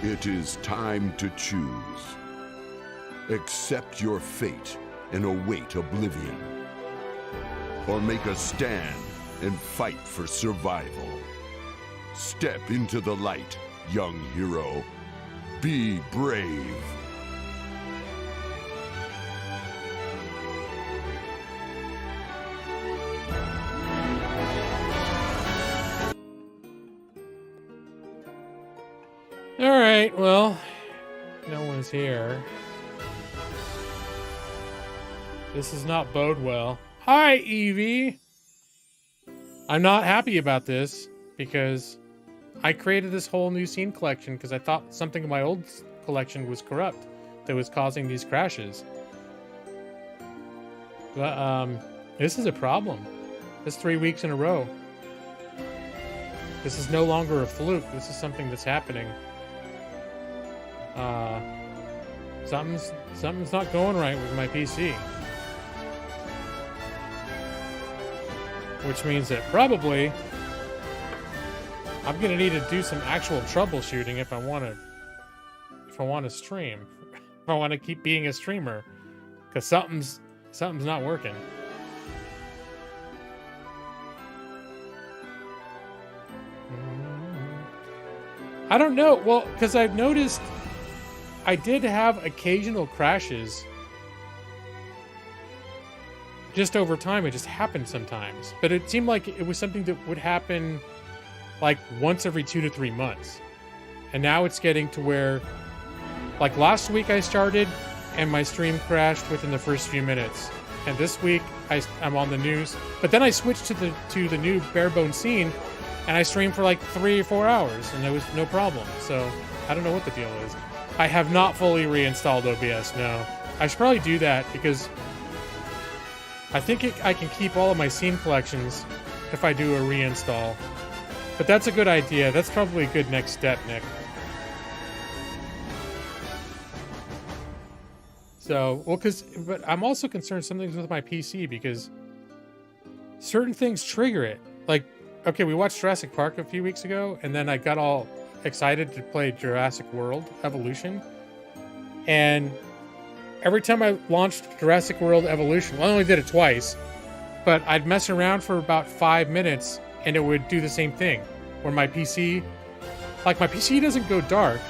It is time to choose. Accept your fate and await oblivion. Or make a stand and fight for survival. Step into the light, young hero. Be brave. All right, well, no one's here. This does not bode well. Hi, Evie. I'm not happy about this because I created this whole new scene collection because I thought something in my old collection was corrupt that was causing these crashes. But this is a problem. This 3 weeks in a row. This is no longer a fluke. This is something that's happening. Something's not going right with my PC. Which means that probably I'm gonna need to do some actual troubleshooting if I want to stream. If I want to keep being a streamer, because something's not working. I don't know. Well, because I've noticed I did have occasional crashes. Just over time, it just happened sometimes. But it seemed like it was something that would happen like once every 2 to 3 months. And now it's getting to where, like last week I started and my stream crashed within the first few minutes. And this week I'm on the news. But then I switched to the new bare bone scene and I streamed for like 3 or 4 hours and there was no problem. So I don't know what the deal is. I have not fully reinstalled OBS, no. I should probably do that because I think I can keep all of my scene collections if I do a reinstall. But that's a good idea. That's probably a good next step, Nick. So, well, but I'm also concerned something's with my PC because certain things trigger it. Like, okay, we watched Jurassic Park a few weeks ago, and then I got all excited to play Jurassic World Evolution. And every time I launched Jurassic World Evolution, well, I only did it twice, but I'd mess around for about 5 minutes and it would do the same thing. Where my PC, like my PC doesn't go dark,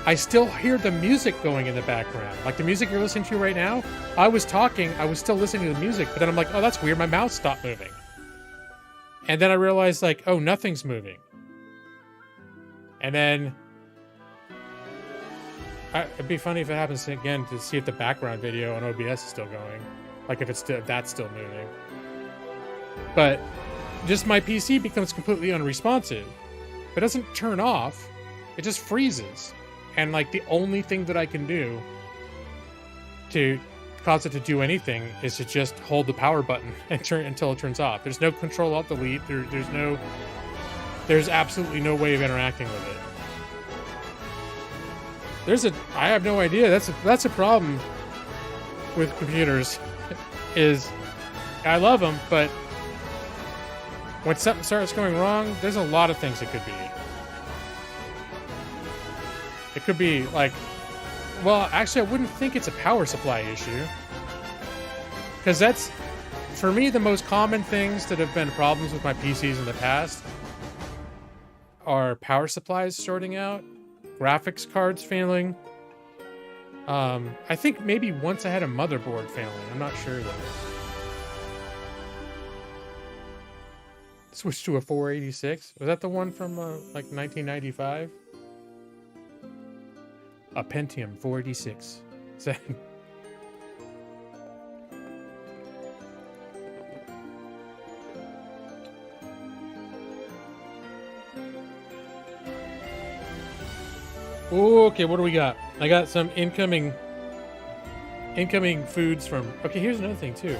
I still hear the music going in the background. Like the music you're listening to right now, I was talking, I was still listening to the music, but then I'm like, oh, that's weird, my mouse stopped moving. And then I realized like, oh, nothing's moving. And then it'd be funny if it happens again to see if the background video on OBS is still going. Like if that's still moving. But just my PC becomes completely unresponsive. It doesn't turn off. It just freezes. And like the only thing that I can do to cause it to do anything is to just hold the power button and turn until it turns off. There's no control alt delete. There's absolutely no way of interacting with it. I have no idea. That's a problem with computers. Is I love them, but when something starts going wrong, there's a lot of things it could be. It could be like, well, actually, I wouldn't think it's a power supply issue. Because that's, for me, the most common things that have been problems with my PCs in the past are power supplies shorting out, graphics cards failing. I think maybe once I had a motherboard failing. I'm not sure though. Switched to a 486. Was that the one from like 1995? A Pentium 486. Okay, what do we got? I got some incoming foods from... Okay, here's another thing, too.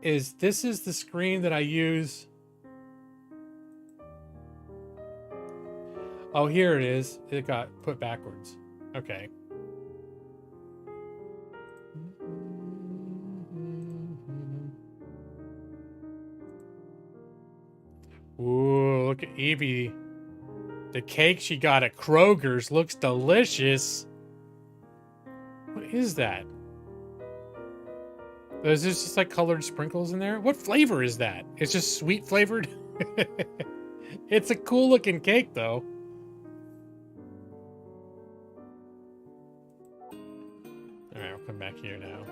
This is the screen that I use... Oh, here it is. It got put backwards. Okay. Ooh, look at Evie. The cake she got at Kroger's looks delicious. What is that? Is this just like colored sprinkles in there? What flavor is that? It's just sweet flavored? It's a cool looking cake though. Alright, I'll come back here now.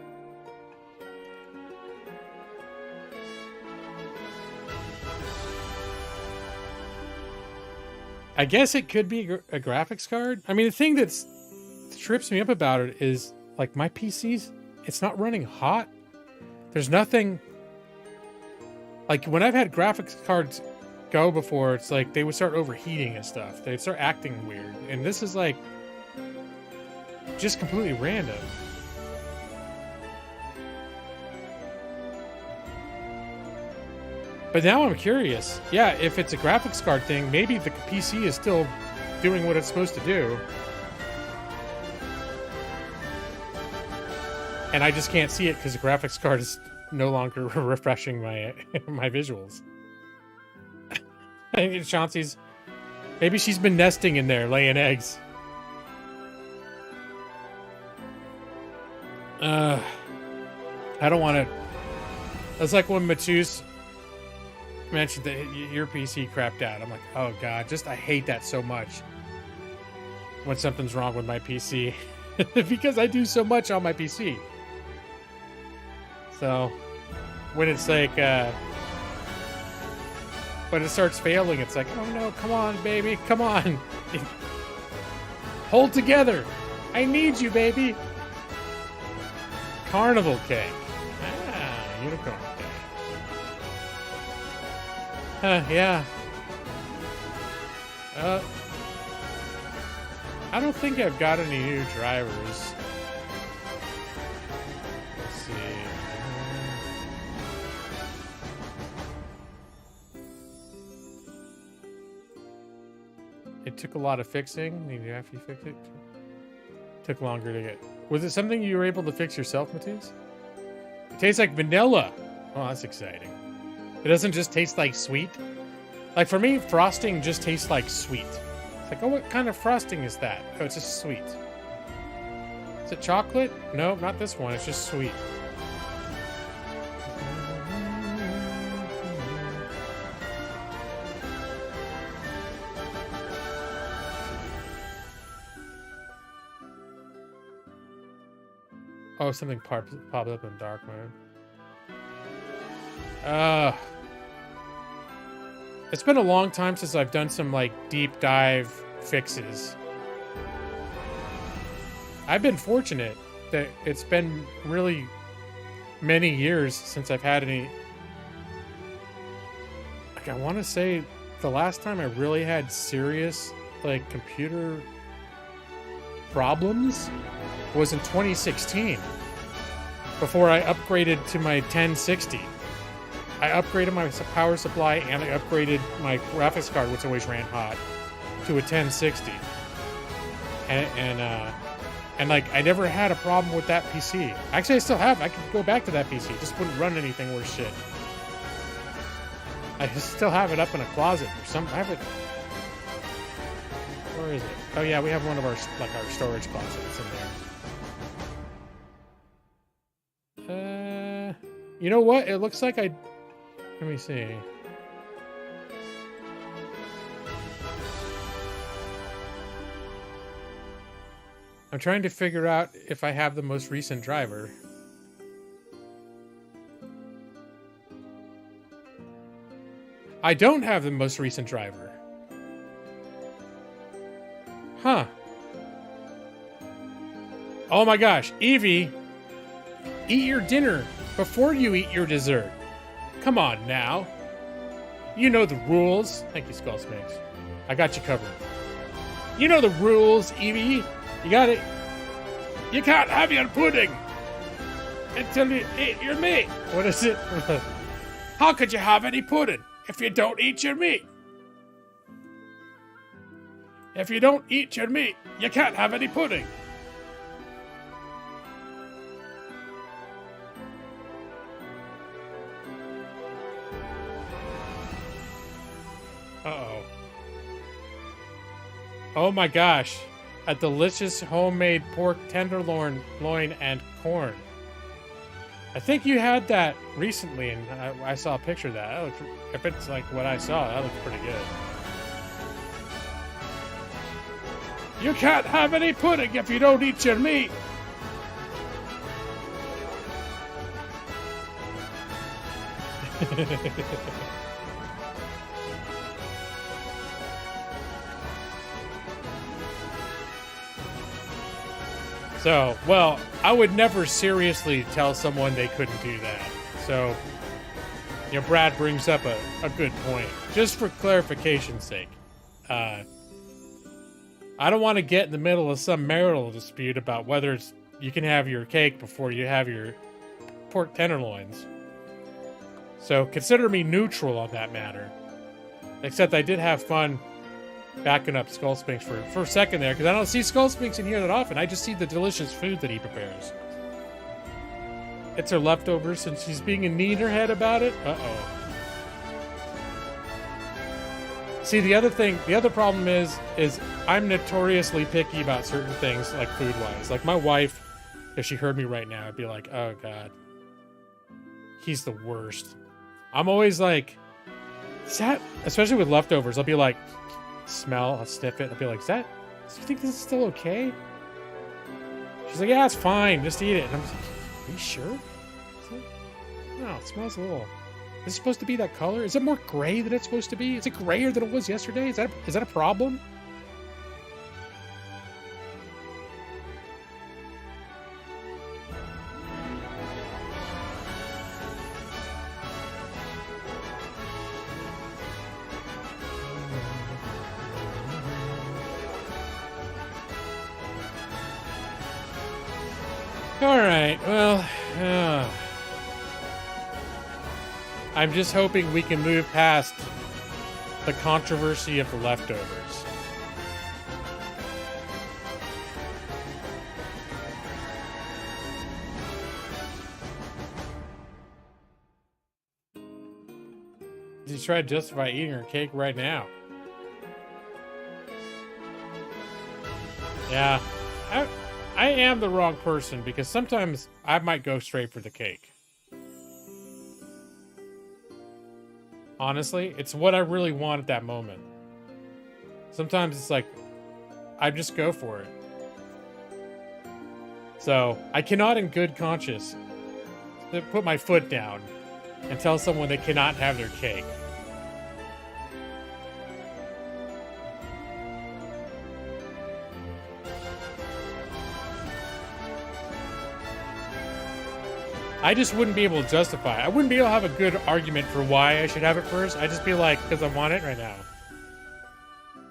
I guess it could be a graphics card. I mean, the thing that trips me up about it is, like, my PC's, it's not running hot. There's nothing... Like, when I've had graphics cards go before, it's like they would start overheating and stuff. They'd start acting weird. And this is, like, just completely random. But now I'm curious. Yeah, if it's a graphics card thing, maybe the PC is still doing what it's supposed to do. And I just can't see it because the graphics card is no longer refreshing my my visuals. I think Chauncey's... Maybe she's been nesting in there, laying eggs. I don't want to... That's like when Matus mentioned that your PC crapped out. I'm like, oh god, I hate that so much when something's wrong with my PC. Because I do so much on my PC. So when it's like when it starts failing, it's like, oh no, come on baby, come on. Hold together, I need you, baby. Carnival cake. Unicorn cake. Yeah. I don't think I've got any new drivers. Let's see. It took a lot of fixing. Did you have to fix it? Took longer to get. Was it something you were able to fix yourself, Matthias? It tastes like vanilla. Oh, that's exciting. It doesn't just taste like sweet. Like for me, frosting just tastes like sweet. It's like, oh, what kind of frosting is that? Oh, it's just sweet. Is it chocolate? No, not this one. It's just sweet. Oh, something popped up in dark mode. It's been a long time since I've done some like deep dive fixes. I've been fortunate that it's been really many years since I've had any. Like, I want to say the last time I really had serious like computer problems was in 2016, before I upgraded to my 1060. I upgraded my power supply and I upgraded my graphics card, which always ran hot, to a 1060. And like, I never had a problem with that PC. Actually, I still have. I could go back to that PC. It just wouldn't run anything worth shit. I still have it up in a closet or something. I have it. Where is it? Oh yeah, we have one of our our storage closets in there. You know what? It looks like I. Let me see. I'm trying to figure out if I have the most recent driver. I don't have the most recent driver. Huh. Oh my gosh, Evie, eat your dinner before you eat your dessert. Come on now. You know the rules. Thank you, Skull Snakes. I got you covered. You know the rules, Evie. You got it. You can't have your pudding until you eat your meat. What is it? How could you have any pudding if you don't eat your meat? If you don't eat your meat, you can't have any pudding. Uh-oh. Oh my gosh. A delicious homemade pork tenderloin and corn. I think you had that recently, and I saw a picture of that. If it's like what I saw, that looks pretty good. You can't have any pudding if you don't eat your meat. So, well, I would never seriously tell someone they couldn't do that. So, you know, Brad brings up a good point. Just for clarification's sake, I don't want to get in the middle of some marital dispute about whether you can have your cake before you have your pork tenderloins. So consider me neutral on that matter. Except I did have fun backing up Skull Spinks for a second there, because I don't see Skull Spinks in here that often. I just see the delicious food that he prepares. It's her leftovers, and she's being a neaterhead about it. Uh-oh. See, the other problem is I'm notoriously picky about certain things, like food-wise. Like my wife, if she heard me right now, I'd be like, oh god, he's the worst. I'm always like, is that, especially with leftovers, I'll be like, smell, I'll sniff it, I'll be like, do you think this is still okay? She's like, yeah, it's fine, just eat it. And I'm like, are you sure? No, it smells a little. Is it supposed to be that color? Is it more gray than it's supposed to be? Is it grayer than it was yesterday? Is that a problem? All right, well, I'm just hoping we can move past the controversy of the leftovers. You try to justify eating her cake right now. Yeah, I am the wrong person, because sometimes I might go straight for the cake. Honestly, it's what I really want at that moment. Sometimes it's like, I just go for it. So, I cannot in good conscience put my foot down and tell someone they cannot have their cake. I just wouldn't be able to justify it. I wouldn't be able to have a good argument for why I should have it first. I'd just be like, because I want it right now.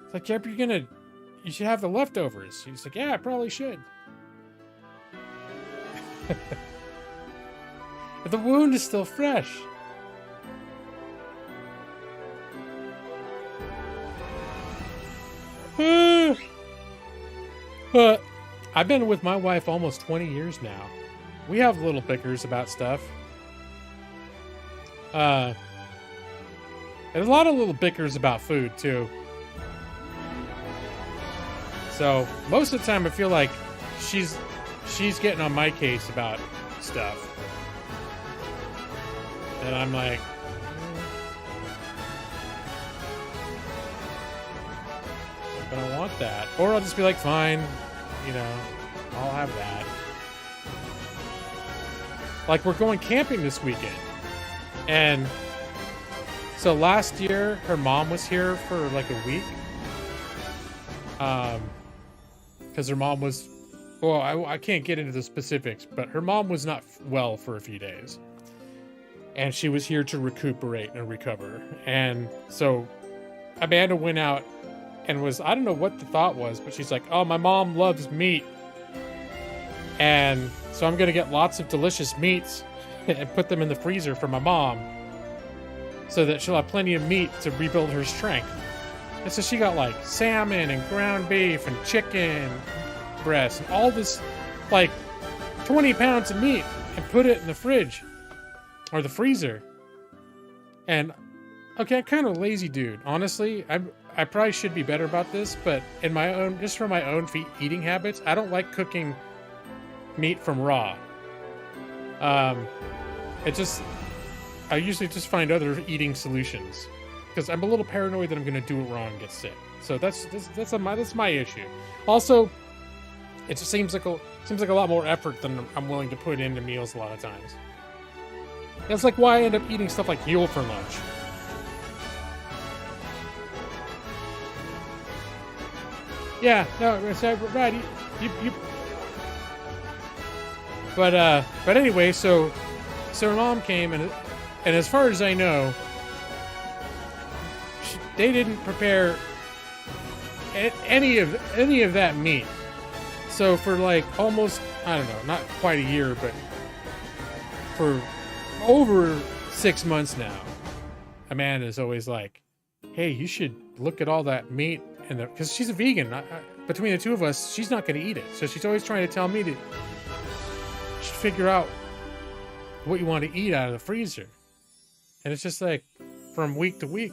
It's like, yeah, but you should have the leftovers. He's like, yeah, I probably should. But the wound is still fresh. But I've been with my wife almost 20 years now. We have little bickers about stuff. And a lot of little bickers about food, too. So, most of the time I feel like she's getting on my case about stuff. And I'm like, I don't want that. Or I'll just be like, fine, you know, I'll have that. Like, we're going camping this weekend. And so last year, her mom was here for like a week. Because her mom was, well, I can't get into the specifics, but her mom was not well for a few days. And she was here to recuperate and recover. And so Amanda went out and was, I don't know what the thought was, but she's like, oh, my mom loves meat. And so I'm going to get lots of delicious meats and put them in the freezer for my mom so that she'll have plenty of meat to rebuild her strength. And so she got like salmon and ground beef and chicken breast and all this, like 20 pounds of meat, and put it in the fridge or the freezer. And Okay, I'm kind of a lazy dude. Honestly, I probably should be better about this, but in my own, just for my own eating habits, I don't like cooking meat from raw. Um, it just, I usually just find other eating solutions because I'm a little paranoid that I'm going to do it wrong and get sick. So that's my issue. Also, it just seems like a lot more effort than I'm willing to put into meals a lot of times. That's like why I end up eating stuff like Yule for lunch. Yeah, no, so, Brad, you. But anyway, so her mom came and as far as I know, they didn't prepare any of that meat. So for like almost, I don't know, not quite a year, but for over 6 months now, Amanda's always like, "Hey, you should look at all that meat." And because she's a vegan, between the two of us, she's not going to eat it. So she's always trying to tell me to figure out what you want to eat out of the freezer. And it's just like, from week to week,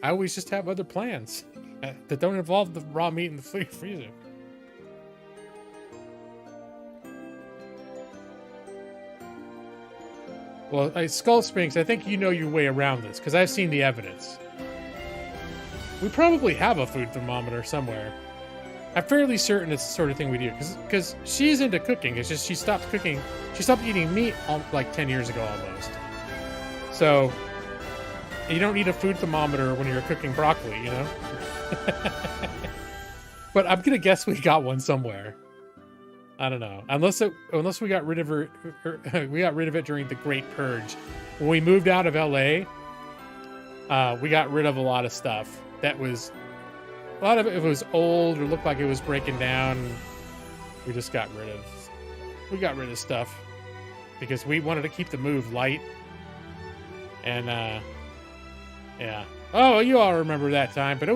I always just have other plans that don't involve the raw meat in the freezer. Well, Skull Sphinx, I think you know your way around this, because I've seen the evidence. We probably have a food thermometer somewhere. I'm fairly certain it's the sort of thing we do, because she's into cooking. It's just she stopped cooking. She stopped eating meat like 10 years ago almost. So you don't need a food thermometer when you're cooking broccoli, you know? But I'm going to guess we got one somewhere. I don't know. Unless we got rid of we got rid of it during the Great Purge. When we moved out of LA, we got rid of a lot of stuff. A lot of it was old or looked like it was breaking down. We got rid of stuff because we wanted to keep the move light. And yeah. Oh, you all remember that time, but that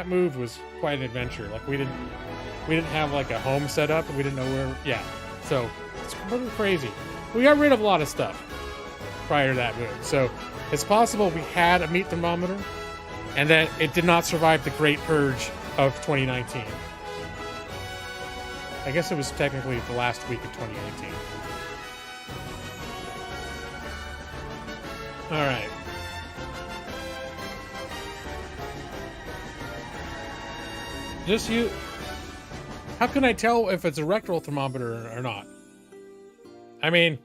move was quite an adventure. Like we didn't have like a home set up and we didn't know where. Yeah. So it's pretty crazy. We got rid of a lot of stuff prior to that move. So it's possible we had a meat thermometer and that it did not survive the Great Purge of 2019. I guess it was technically the last week of 2019. All right. Just you. How can I tell if it's a rectal thermometer or not? I mean,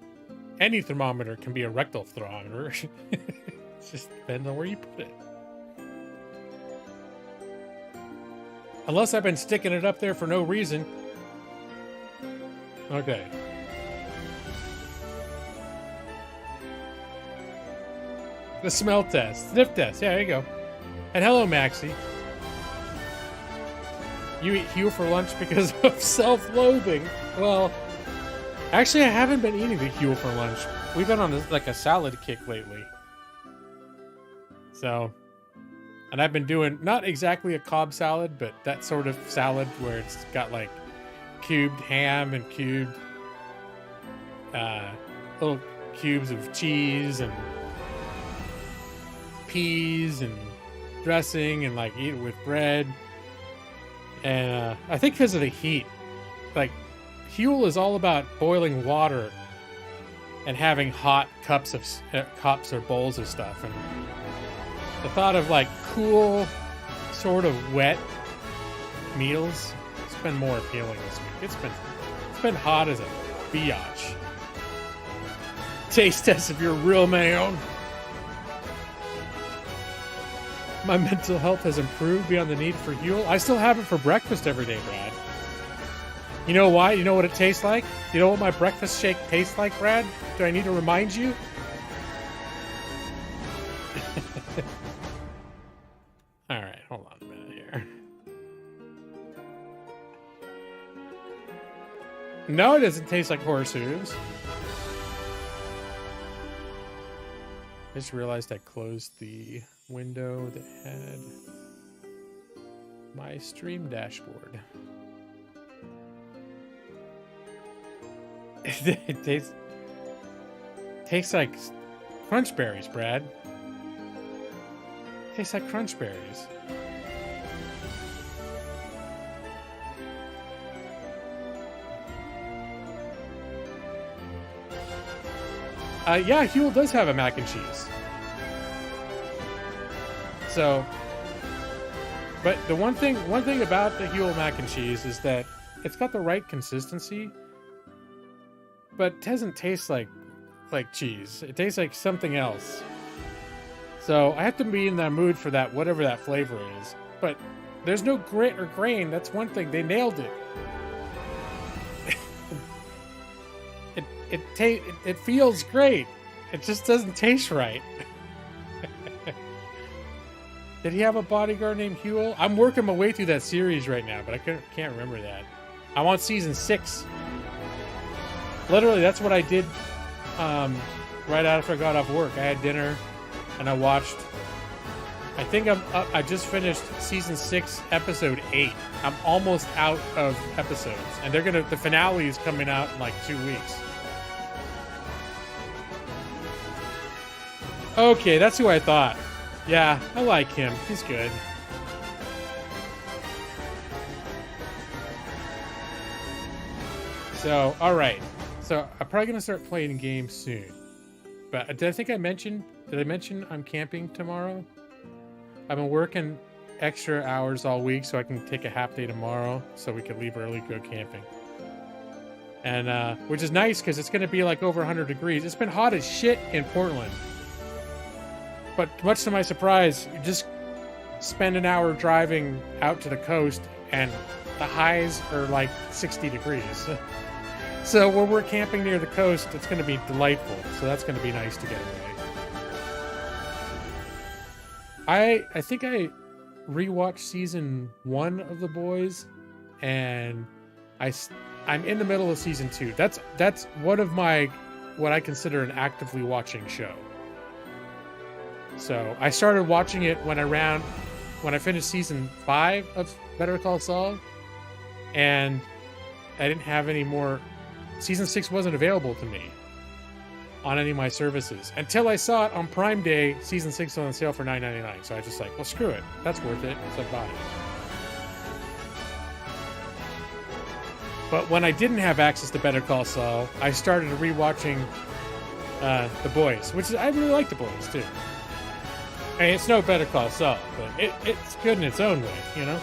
any thermometer can be a rectal thermometer. It just depends on where you put it. Unless I've been sticking it up there for no reason. Okay. The smell test. Sniff test. Yeah, there you go. And hello, Maxie. You eat Hugh for lunch because of self-loathing. Well, actually, I haven't been eating the Hugh for lunch. We've been on a salad kick lately. So, and I've been doing not exactly a Cobb salad, but that sort of salad where it's got like cubed ham and cubed little cubes of cheese and peas and dressing and like eat it with bread. And I think because of the heat, like Huel is all about boiling water and having hot cups or bowls of stuff. And the thought of like cool, sort of wet meals, it's been more appealing this week. It's been hot as a biatch. Taste test if you're a real man. My mental health has improved beyond the need for Huel. I still have it for breakfast every day, Brad. You know why? You know what it tastes like? You know what my breakfast shake tastes like, Brad? Do I need to remind you? All right, hold on a minute here. No, it doesn't taste like horse hooves. I just realized I closed the window that had my stream dashboard. It tastes like Crunch berries, Brad. Tastes like crunch berries. Yeah, Huel does have a mac and cheese. So, but the one thing about the Huel mac and cheese is that it's got the right consistency, but it doesn't taste like cheese. It tastes like something else. So I have to be in that mood for that, whatever that flavor is. But there's no grit or grain. That's one thing. They nailed it. It feels great. It just doesn't taste right. Did he have a bodyguard named Huel? I'm working my way through that series right now, but I can't remember that. I'm on season 6. Literally, that's what I did right after I got off work. I had dinner, and I watched. I think I just finished season 6, episode 8. I'm almost out of episodes, and the finale is coming out in like 2 weeks. Okay, that's who I thought. Yeah, I like him. He's good. So, all right. So I'm probably gonna start playing games soon. But did I mention I'm camping tomorrow? I've been working extra hours all week so I can take a half day tomorrow so we can leave early, go camping. And which is nice because it's gonna be like over 100 degrees. It's been hot as shit in Portland. But much to my surprise, you just spend an hour driving out to the coast and the highs are like 60 degrees. So when we're camping near the coast, it's going to be delightful. So that's going to be nice to get away. I think I rewatched season 1 of The Boys, and I'm in the middle of season 2. That's one of what I consider an actively watching show. So I started watching it when I finished season 5 of Better Call Saul, and I didn't have any more. Season 6 wasn't available to me on any of my services until I saw it on Prime Day. Season 6 was on sale for $9.99. So I was just like, well, screw it. That's worth it. So I bought it. But when I didn't have access to Better Call Saul, I started rewatching The Boys, which I really like The Boys too. I mean, it's no Better Call Saul, but it's good in its own way, you know?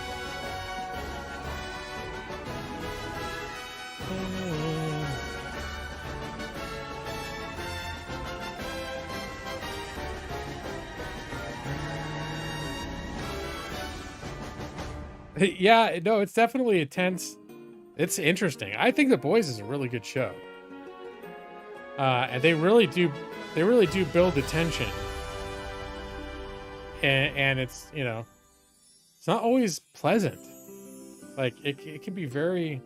Yeah, no, it's definitely intense. It's interesting. I think The Boys is a really good show. And they really do build the tension. And it's, you know, it's not always pleasant. Like it can be very,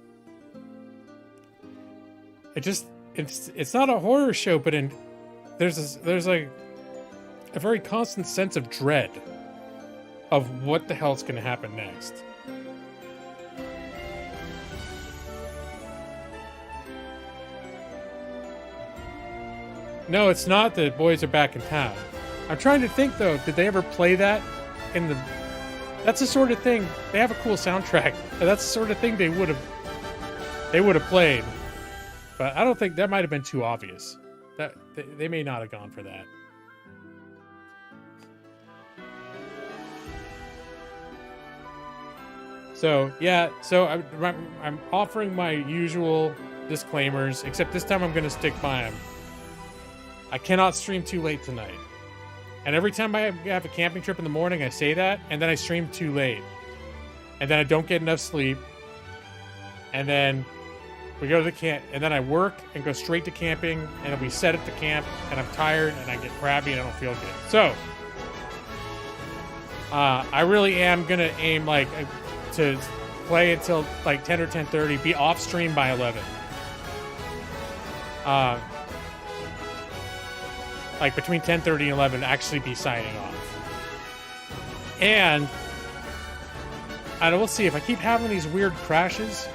it's not a horror show, but there's like a very constant sense of dread of what the hell's going to happen next. No, it's not. The boys are back in town. I'm trying to think though, did they ever play that in the... That's the sort of thing, they have a cool soundtrack. That's the sort of thing they would have played. But I don't think that might have been too obvious. That they may not have gone for that. So, yeah, so I'm offering my usual disclaimers, except this time I'm going to stick by them. I cannot stream too late tonight. And every time I have a camping trip in the morning, I say that, and then I stream too late. And then I don't get enough sleep. And then we go to the camp, and then I work and go straight to camping, and then we set at the camp, and I'm tired, and I get crabby, and I don't feel good. So, I really am going to aim, like, to play until, like, 10 or 10:30, be off stream by 11. Like between 10:30 and 11, actually be signing off. And we'll see if I keep having these weird crashes.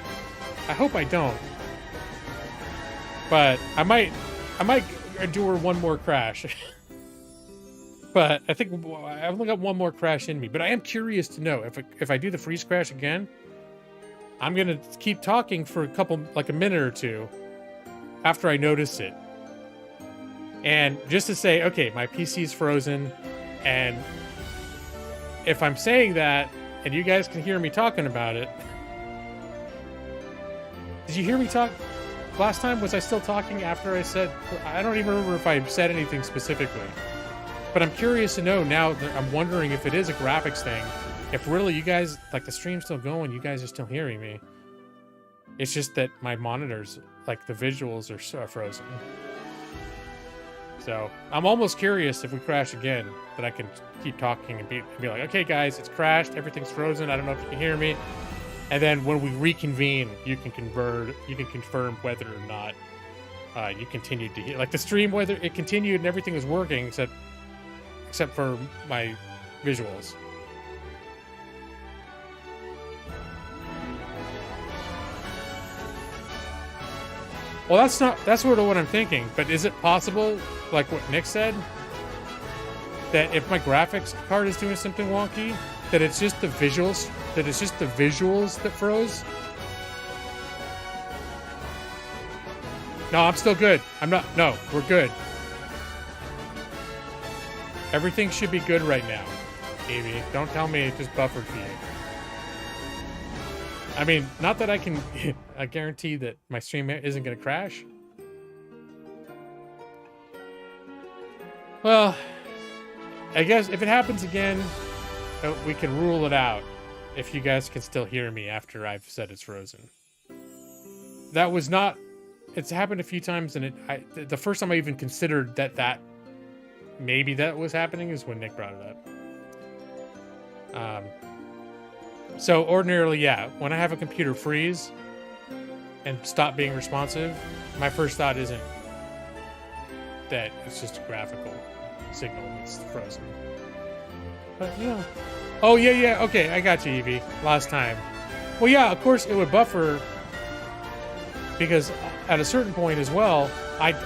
I hope I don't. But I might endure one more crash. But I think I've only got one more crash in me. But I am curious to know if I do the freeze crash again, I'm gonna keep talking for a minute or two after I notice it. And just to say, okay, my PC's frozen, and if I'm saying that and you guys can hear me talking about it, did you hear me talk last time? Was I still talking after I said, I don't even remember if I said anything specifically, but I'm curious to know now that I'm wondering if it is a graphics thing, if really you guys, like the stream's still going, you guys are still hearing me. It's just that my monitors, like the visuals are frozen. So I'm almost curious if we crash again, that I can keep talking and be like, okay, guys, it's crashed. Everything's frozen. I don't know if you can hear me. And then when we reconvene, you can confirm whether or not you continued to hear, like the stream, whether it continued and everything was working, except for my visuals. Well, that's sort of what I'm thinking, but is it possible, like what Nick said, that if my graphics card is doing something wonky, that it's just the visuals, that froze? No, I'm still good. No, we're good. Everything should be good right now, Evie. Don't tell me it just buffered for you. I mean, not that I can guarantee that my stream isn't going to crash. Well, I guess if it happens again, we can rule it out if you guys can still hear me after I've said it's frozen. That was not... It's happened a few times, and the first time I even considered that maybe that was happening is when Nick brought it up. So ordinarily, yeah, when I have a computer freeze and stop being responsive, my first thought isn't that it's just a graphical signal that's frozen. But yeah. Oh yeah, okay, I got you, Evie. Last time. Well, yeah, of course it would buffer because at a certain point as well, I'd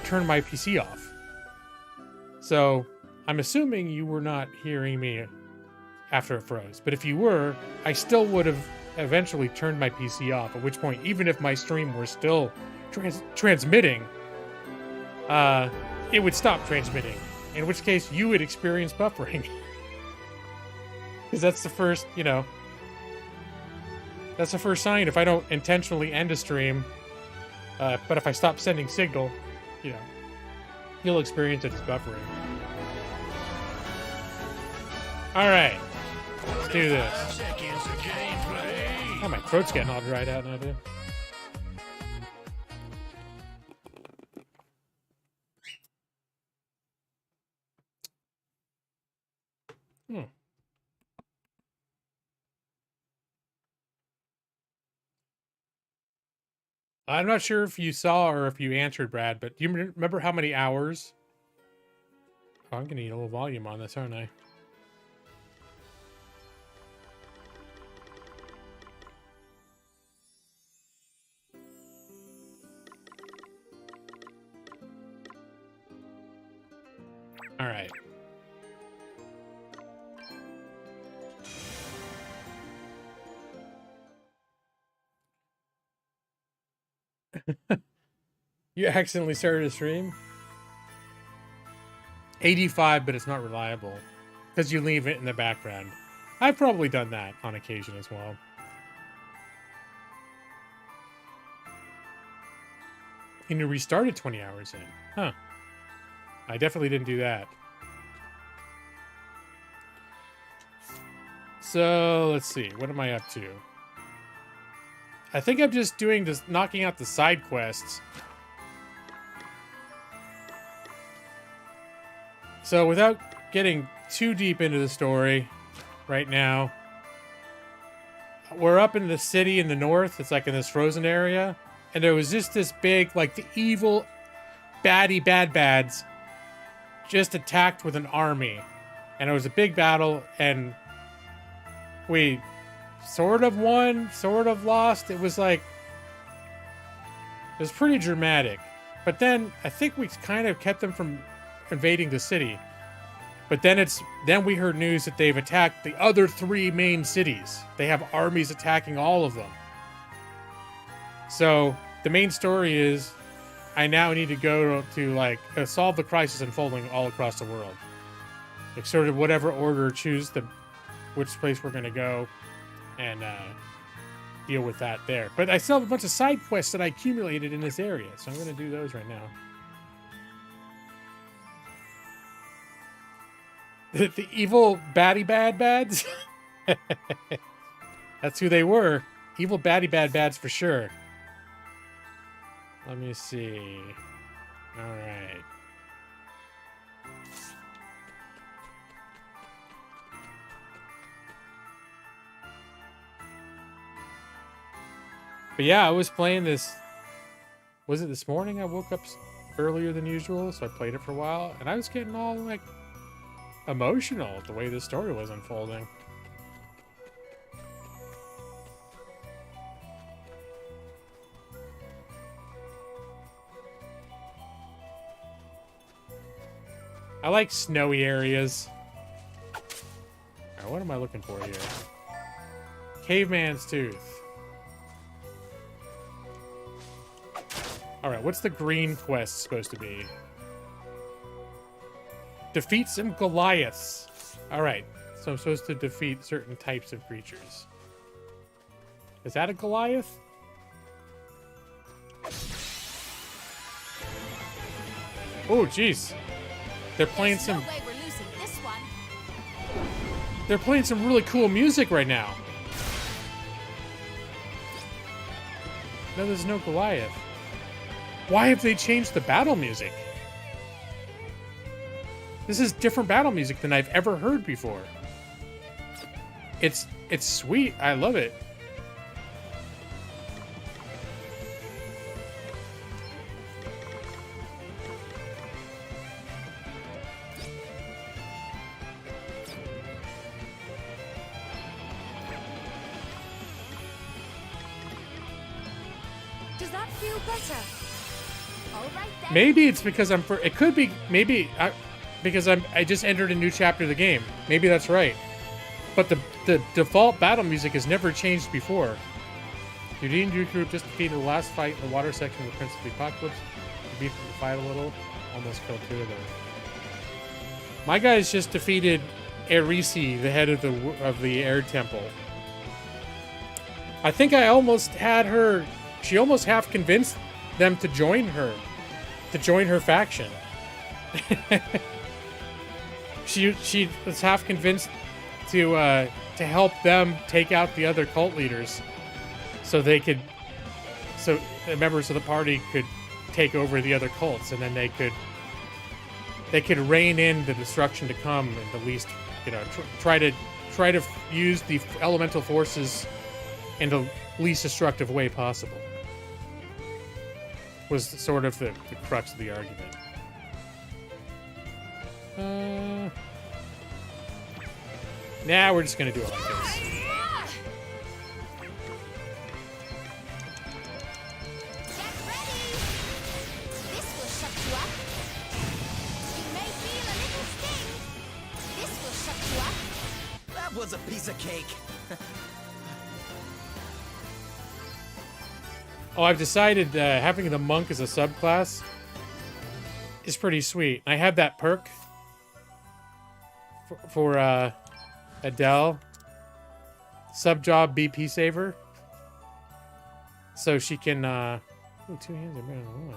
turn my PC off. So I'm assuming you were not hearing me after it froze. But if you were, I still would have eventually turned my PC off, at which point, even if my stream were still transmitting, it would stop transmitting, in which case you would experience buffering. Because that's the first, that's the first sign if I don't intentionally end a stream, but if I stop sending signal, you'll experience it as buffering. All right. Let's do this. Oh, my throat's getting all dried out now, dude. I'm not sure if you saw or if you answered, Brad, but do you remember how many hours? Oh, I'm going to need a little volume on this, aren't I? All right. You accidentally started a stream? 85, but it's not reliable because you leave it in the background. I've probably done that on occasion as well. And you restarted 20 hours in. Huh. I definitely didn't do that. So, let's see. What am I up to? I think I'm just doing this, knocking out the side quests. So, without getting too deep into the story right now, we're up in the city in the north. It's like in this frozen area. And there was just this big, like the evil baddie bad-bads just attacked with an army. And it was a big battle, and we sort of won, sort of lost. It was pretty dramatic. But then I think we kind of kept them from invading the city. But then we heard news that they've attacked the other 3 main cities. They have armies attacking all of them. So the main story is I now need to go to like solve the crisis unfolding all across the world. Like sort of whatever order, choose which place we're gonna go, and deal with that there. But I still have a bunch of side quests that I accumulated in this area, so I'm gonna do those right now. The evil baddie bad bads. That's who they were. Evil baddie bad bads for sure. Let me see. All right. But yeah, I was playing this. Was it this morning? I woke up earlier than usual, so I played it for a while, and I was getting all like emotional at the way the story was unfolding. I like snowy areas. Alright, what am I looking for here? Caveman's Tooth. Alright, what's the green quest supposed to be? Defeat some Goliaths. Alright, so I'm supposed to defeat certain types of creatures. Is that a Goliath? Oh, jeez. They're playing some... They're playing some really cool music right now. No, there's no Goliath. Why have they changed the battle music? This is different battle music than I've ever heard before. It's sweet. I love it. Does that feel better? All right then. Maybe it's because it could be because I just entered a new chapter of the game. Maybe that's right. But the default battle music has never changed before. Eugene and your group just defeated the last fight in the water section of the Prince of the Apocalypse. You beat the fight a little. Almost killed 2 of them. My guys just defeated Erisi, the head of the air temple. I think I almost had her. She almost half convinced them to join her faction. She was half convinced to help them take out the other cult leaders, so the members of the party could take over the other cults, and then they could rein in the destruction to come, and at least try to use the elemental forces in the least destructive way possible. Was sort of the crux of the argument. Nah, we're just gonna do it like this. Get ready. This will shut you up. You may feel a little sting. This will shut you up. That was a piece of cake. Oh, I've decided having the monk as a subclass is pretty sweet. I have that perk for Adele, Subjob BP Saver, so she can. 2 hands are better than 1.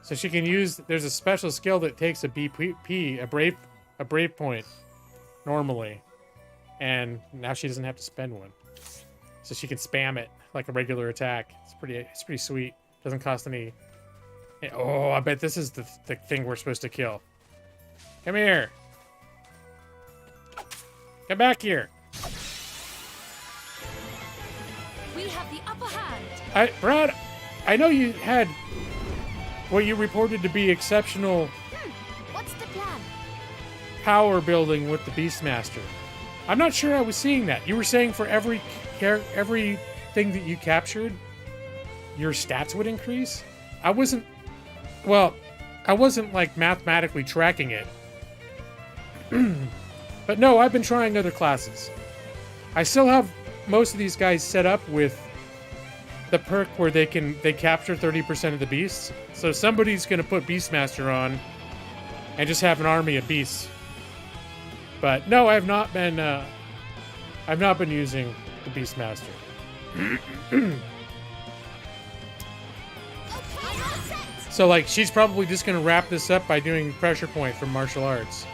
So she can use. There's a special skill that takes a BP, a brave point, normally, and now she doesn't have to spend one, so she can spam it like a regular attack. It's pretty sweet. Doesn't cost any. Oh, I bet this is the thing we're supposed to kill. Come here. Come back here. We have the upper hand. Brad, I know you had what you reported to be exceptional What's the plan? power building with the Beastmaster. I'm not sure I was seeing that. You were saying for every thing that you captured, your stats would increase? I wasn't like mathematically tracking it, But no, I've been trying other classes. I still have most of these guys set up with the perk where they capture 30% of the beasts. So somebody's gonna put Beastmaster on and just have an army of beasts. But no, I've not been using the Beastmaster. So like she's probably just gonna wrap this up by doing pressure point from martial arts.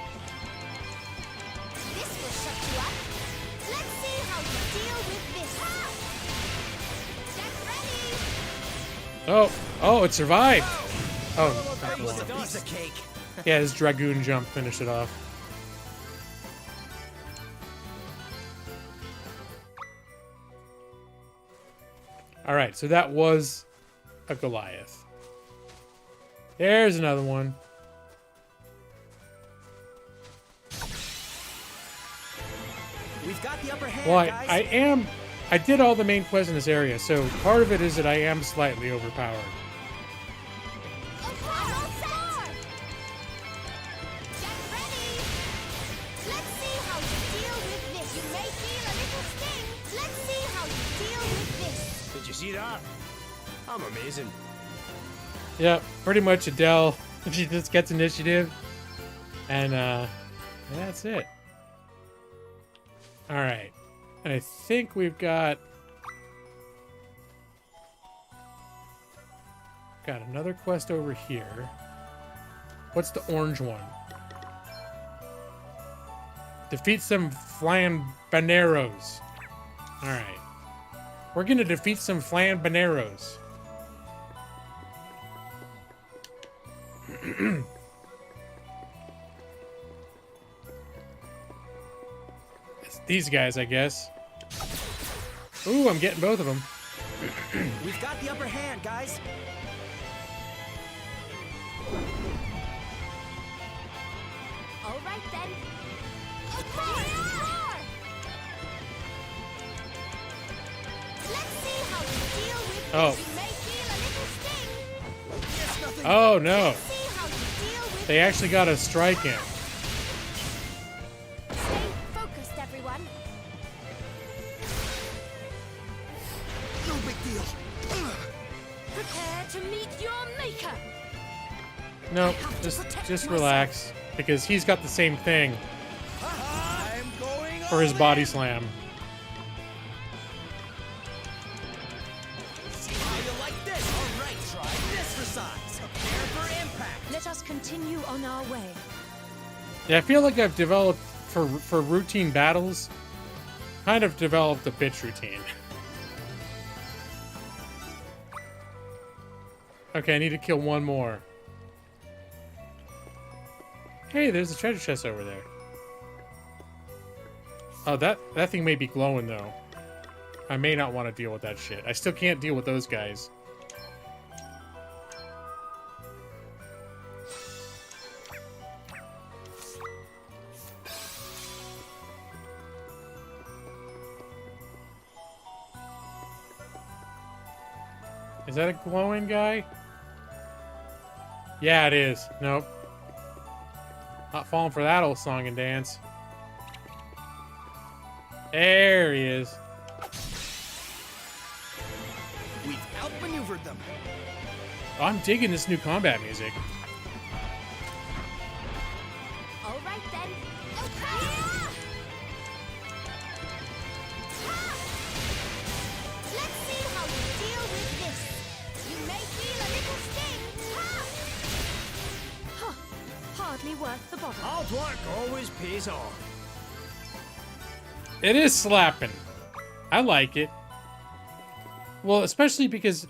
This will shut you up. Let's see how you deal with this. Get ready. Oh, it survived. Oh, That was a piece of cake. yeah, his Dragoon jump finished it off. All right, so that was a Goliath. There's another one. We've got the upper hand, Well, guys. I did all the main quests in this area, so part of it is that I am slightly overpowered. Final set. Get ready. Let's see how you deal with this. You may feel a little sting. Let's see how you deal with this. Did you see that? I'm amazing. Yeah, pretty much Adele. She just gets initiative, and that's it. All right, and I think we've got another quest over here. What's the orange one? Defeat some flambaneros. All right, we're gonna defeat some flambaneros. It's these guys, I guess. Ooh, I'm getting both of them. We've got the upper hand, guys. All right then. Fire! Let's see how you deal with Oh. this. You may feel a little sting. Yes, nothing. Oh no, See how you deal with they actually got a strike in. Stay focused, everyone. No big deal. Prepare to meet your maker. No, just relax, because he's got the same thing I'm going for his all body in. slam. See how you like this. All right, try this for size. Prepare for impact. Let us continue on our way. Yeah, I feel like I've developed for routine battles, kind of developed a bitch routine. Okay, I need to kill one more. Hey, there's a treasure chest over there. Oh, that thing may be glowing, though. I may not want to deal with that shit. I still can't deal with those guys. Is that a glowing guy? Yeah, it is. Nope. Not falling for that old song and dance. There he is. We've outmaneuvered them. Oh, I'm digging this new combat music. All right then. Okay. Let's see how you deal with this. You may feel a little sting. Huh. Hardly worth the bother. Hard work always pays off. It is slapping. I like it. Well, especially because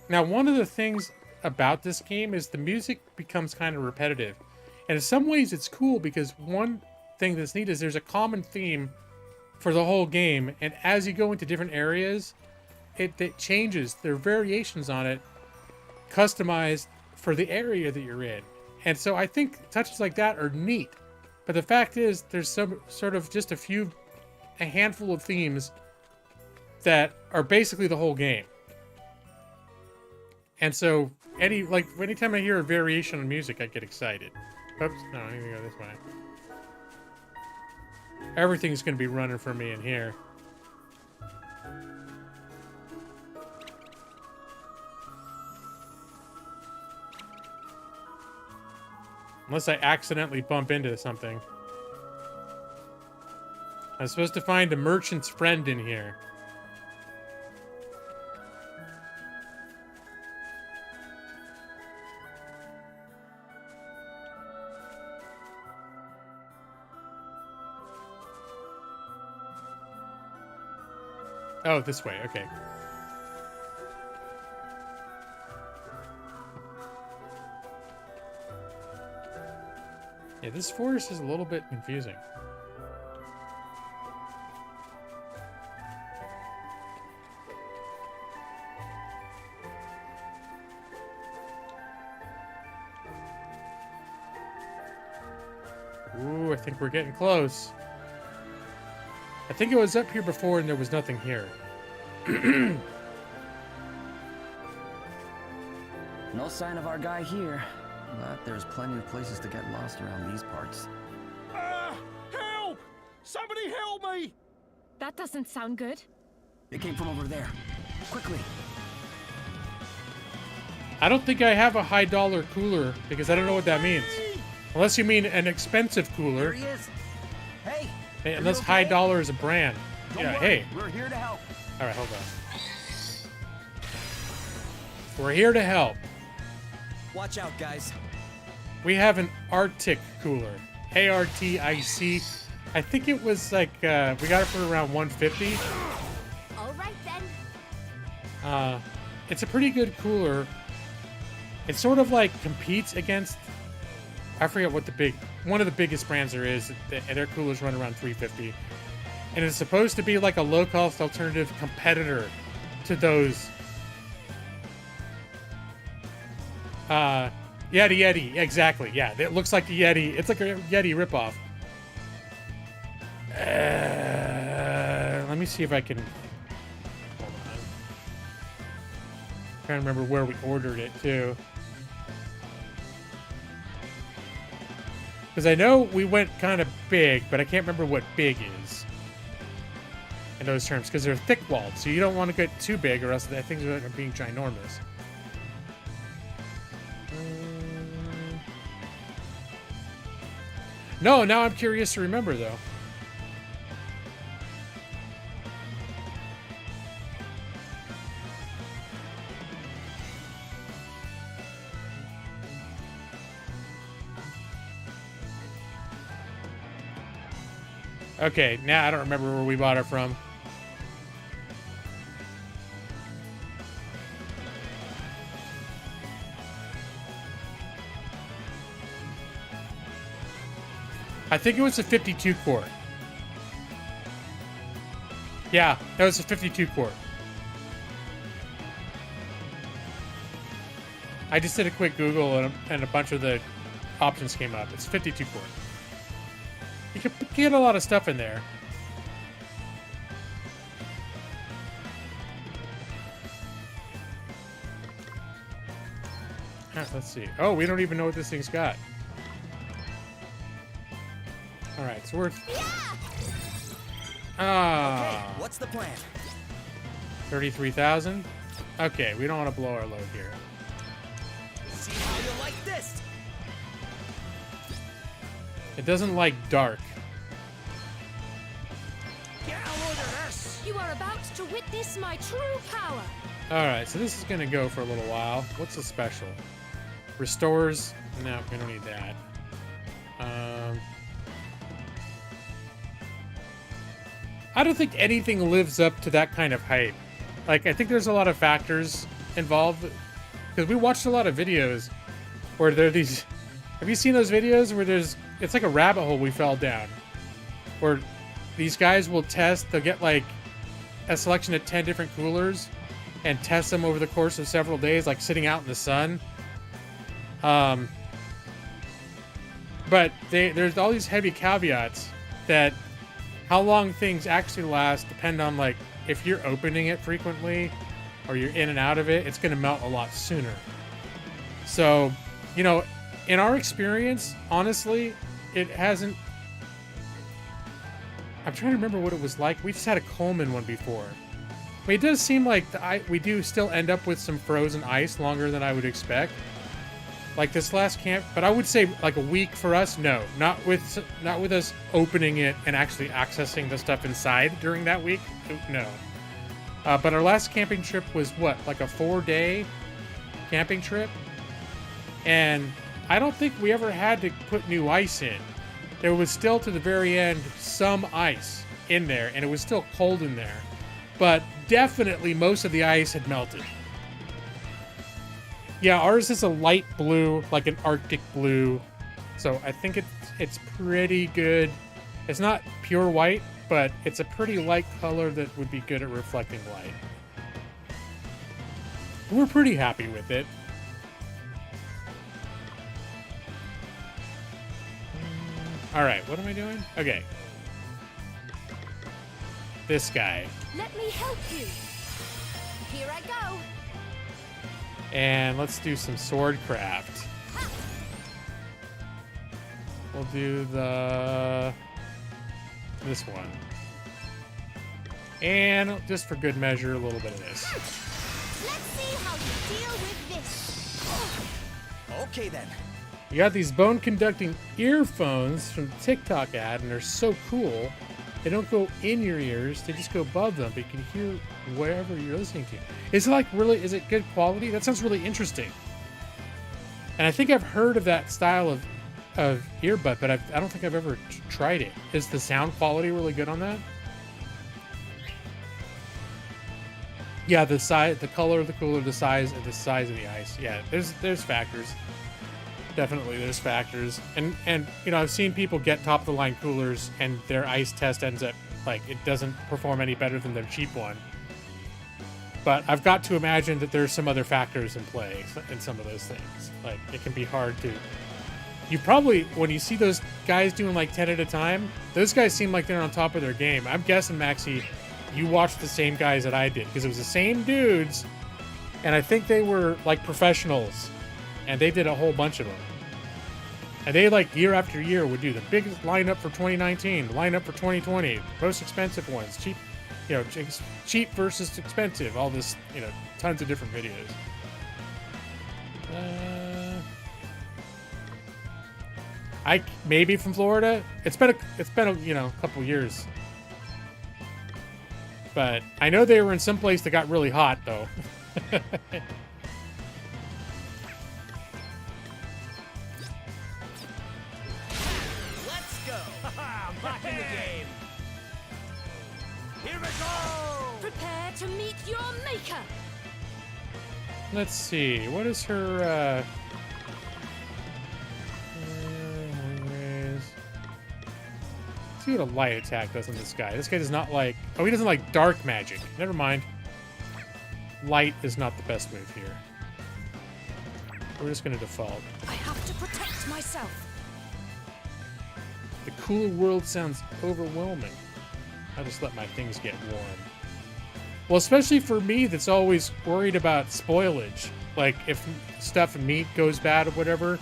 now one of the things about this game is the music becomes kind of repetitive. And in some ways it's cool because one thing that's neat is there's a common theme for the whole game. And as you go into different areas, it changes. There are variations on it, customized for the area that you're in. And so I think touches like that are neat. But the fact is there's some sort of just a handful of themes that are basically the whole game. And so anytime I hear a variation on music, I get excited. Oops, no, I need to go this way. Everything's going to be running for me in here. Unless I accidentally bump into something. I'm supposed to find a merchant's friend in here. Oh, this way. Okay. Yeah, this forest is a little bit confusing. Ooh, I think we're getting close. I think it was up here before and there was nothing here. No sign of our guy here, but there's plenty of places to get lost around these parts. Help! Somebody help me! That doesn't sound good. It came from over there. Quickly! I don't think I have a high dollar cooler because I don't know what that means. Unless you mean an expensive Here cooler. he is! Hey! Hey, are unless you okay? high dollar is a brand. Don't Yeah, worry, hey. we're here to help. All right, hold on. We're here to help. Watch out, guys. We have an Arctic cooler. A-R-T-I-C. I think it was like, we got it for around 150. All right then. It's a pretty good cooler. It sort of like competes against, I forget what one of the biggest brands there is. Their coolers run around 350. And it's supposed to be like a low-cost alternative competitor to those. Yeti, exactly. Yeah, it looks like the Yeti. It's like a Yeti ripoff. Let me see if I can. Hold on. Trying to remember where we ordered it too. Because I know we went kind of big, but I can't remember what big is in those terms. Because they're thick-walled, so you don't want to get too big, or else that things are being ginormous. No, now I'm curious to remember, though. Okay, now I don't remember where we bought it from. I think it was a 52 quart. Yeah, that was a 52 quart. I just did a quick Google and a bunch of the options came up. It's 52 quart. You can get a lot of stuff in there. Let's see. Oh, we don't even know what this thing's got. All right, so we're... Okay, what's the plan? 33,000. Okay, we don't want to blow our load here. See how you like this? It doesn't like dark. Get a load of this! You are about to witness my true power. All right, so this is gonna go for a little while. What's the special? Restores? No, we don't need that. I don't think anything lives up to that kind of hype. Like, I think there's a lot of factors involved. Because we watched a lot of videos where there are these... Have you seen those videos where there's... It's like a rabbit hole we fell down. Where these guys will test... They'll get, like, a selection of 10 different coolers and test them over the course of several days, like sitting out in the sun. But there's all these heavy caveats that how long things actually last depend on, like, if you're opening it frequently or you're in and out of it, it's going to melt a lot sooner. So, you know, in our experience, honestly, it hasn't... I'm trying to remember what it was like. We've just had a Coleman one before. I mean, it does seem like we do still end up with some frozen ice longer than I would expect. Like this last camp, but I would say like a week for us. No, not with us opening it and actually accessing the stuff inside during that week. No. But our last camping trip was what, like a 4-day camping trip, and I don't think we ever had to put new ice in. There was still to the very end some ice in there, and it was still cold in there, but definitely most of the ice had melted. Yeah, ours is a light blue, like an Arctic blue. So I think it's pretty good. It's not pure white, but it's a pretty light color that would be good at reflecting light. We're pretty happy with it. All right, what am I doing? Okay. This guy. Let me help you. Here I go. And let's do some sword craft. We'll do this one. And just for good measure, a little bit of this. Let's see how you deal with this. Okay then. You got these bone conducting earphones from the TikTok ad, and they're so cool. They don't go in your ears, they just go above them, but you can hear wherever you're listening to. Is it good quality? That sounds really interesting. And I think I've heard of that style of earbud, but I don't think I've ever tried it. Is the sound quality really good on that? Yeah, the size, the color of the cooler, the size of the ice. Yeah, there's factors. Definitely, there's factors, and you know, I've seen people get top of the line coolers, and their ice test ends up like it doesn't perform any better than their cheap one. But I've got to imagine that there's some other factors in play in some of those things. Like it can be hard to. You probably, when you see those guys doing like 10 at a time, those guys seem like they're on top of their game. I'm guessing, Maxie, you watched the same guys that I did because it was the same dudes, and I think they were like professionals. And they did a whole bunch of them. And they, like, year after year would do the biggest lineup for 2019, the lineup for 2020, most expensive ones, cheap, you know, cheap versus expensive, all this, you know, tons of different videos. Maybe from Florida. It's been a you know, couple years. But I know they were in some place that got really hot, though. I'm back in the game. Here we go. Prepare to meet your maker. Let's see. What is her? Let's see what a light attack does on this guy. This guy does not like. Oh, he doesn't like dark magic. Never mind. Light is not the best move here. We're just going to default. I have to protect myself. The cooler world sounds overwhelming. I'll just let my things get warm. Well, especially for me that's always worried about spoilage. Like, if stuff and meat goes bad or whatever.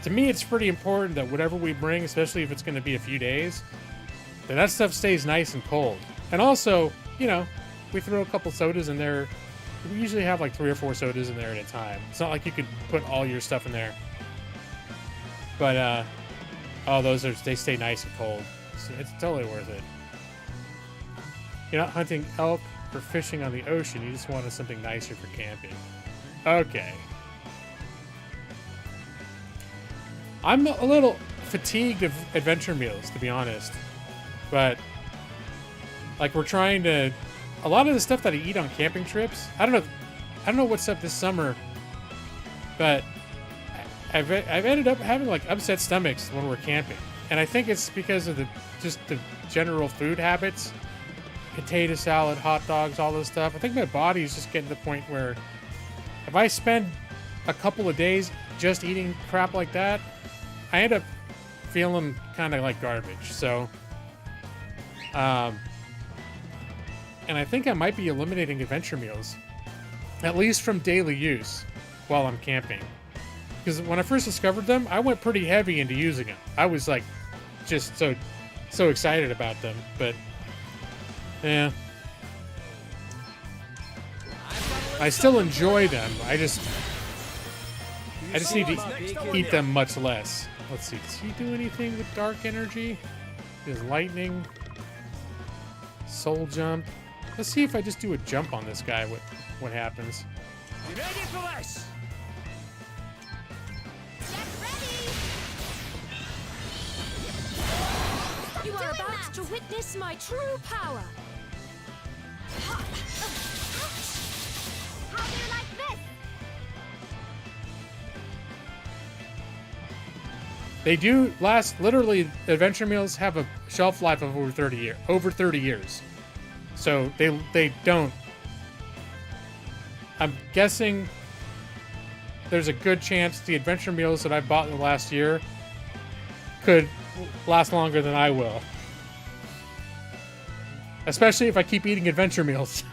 To me, it's pretty important that whatever we bring, especially if it's going to be a few days, that stuff stays nice and cold. And also, you know, we throw a couple sodas in there. We usually have like 3 or 4 sodas in there at a time. It's not like you could put all your stuff in there. But, oh, they stay nice and cold. It's totally worth it. You're not hunting elk or fishing on the ocean. You just wanted something nicer for camping. Okay. I'm a little fatigued of adventure meals, to be honest. But, like, we're trying to... A lot of the stuff that I eat on camping trips, I don't know what's up this summer, but I've ended up having like upset stomachs when we're camping, and I think it's because of the general food habits, potato salad, hot dogs, all this stuff. I think my body is just getting to the point where if I spend a couple of days just eating crap like that, I end up feeling kind of like garbage. So, and I think I might be eliminating adventure meals, at least from daily use, while I'm camping. Because when I first discovered them, I went pretty heavy into using them. I was like, just so so excited about them, but yeah. I still enjoy them. I just need to eat them much less. Let's see. Does he do anything with dark energy? Does lightning? Soul jump? Let's see if I just do a jump on this guy. What happens? You ready for this? Get ready! You are about to witness my true power. How do you like this? They do last. Literally, adventure meals have a shelf life of over 30 years. So they don't. I'm guessing there's a good chance the adventure meals that I bought in the last year could last longer than I will. Especially if I keep eating adventure meals.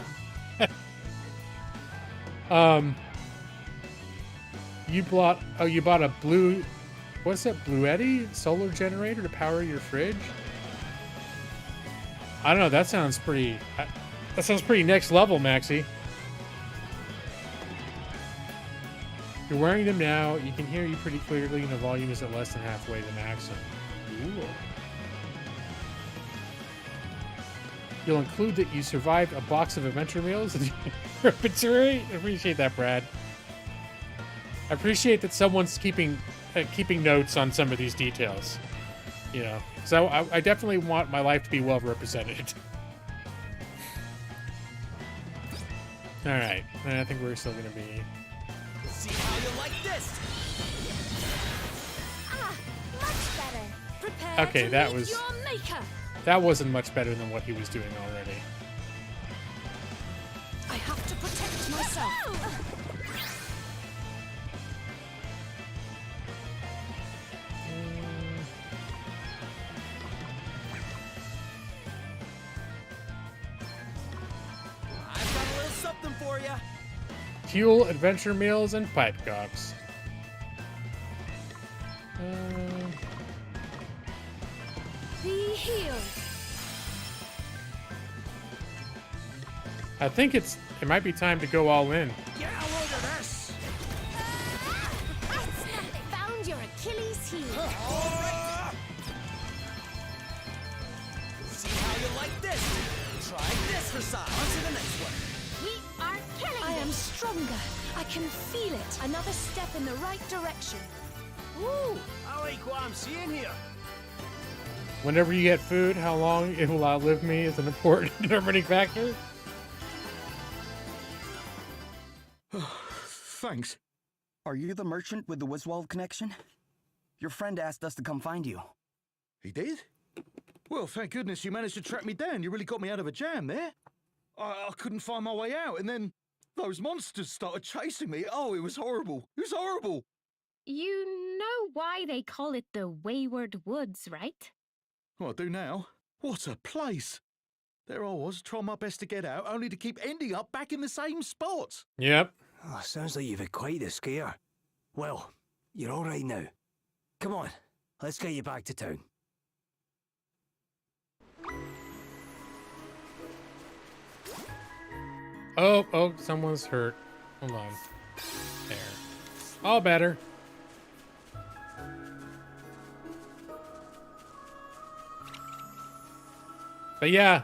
You bought a blue, what's that, Bluetti solar generator to power your fridge? I don't know, that sounds pretty next level, Maxie. You're wearing them now. You can hear you pretty clearly, and the volume is at less than halfway the maximum. Ooh. You'll include that you survived a box of adventure meals in your inventory. I appreciate that, Brad. I appreciate that someone's keeping notes on some of these details. You know, so I definitely want my life to be well represented. All right, I think we're still gonna be. See how you like this? Ah, much better. Prepare Okay, to that meet was- your maker. That wasn't much better than what he was doing already. I have to protect myself. I've got a little something for you. Fuel, adventure meals, and pipe cops. Be healed. I think it might be time to go all in. Get a load of this! That's nothing. Found your Achilles heel. See how you like this? Try this for size. On to the next one. We are killing I am them. stronger. I can feel it. Another step in the right direction. Ooh, I like what I'm seeing here. Whenever you get food, how long it will outlive me is an important determining factor. Thanks. Are you the merchant with the Wiswald connection? Your friend asked us to come find you. He did? Well, thank goodness you managed to track me down. You really got me out of a jam there. I couldn't find my way out, and then those monsters started chasing me. Oh, it was horrible. It was horrible. You know why they call it the Wayward Woods, right? Well, I do now. What a place. There I was, trying my best to get out, only to keep ending up back in the same spot. Yep. Oh, sounds like you've had quite a scare. Well, you're all right now. Come on, let's get you back to town. Oh, someone's hurt. Hold on. There. All better. But yeah.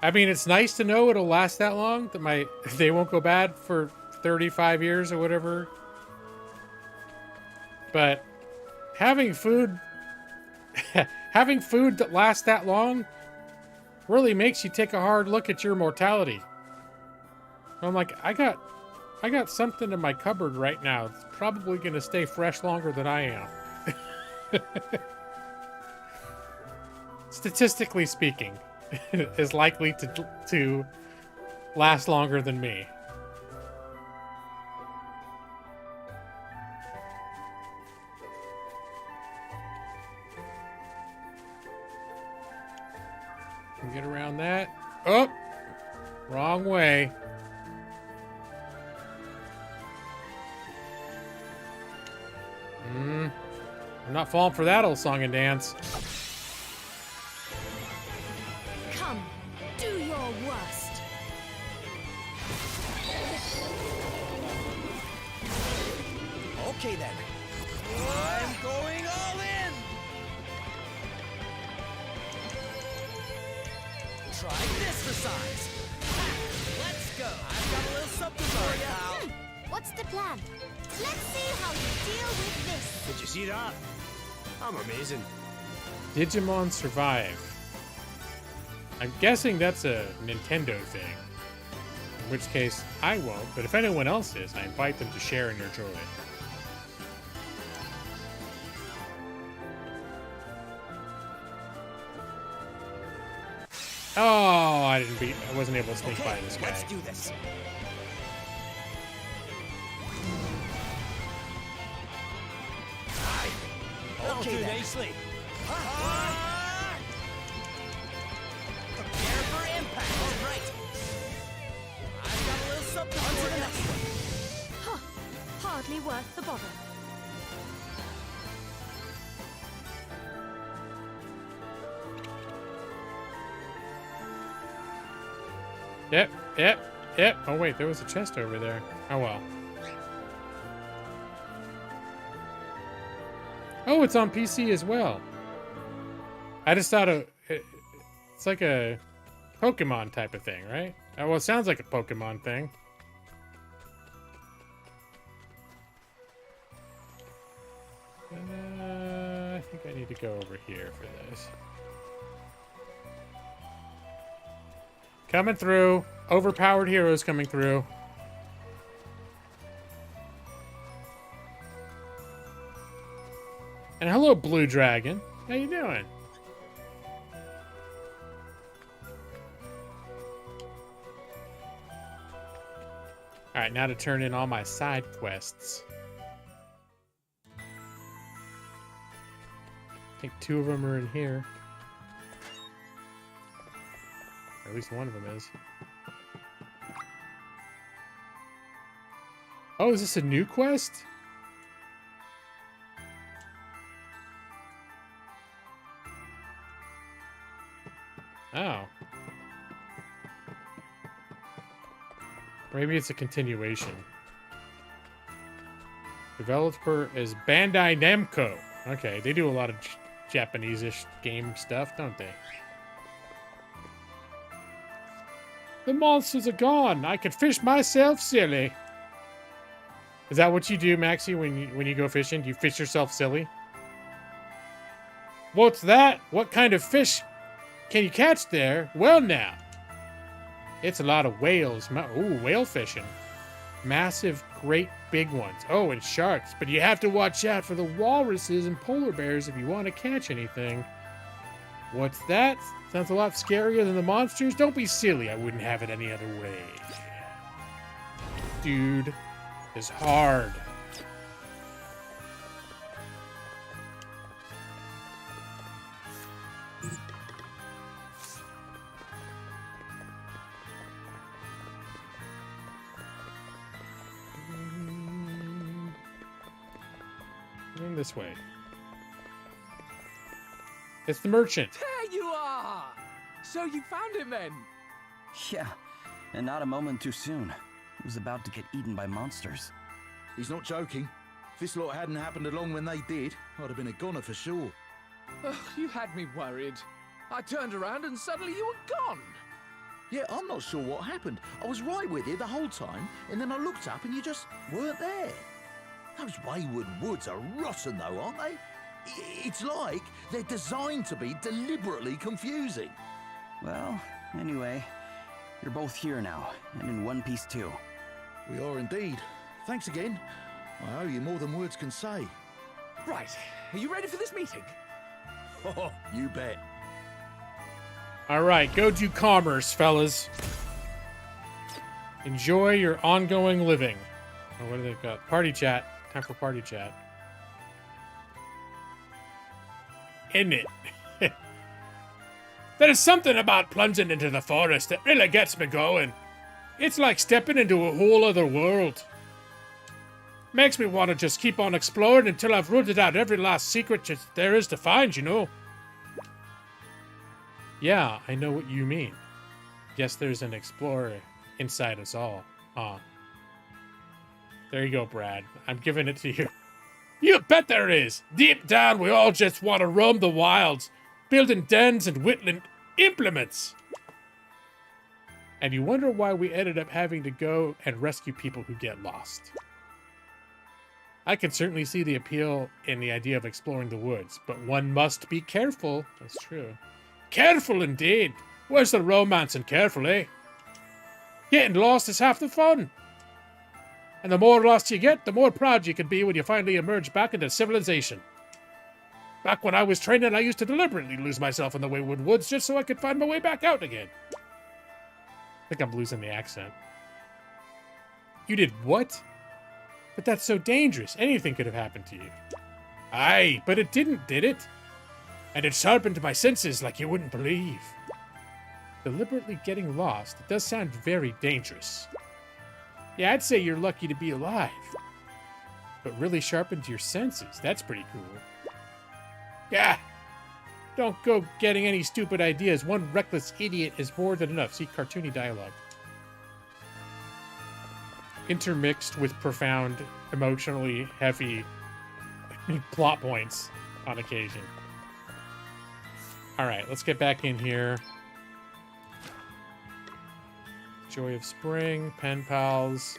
I mean, it's nice to know it'll last that long, that they won't go bad for 35 years or whatever. But having food that lasts that long really makes you take a hard look at your mortality. I'm like, I got something in my cupboard right now that's probably going to stay fresh longer than I am. Statistically speaking, is likely to last longer than me. Can get around that. Oh, wrong way. I'm not falling for that old song and dance. Okay then. I'm going all in! Try this for size. Ha! Let's go. I've got a little something for you, pal. What's the plan? Let's see how you deal with this. Did you see that? I'm amazing. Digimon Survive. I'm guessing that's a Nintendo thing. In which case, I won't, but if anyone else is, I invite them to share in your joy. Oh, I wasn't able to sneak by this guy. Let's do this. Okay, do nicely. Prepare for impact. All right. I've got a little something for the next one. Huh. Hardly worth the bother. Yep. Oh, wait, there was a chest over there. Oh, well. Oh, it's on PC as well. I just thought it's like a Pokemon type of thing, right? Oh, well, it sounds like a Pokemon thing. I think I need to go over here for this. Coming through. Overpowered heroes coming through. And hello, Blue Dragon. How you doing? All right, now to turn in all my side quests. I think 2 of them are in here. Or at least one of them is. Oh, is this a new quest? Oh. Maybe it's a continuation. Developer is Bandai Namco. Okay, they do a lot of Japanese-ish game stuff, don't they? The monsters are gone. I can fish myself silly. Is that what you do, Maxie, when you go fishing? Do you fish yourself silly? What's that? What kind of fish can you catch there? Well, now. It's a lot of whales. Ooh, whale fishing. Massive, great big ones. Oh, and sharks. But you have to watch out for the walruses and polar bears if you want to catch anything. What's that? Sounds a lot scarier than the monsters. Don't be silly. I wouldn't have it any other way. Dude. Is hard. In this way. It's the merchant. There you are! So you found him then? Yeah, and not a moment too soon. He was about to get eaten by monsters. He's not joking. If this lot hadn't happened along when they did, I'd have been a goner for sure. Ugh, you had me worried. I turned around and suddenly you were gone. Yeah, I'm not sure what happened. I was right with you the whole time, and then I looked up and you just weren't there. Those wayward woods are rotten though, aren't they? It's like they're designed to be deliberately confusing. Well, anyway, you're both here now, and in one piece too. We are indeed. Thanks again. I owe you more than words can say. Right, are you ready for this meeting? Oh, you bet. All right, go do commerce, fellas. Enjoy your ongoing living. Oh, what do they got? Party chat. Time for party chat. Isn't it? There's something about plunging into the forest that really gets me going. It's like stepping into a whole other world. Makes me want to just keep on exploring until I've rooted out every last secret there is to find, you know? Yeah, I know what you mean. Guess there's an explorer inside us all. There you go, Brad. I'm giving it to you. bet there is. Deep down, we all just want to roam the wilds, building dens and whittling implements. And you wonder why we ended up having to go and rescue people who get lost. I can certainly see the appeal in the idea of exploring the woods, but one must be careful. That's true. Careful indeed. Where's the romance in careful, eh? Getting lost is half the fun. And the more lost you get, the more proud you can be when you finally emerge back into civilization. Back when I was training, I used to deliberately lose myself in the wayward woods just so I could find my way back out again. I think I'm losing the accent. You did what? But that's so dangerous. Anything could have happened to you. Aye, but it didn't, did it? And it sharpened my senses like you wouldn't believe. Deliberately getting lost, it does sound very dangerous. Yeah, I'd say you're lucky to be alive. But really sharpened your senses. That's pretty cool. Yeah. Don't go getting any stupid ideas. One reckless idiot is more than enough. See cartoony dialogue. Intermixed with profound, emotionally heavy plot points on occasion. Alright, let's get back in here. Joy of Spring, Pen Pals.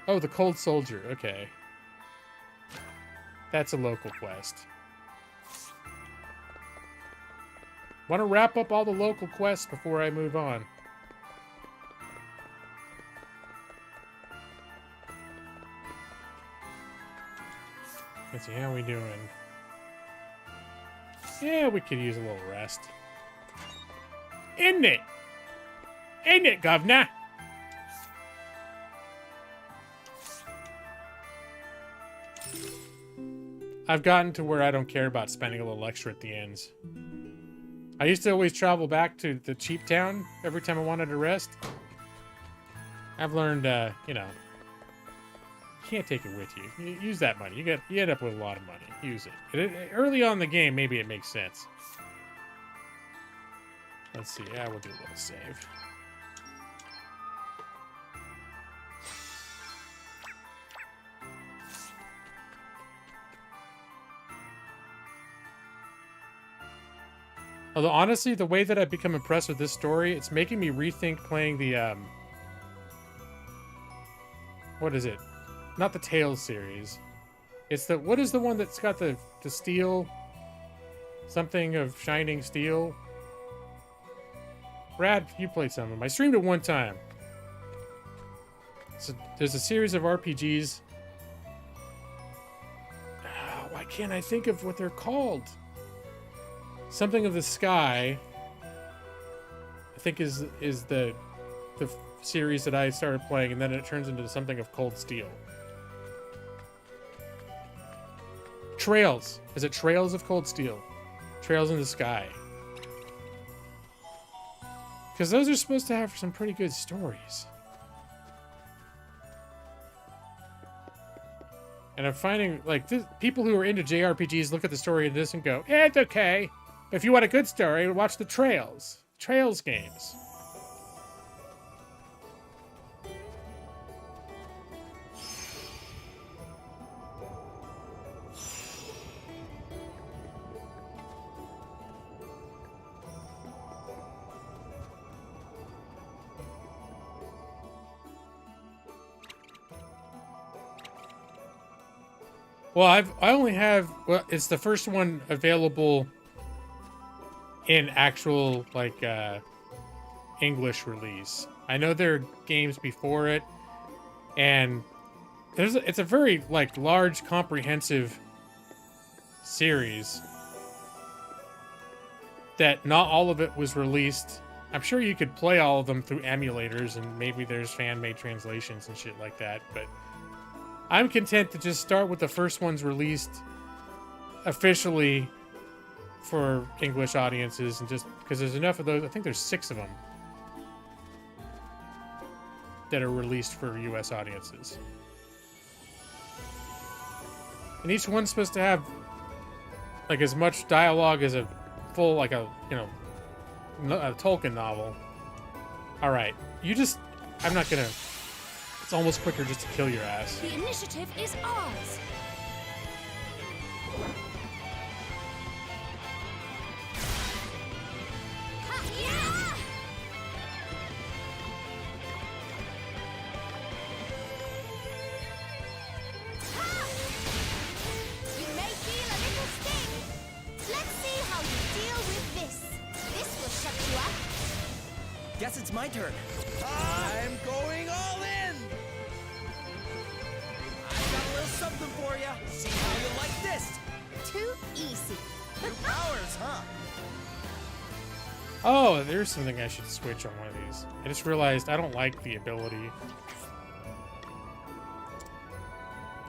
Oh, the Cold Soldier. Okay. That's a local quest. Want to wrap up all the local quests before I move on. Let's see, how we doing? Yeah, we could use a little rest. Isn't it? Ain't it, governor? I've gotten to where I don't care about spending a little extra at the ends. I used to always travel back to the cheap town every time I wanted to rest. I've learned, you know, you can't take it with you. Use that money. You end up with a lot of money. Use it. Early on in the game, maybe it makes sense. Let's see. Yeah, we'll do a little save. Although, honestly, the way that I've become impressed with this story, it's making me rethink playing the, what is it? Not the Tales series. It's the, what is the one that's got the steel? Something of shining steel? Brad, you played some of them. I streamed it one time. So there's a series of RPGs. Why can't I think of what they're called? Something of the Sky, I think is the series that I started playing, and then it turns into something of Cold Steel. Trails. Is it Trails of Cold Steel? Trails in the Sky. Because those are supposed to have some pretty good stories. And I'm finding, like, people who are into JRPGs look at the story of this and go, eh, it's okay. If you want a good story, watch the Trails games. Well, I only have, well, it's the first one available in actual, like, English release. I know there are games before it, and it's a very, like, large, comprehensive series that not all of it was released. I'm sure you could play all of them through emulators, and maybe there's fan-made translations and shit like that, but I'm content to just start with the first ones released officially for English audiences, and just because there's enough of those. I think there's 6 of them that are released for US audiences, and each one's supposed to have like as much dialogue as a full, like, a, you know, a Tolkien novel. All right, I'm not gonna It's almost quicker just to kill your ass. The initiative is ours. Ha, yeah! Ha! You may feel a little sting. Let's see how you deal with this. This will shut you up. Guess it's my turn. I'm going all in! I got a little something for you. See how you like this? Too easy. Powers, huh? Oh, there's something I should switch on one of these. I just realized I don't like the ability.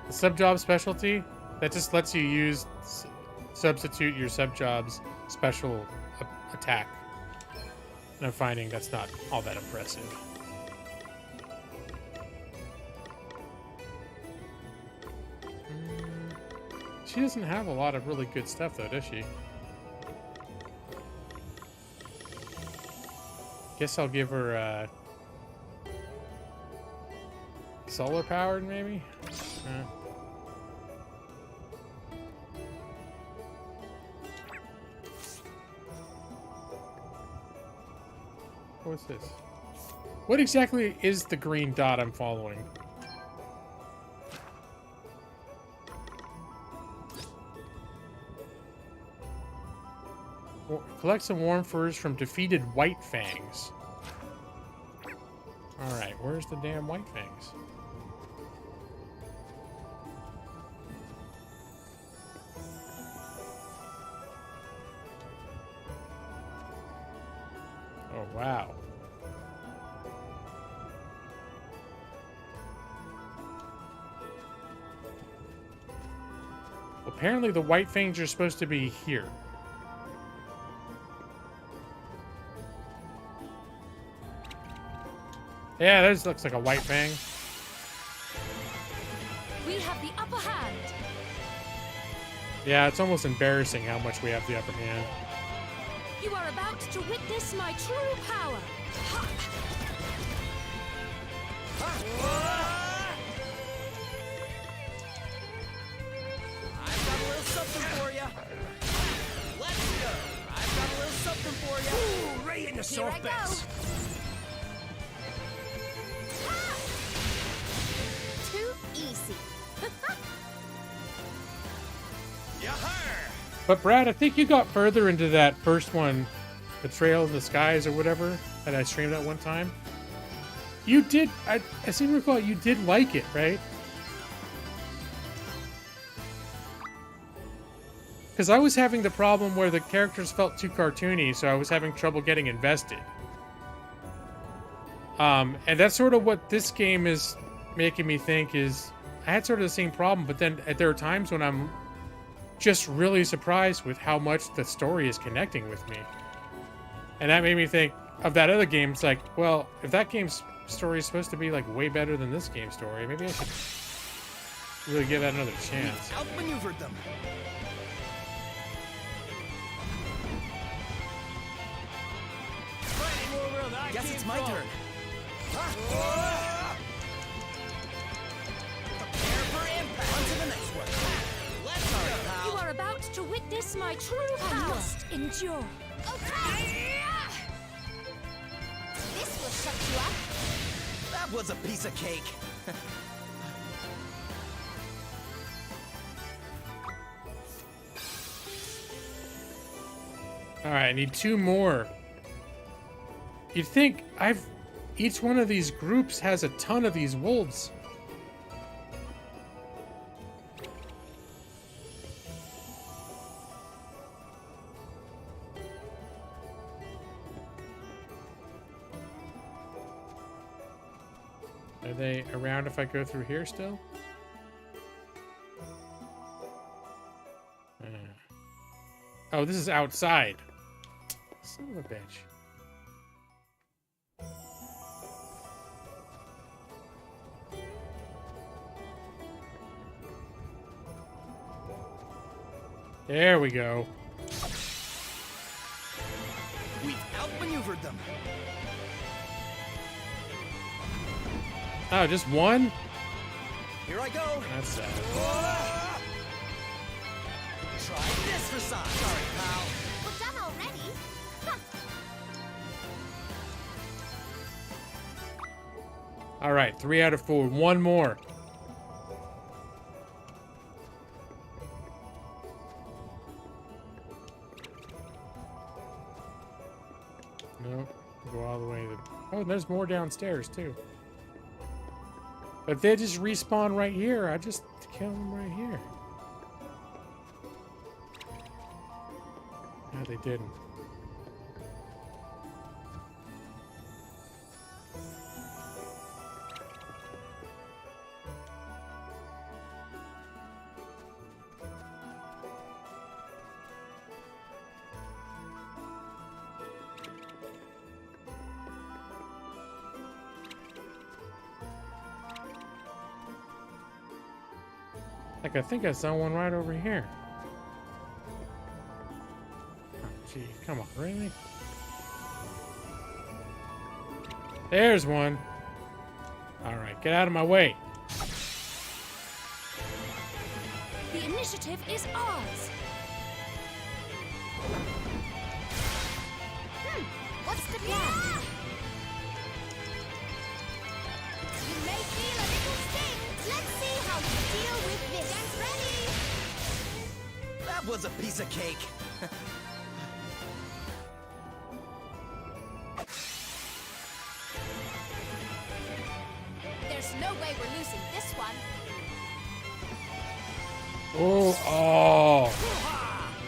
The sub-job specialty, that just lets you use substitute your sub-job's special attack. And I'm finding that's not all that impressive. She doesn't have a lot of really good stuff though, does she? Guess I'll give her solar powered maybe? What's this? What exactly is the green dot I'm following? Collect some warm furs from defeated White Fangs. Alright, where's the damn White Fangs? Oh, wow. Apparently the White Fangs are supposed to be here. Yeah, this looks like a White Fang. We have the upper hand. Yeah, it's almost embarrassing how much we have the upper hand. You are about to witness my true power. Ha! I've got a little something for you. Let's go. I've got a little something for you. Ooh, right in the Here I soft go. bits. Too easy. But Brad, I think you got further into that first one, Betrayal in the Skies or whatever, that I streamed at one time. You did, I seem to recall, you did like it, right? Because I was having the problem where the characters felt too cartoony, so I was having trouble getting invested. And that's sort of what this game is making me think is, I had sort of the same problem, but then there are times when I'm just really surprised with how much the story is connecting with me. And that made me think of that other game. It's like, well, if that game's story is supposed to be like way better than this game's story, maybe I should really give that another chance. Outmaneuvered them. Guess it's my turn. Prepare for impact. On to the next one. Let's go, pal. You are about to witness my true power. I must endure. Okay. This will shut you up. That was a piece of cake. All right, I need 2 more. You'd think each one of these groups has a ton of these wolves. Are they around if I go through here still? Oh, this is outside. Son of a bitch. There we go. We've outmaneuvered them. Oh, just one? Here I go. That's sad. Try this for size. Sorry, pal. We're done already? Huh. All right, 3 out of 4. One more. Nope. Go all the way to... Oh, there's more downstairs, too. But if they just respawn right here, I just kill them right here. No, they didn't. Like, I think I saw one right over here. Oh, gee, come on, really? There's one. All right, get out of my way. The initiative is ours. What's the plan? You may feel a little sting. Let's see how you deal with this. Get ready! That was a piece of cake. There's no way we're losing this one. Oh.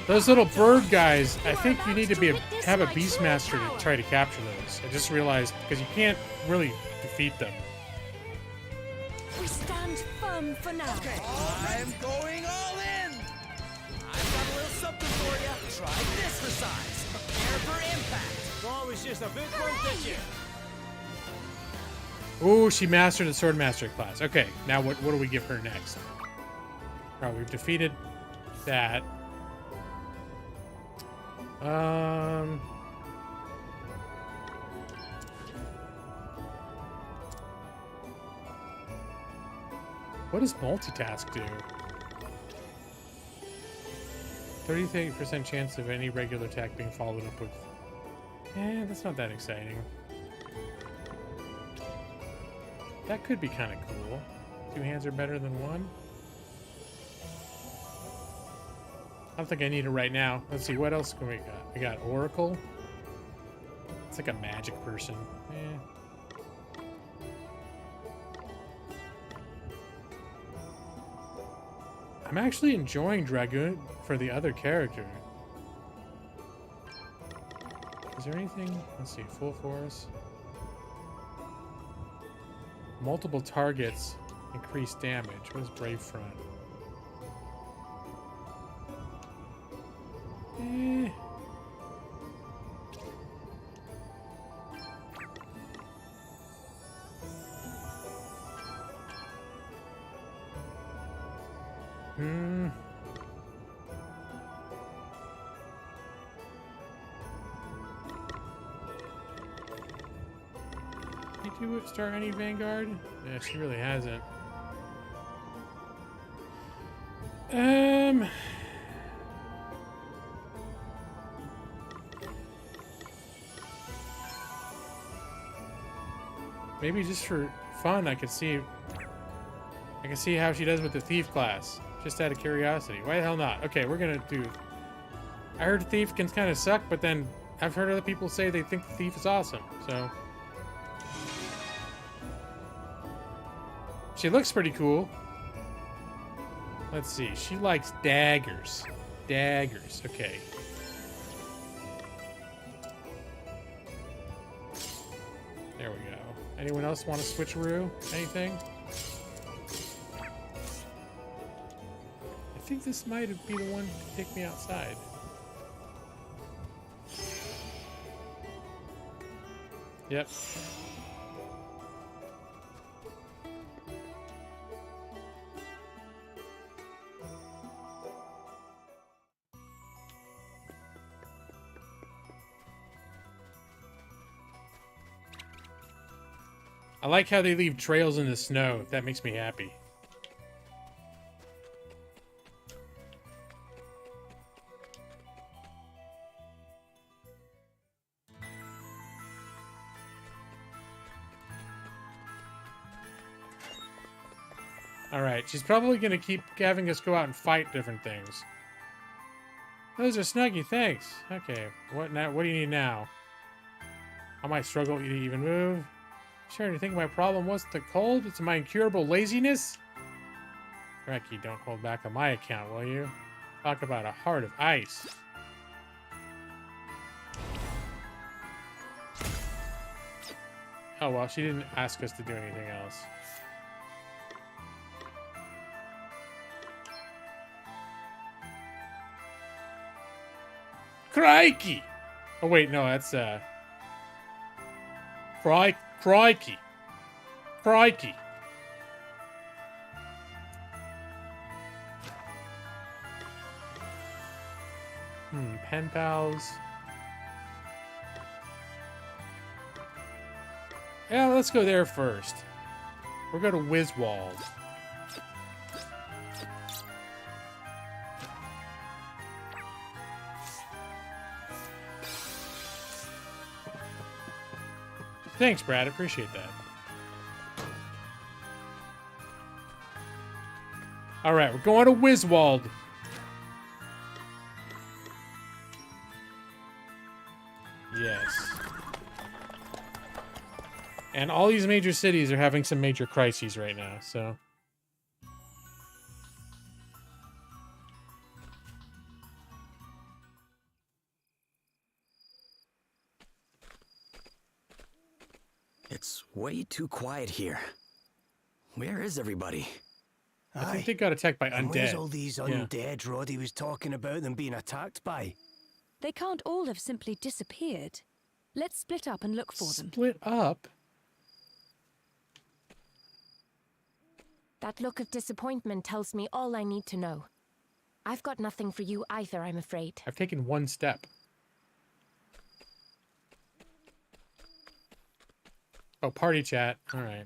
Those little bird guys, I think you need to have a Beastmaster to try to capture those. I just realized, because you can't really defeat them. We stand firm for now. Okay, I'm going all in. I've got a little something for you. Try this for size. Prepare for impact. Thought it was just a big one, did you? Ooh, she mastered the Sword Master class. Okay, now what do we give her next? Oh, we've defeated that. What does multitask do? 33% chance of any regular attack being followed up with... that's not that exciting. That could be kind of cool. 2 hands are better than 1. I don't think I need it right now. Let's see, what else can we got? We got Oracle. It's like a magic person. I'm actually enjoying Dragoon for the other character. Is there anything? Let's see, full force. Multiple targets increase damage. What is Brave Front? Did you start any Vanguard? Yeah, she really hasn't. Maybe just for fun, I can see how she does with the Thief class. Just out of curiosity. Why the hell not? Okay, we're gonna do... I heard Thief can kind of suck, but then I've heard other people say they think the Thief is awesome, so... She looks pretty cool. Let's see. She likes daggers. Daggers. Okay. There we go. Anyone else want to switcheroo? Anything? I think this might be the one to take me outside. Yep. I like how they leave trails in the snow. That makes me happy. Alright, she's probably going to keep having us go out and fight different things. Those are Snuggy, thanks. Okay, what now? What do you need now? I might struggle to even move. Sure, you think my problem was the cold? It's my incurable laziness? Cracky, don't hold back on my account, will you? Talk about a heart of ice. Oh well, she didn't ask us to do anything else. Crikey! Oh wait, no, that's Crikey. Crikey. Pen pals. Yeah, let's go there first. We'll go to Wiswald. Thanks, Brad. Appreciate that. All right, we're going to Wiswald. Yes. And all these major cities are having some major crises right now, so... It's way too quiet here. Where is everybody? I think they got attacked by And where's undead. all these undead Roddy was talking about them being attacked by? They can't all have simply disappeared. Let's split up and look for them. Split up? That look of disappointment tells me all I need to know. I've got nothing for you either, I'm afraid. I've taken one step. Oh, party chat. All right.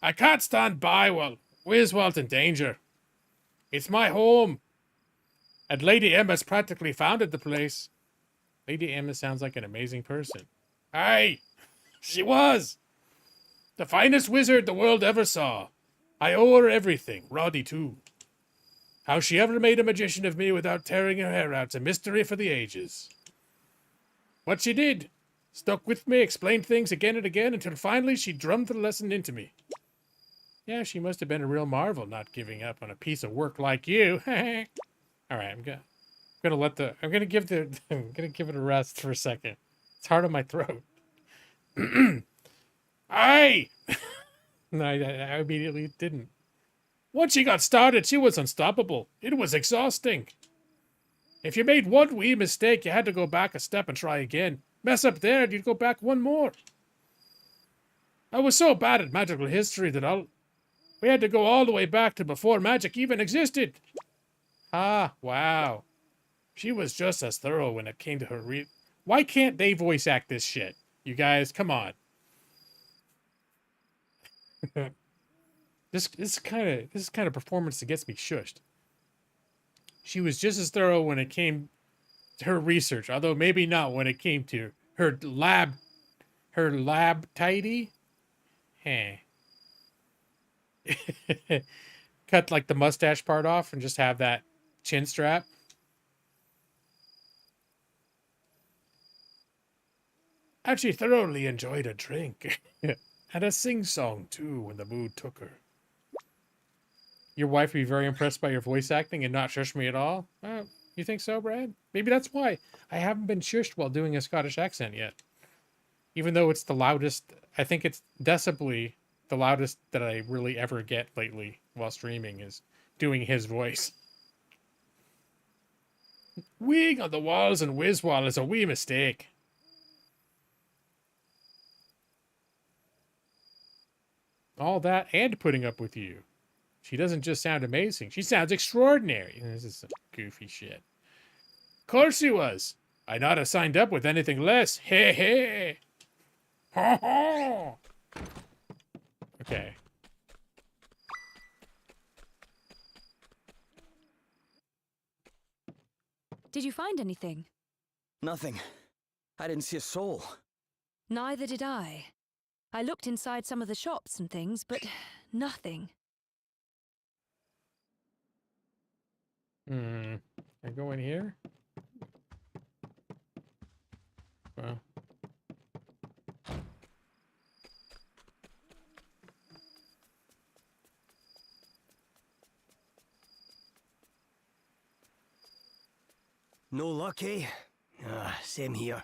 I can't stand by while Wiswald's in danger. It's my home. And Lady Emma's practically founded the place. Lady Emma sounds like an amazing person. Aye, she was. The finest wizard the world ever saw. I owe her everything, Roddy too. How she ever made a magician of me without tearing her hair out's a mystery for the ages. But she did. Stuck with me, explained things again and again until finally she drummed the lesson into me. Yeah, she must have been a real marvel not giving up on a piece of work like you. All right, I'm gonna give it a rest for a second. It's hard on my throat. Aye. No, I immediately didn't. Once she got started, she was unstoppable. It was exhausting. If you made one wee mistake, you had to go back a step and try again. Mess up there, and you'd go back one more. I was so bad at magical history that we had to go all the way back to before magic even existed. Ah, wow. She was just as thorough when it came to her Why can't they voice act this shit? You guys, come on. This kind of performance that gets me shushed. She was just as thorough when it came to her research, although maybe not when it came to her lab tidy. Heh. Cut like the mustache part off and just have that chin strap. And she thoroughly enjoyed a drink. And a sing-song, too, when the mood took her. Your wife would be very impressed by your voice acting and not shush me at all? You think so, Brad? Maybe that's why I haven't been shushed while doing a Scottish accent yet. Even though it's the loudest, I think it's decibly the loudest that I really ever get lately while streaming is doing his voice. Weeing on the walls in Wiswall is a wee mistake. All that and putting up with you. She doesn't just sound amazing. She sounds extraordinary. This is some goofy shit. Of course she was. I not have signed up with anything less. Hey, hey. Ha ha. Okay. Did you find anything? Nothing. I didn't see a soul. Neither did I. I looked inside some of the shops and things, but nothing. Can I go in here? Well. No luck, eh? Same here.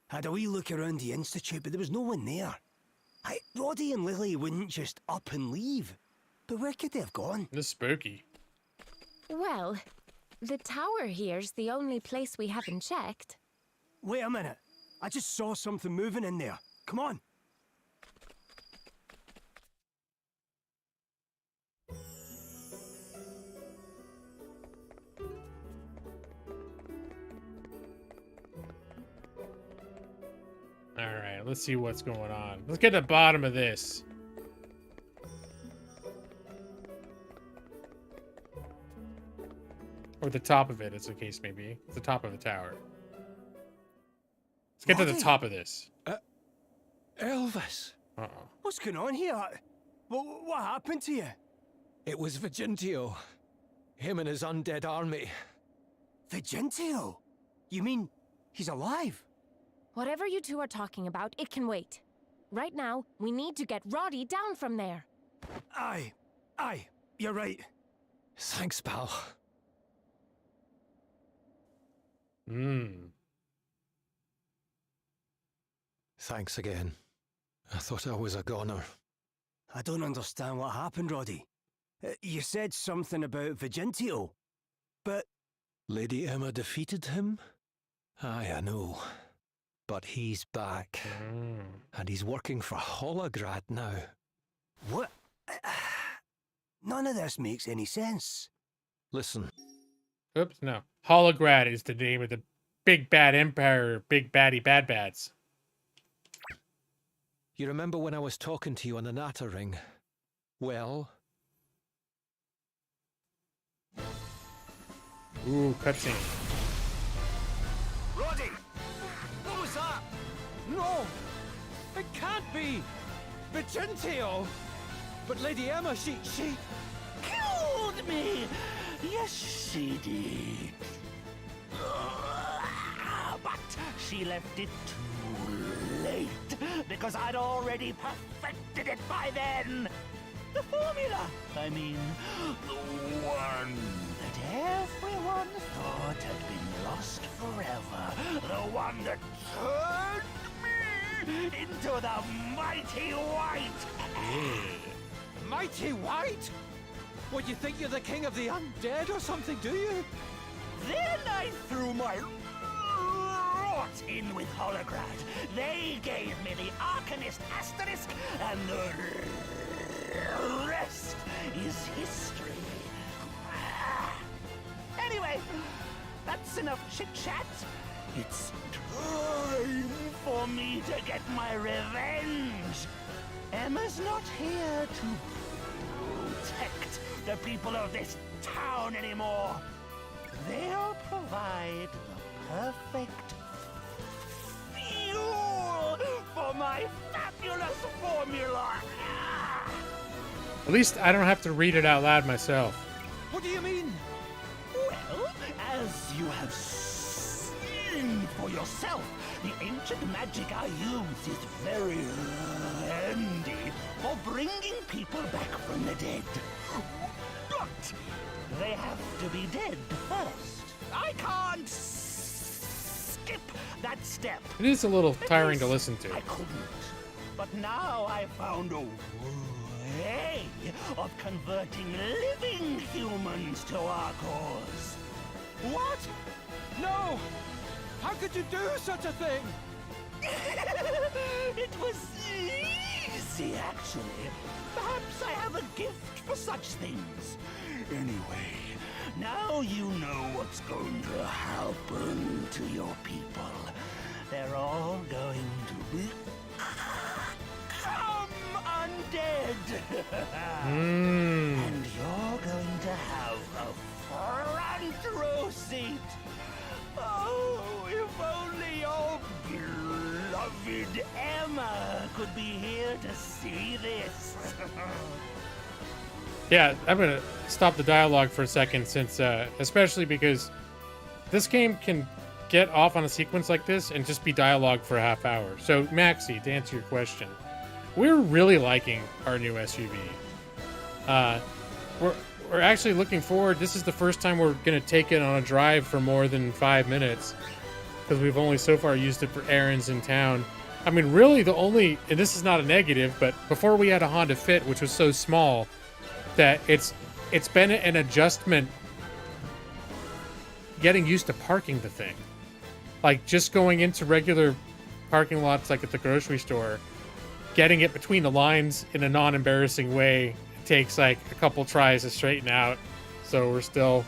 Had a wee look around the Institute, but there was no one there. Roddy and Lily wouldn't just up and leave. But where could they have gone? This is spooky. Well, the tower here's the only place we haven't checked. Wait a minute. I just saw something moving in there. Come on. Alright, let's see what's going on. Let's get to the bottom of this. Or the top of it, as the case may be. It's the top of the tower. Let's get to the top of this. Elvis. Uh-oh. What's going on here? What happened to you? It was Vigintio. Him and his undead army. Vigintio? You mean he's alive? Whatever you two are talking about, it can wait. Right now, we need to get Roddy down from there. Aye, you're right. Thanks, pal. Thanks again. I thought I was a goner. I don't understand what happened, Roddy. You said something about Vigintio, but... Lady Emma defeated him? Aye, I know. But he's back. And he's working for Holograd now. What? None of this makes any sense. Listen. Oops, no. Holograd is the name of the big bad empire, big baddie bad bads. You remember when I was talking to you on the Natter Ring? Well... Ooh, cutscene. Roddy! What was that? No! It can't be! Vigintio! But Lady Emma, she... Killed me! Yes, she did. But she left it too late, because I'd already perfected it by then. The formula, I mean, the one that everyone thought had been lost forever. The one that turned me into the Mighty White. Mighty White? What, you think you're the king of the undead or something, do you? Then I threw my rot in with Holograd. They gave me the Arcanist Asterisk, and the rest is history. Anyway, that's enough chit-chat. It's time for me to get my revenge. Emma's not here to protect the people of this town anymore. They'll provide the perfect fuel for my fabulous formula. At least I don't have to read it out loud myself. What do you mean? Well, as you have seen for yourself, the ancient magic I use is very handy for bringing people back from the dead. But they have to be dead first. I can't skip that step. It is a little tiring to listen to. I couldn't. But now I found a way of converting living humans to our cause. What? No! How could you do such a thing? It was easy. easy, actually. Perhaps I have a gift for such things. Anyway, now you know what's going to happen to your people. They're all going to become undead. And you're going to have a front row seat. Oh, if only your beloved Emma could be here to see this. Yeah, I'm gonna stop the dialogue for a second, since especially because this game can get off on a sequence like this and just be dialogue for a half hour. So Maxi, to answer your question, we're really liking our new SUV. We're actually looking forward. This is the first time we're gonna take it on a drive for more than 5 minutes, because we've only so far used it for errands in town. I mean, really the only, and this is not a negative, but before we had a Honda Fit, which was so small that it's been an adjustment getting used to parking the thing. Like, just going into regular parking lots like at the grocery store, getting it between the lines in a non-embarrassing way takes like a couple tries to straighten out. So we're still,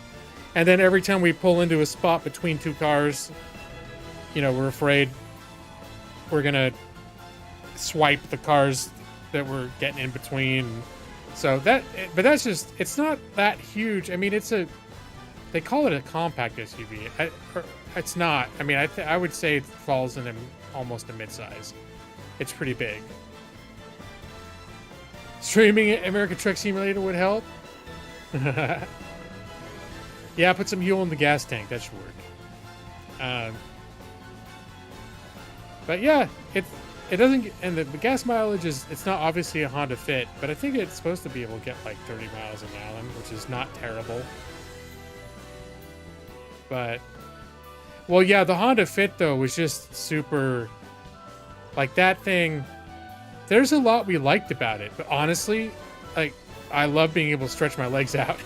and then every time we pull into a spot between two cars, you know, we're afraid we're gonna swipe the cars that we're getting in between. So that, but that's just, it's not that huge. I mean, they call it a compact SUV. It's not. I mean, I would say it falls in almost a midsize. It's pretty big. Streaming American Truck Simulator would help. Yeah, put some fuel in the gas tank. That should work. But yeah, it doesn't, and the gas mileage is, it's not obviously a Honda Fit, but I think it's supposed to be able to get like 30 miles an gallon, which is not terrible. But, well, yeah, the Honda Fit though was just super, like that thing. There's a lot we liked about it, but honestly, like, I love being able to stretch my legs out.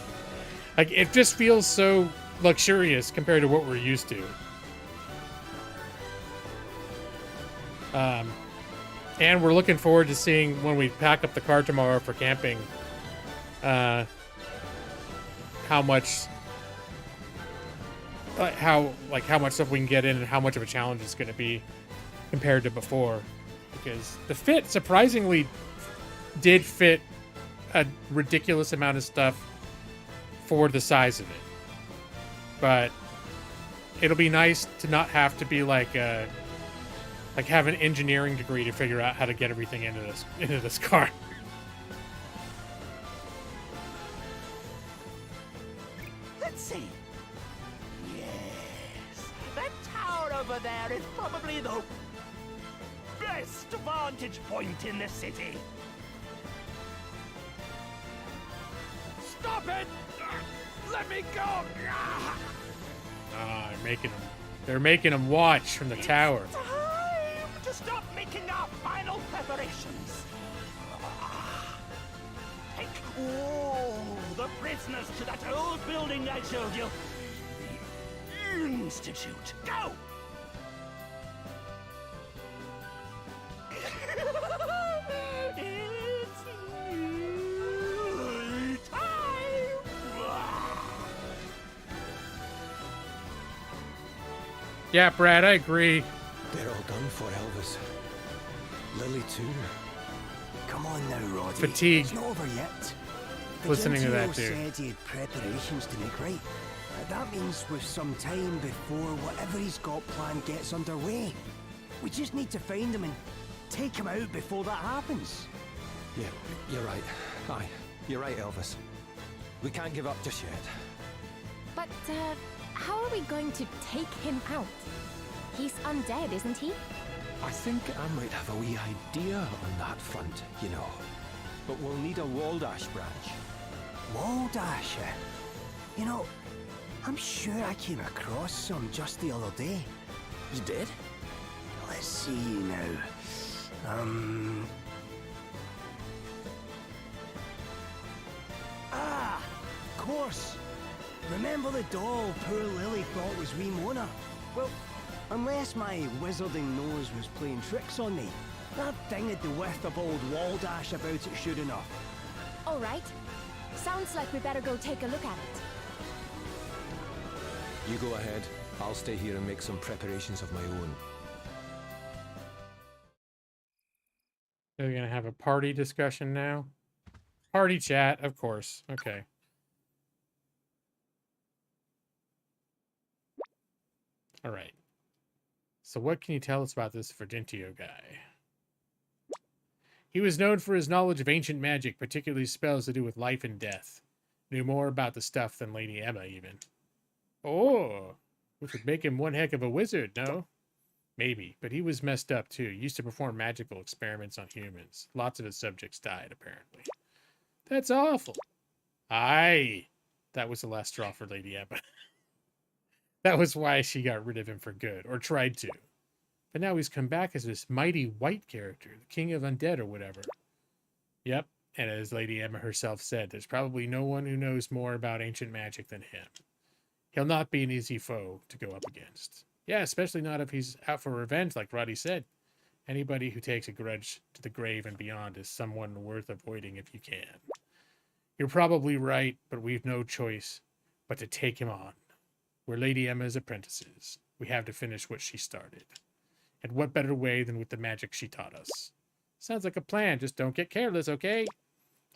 Like, it just feels so luxurious compared to what we're used to. And we're looking forward to seeing when we pack up the car tomorrow for camping, how much stuff we can get in and how much of a challenge it's going to be compared to before. Because the Fit surprisingly did fit a ridiculous amount of stuff for the size of it. But it'll be nice to not have to be like have an engineering degree to figure out how to get everything into this car. Let's see. Yes, that tower over there is probably the best vantage point in the city. Stop it! Let me go! They're making them watch from the tower. Time to stop making our final preparations. Take all the prisoners to that old building I showed you. The Institute. Go! It's new time! Yeah, Brad, I agree. They're all done for, Elvis. Lily too. Come on now, Roddy. Fatigue. It's not over yet. Listening to that, dude. said he had preparations to make right. That means with some time before whatever he's got planned gets underway. We just need to find him and take him out before that happens. Yeah, you're right. Aye, you're right, Elvis. We can't give up just yet. But, how are we going to take him out? He's undead, isn't he? I think I might have a wee idea on that front, you know. But we'll need a Waldash branch. Waldash? You know, I'm sure I came across some just the other day. You did? Let's see now. Of course. Remember the doll poor Lily thought was wee Mona? Well, unless my wizarding nose was playing tricks on me, That thing had the width of old Waldash about it, sure enough. All right. Sounds like we better go take a look at it. You go ahead. I'll stay here and make some preparations of my own. Are we gonna have a party discussion now? Party chat, of course. Okay. All right. So what can you tell us about this Verdentio guy? He was known for his knowledge of ancient magic, particularly spells to do with life and death. Knew more about the stuff than Lady Emma, even. Oh, which would make him one heck of a wizard, no? Maybe, but he was messed up, too. Used to perform magical experiments on humans. Lots of his subjects died, apparently. That's awful. Aye. That was the last straw for Lady Emma. That was why she got rid of him for good, or tried to. But now he's come back as this mighty white character, the king of undead or whatever. Yep, and as Lady Emma herself said, there's probably no one who knows more about ancient magic than him. He'll not be an easy foe to go up against. Yeah, especially not if he's out for revenge, like Roddy said. Anybody who takes a grudge to the grave and beyond is someone worth avoiding if you can. You're probably right, but we've no choice but to take him on. We're Lady Emma's apprentices. We have to finish what she started. And what better way than with the magic she taught us? Sounds like a plan, just don't get careless, okay?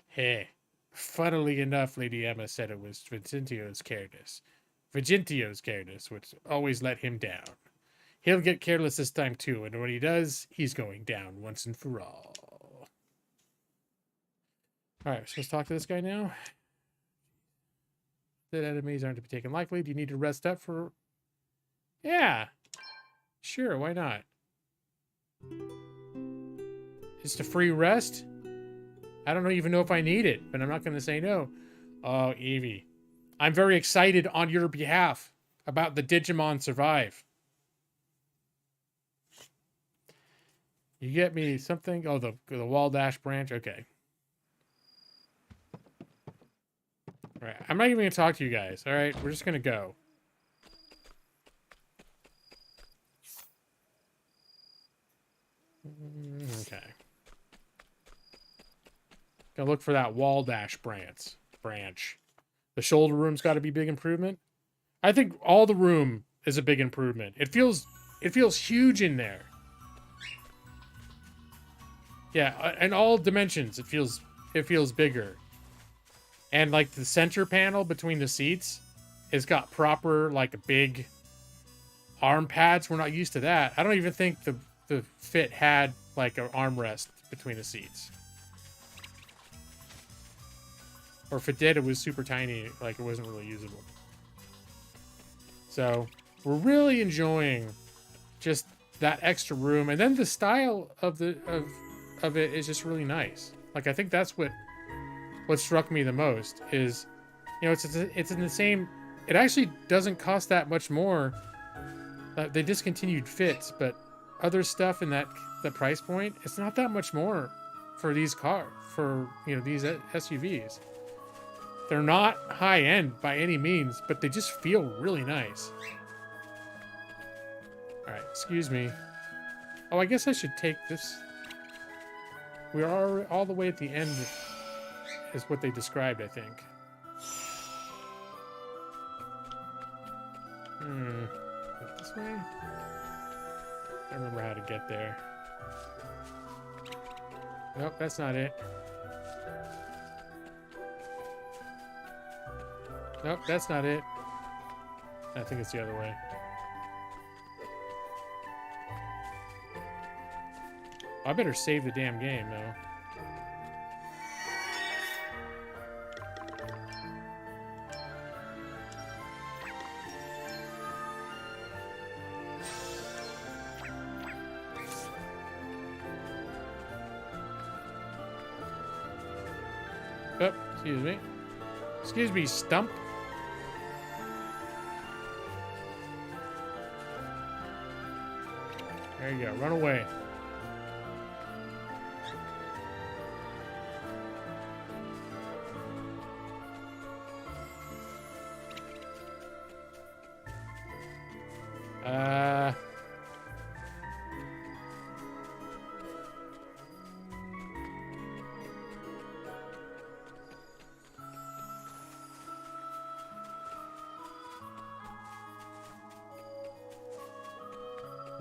Hey, funnily enough, Lady Emma said it was Vigentio's carelessness, which always let him down. He'll get careless this time too, and when he does, he's going down once and for all. Alright, we're supposed to talk to this guy now. That enemies aren't to be taken lightly. Do you need to rest up for... Yeah. Sure, why not? Just a free rest? I don't even know if I need it, but I'm not going to say no. Oh, Evie. I'm very excited on your behalf about the Digimon Survive. You get me something? Oh, the Waldash branch? Okay. All right. I'm not even going to talk to you guys. All right. We're just going to go. Okay. Gonna look for that Waldash branch. The shoulder room's got to be big improvement. I think all the room is a big improvement. It feels huge in there. Yeah, in all dimensions, it feels bigger. And like the center panel between the seats has got proper like big arm pads. We're not used to that. I don't even think the Fit had like an armrest between the seats. Or if it did, it was super tiny, like it wasn't really usable. So we're really enjoying just that extra room, and then the style of it is just really nice. Like I think that's what struck me the most is, you know, it's in the same. It actually doesn't cost that much more. They discontinued Fits, but other stuff in that price point, it's not that much more for these these SUVs. They're not high end by any means, but they just feel really nice. All right, excuse me. Oh, I guess I should take this. We are all the way at the end, is what they described, I think. This way? I don't remember how to get there. Nope, that's not it. Nope, that's not it. I think it's the other way. I better save the damn game, though. Oh, excuse me. Excuse me, Stump. There you go. Run away.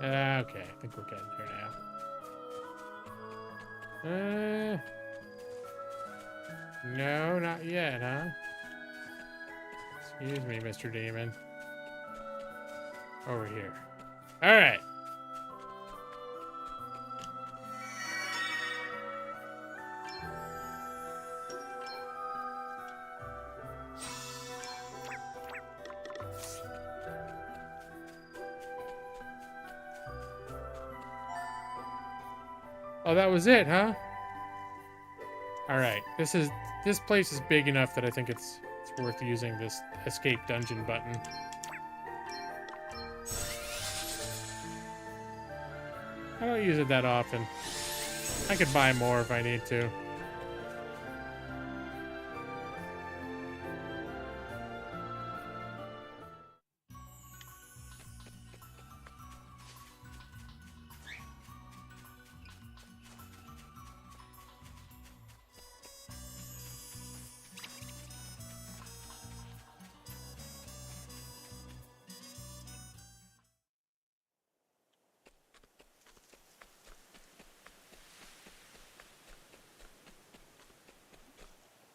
Okay, I think we're getting here now. No, not yet, huh? Excuse me, Mr. Demon. Over here. All right. Oh, that was it, huh? All right. This place is big enough that I think it's worth using this escape dungeon button. I don't use it that often. I could buy more if I need to.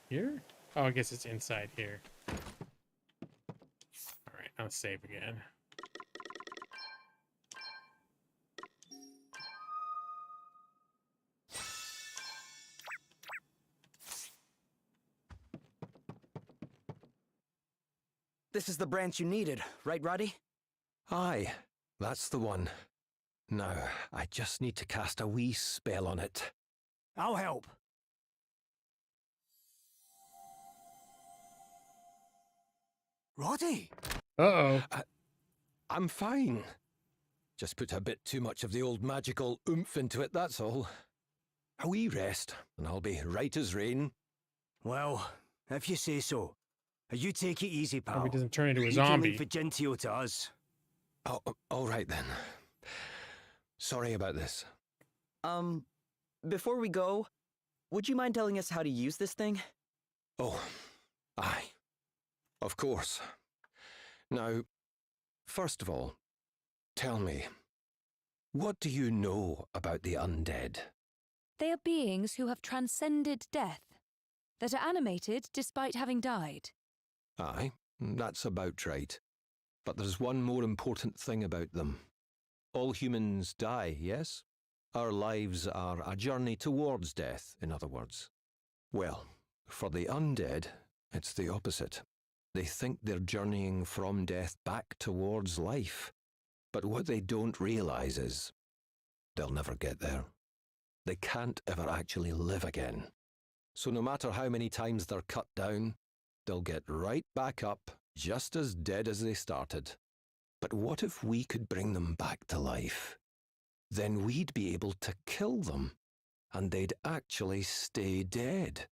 Here? Oh, I guess it's inside here. All right, I'll save again. This is the branch you needed, right, Roddy? Aye, that's the one. Now, I just need to cast a wee spell on it. I'll help. Roddy! Uh-oh. I'm fine. Just put a bit too much of the old magical oomph into it, that's all. A wee rest, and I'll be right as rain. Well, if you say so. You take it easy, pal. Hope he doesn't turn into a You zombie. can leave Vigentio to us. Oh, all right then. Sorry about this. Before we go, would you mind telling us how to use this thing? Oh, aye. Of course. Now, first of all, tell me, what do you know about the undead? They are beings who have transcended death, that are animated despite having died. Aye, that's about right. But there's one more important thing about them. All humans die, yes? Our lives are a journey towards death, in other words. Well, for the undead, it's the opposite. They think they're journeying from death back towards life. But what they don't realize is they'll never get there. They can't ever actually live again. So no matter how many times they're cut down, they'll get right back up, just as dead as they started. But what if we could bring them back to life? Then we'd be able to kill them, and they'd actually stay dead.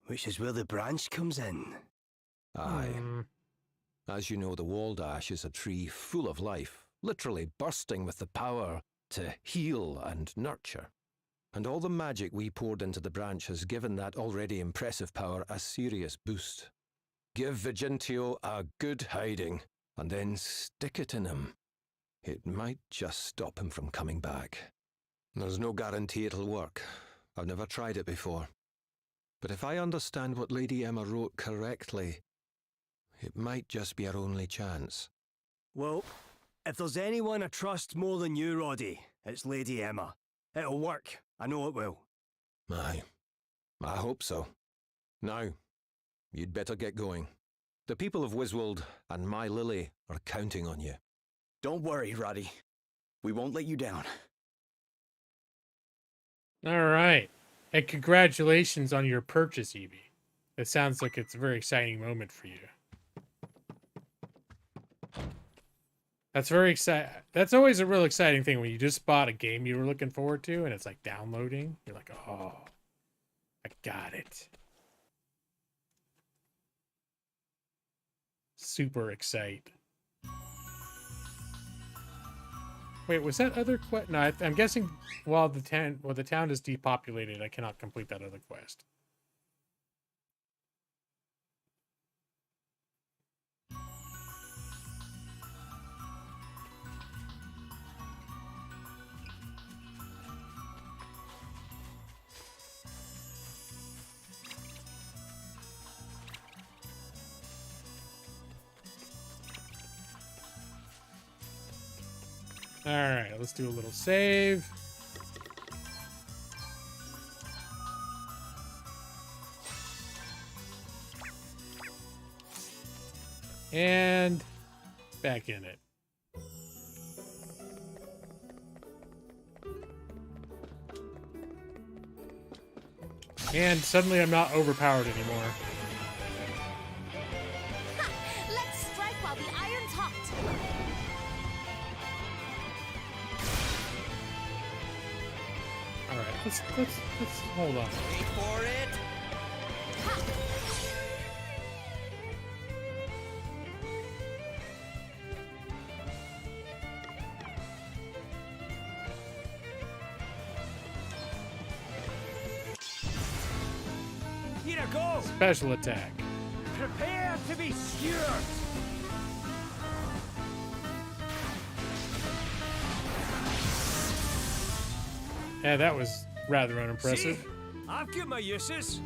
Which is where the branch comes in. Aye. As you know, the Waldash is a tree full of life, literally bursting with the power to heal and nurture. And all the magic we poured into the branch has given that already impressive power a serious boost. Give Vigentio a good hiding, and then stick it in him. It might just stop him from coming back. There's no guarantee it'll work. I've never tried it before. But if I understand what Lady Emma wrote correctly, it might just be our only chance. Well, if there's anyone I trust more than you, Roddy, it's Lady Emma. It'll work. I know it will. Aye. I hope so. Now, you'd better get going. The people of Wiswold and my Lily are counting on you. Don't worry, Roddy. We won't let you down. All right. And congratulations on your purchase, Evie. It sounds like it's a very exciting moment for you. That's very exciting. That's always a real exciting thing when you just bought a game you were looking forward to and it's like downloading. You're like, oh, I got it. Super excite. Wait, was that other quest? No, I'm guessing while the town is depopulated, I cannot complete that other quest. All right, let's do a little save. And back in it. And suddenly I'm not overpowered anymore. Ha! Let's strike while the iron's hot. All right, let's hold on. Wait for it. Ha! Here I go! Special attack. Prepare to be skewered! Yeah, that was rather unimpressive. See? I've got my uses.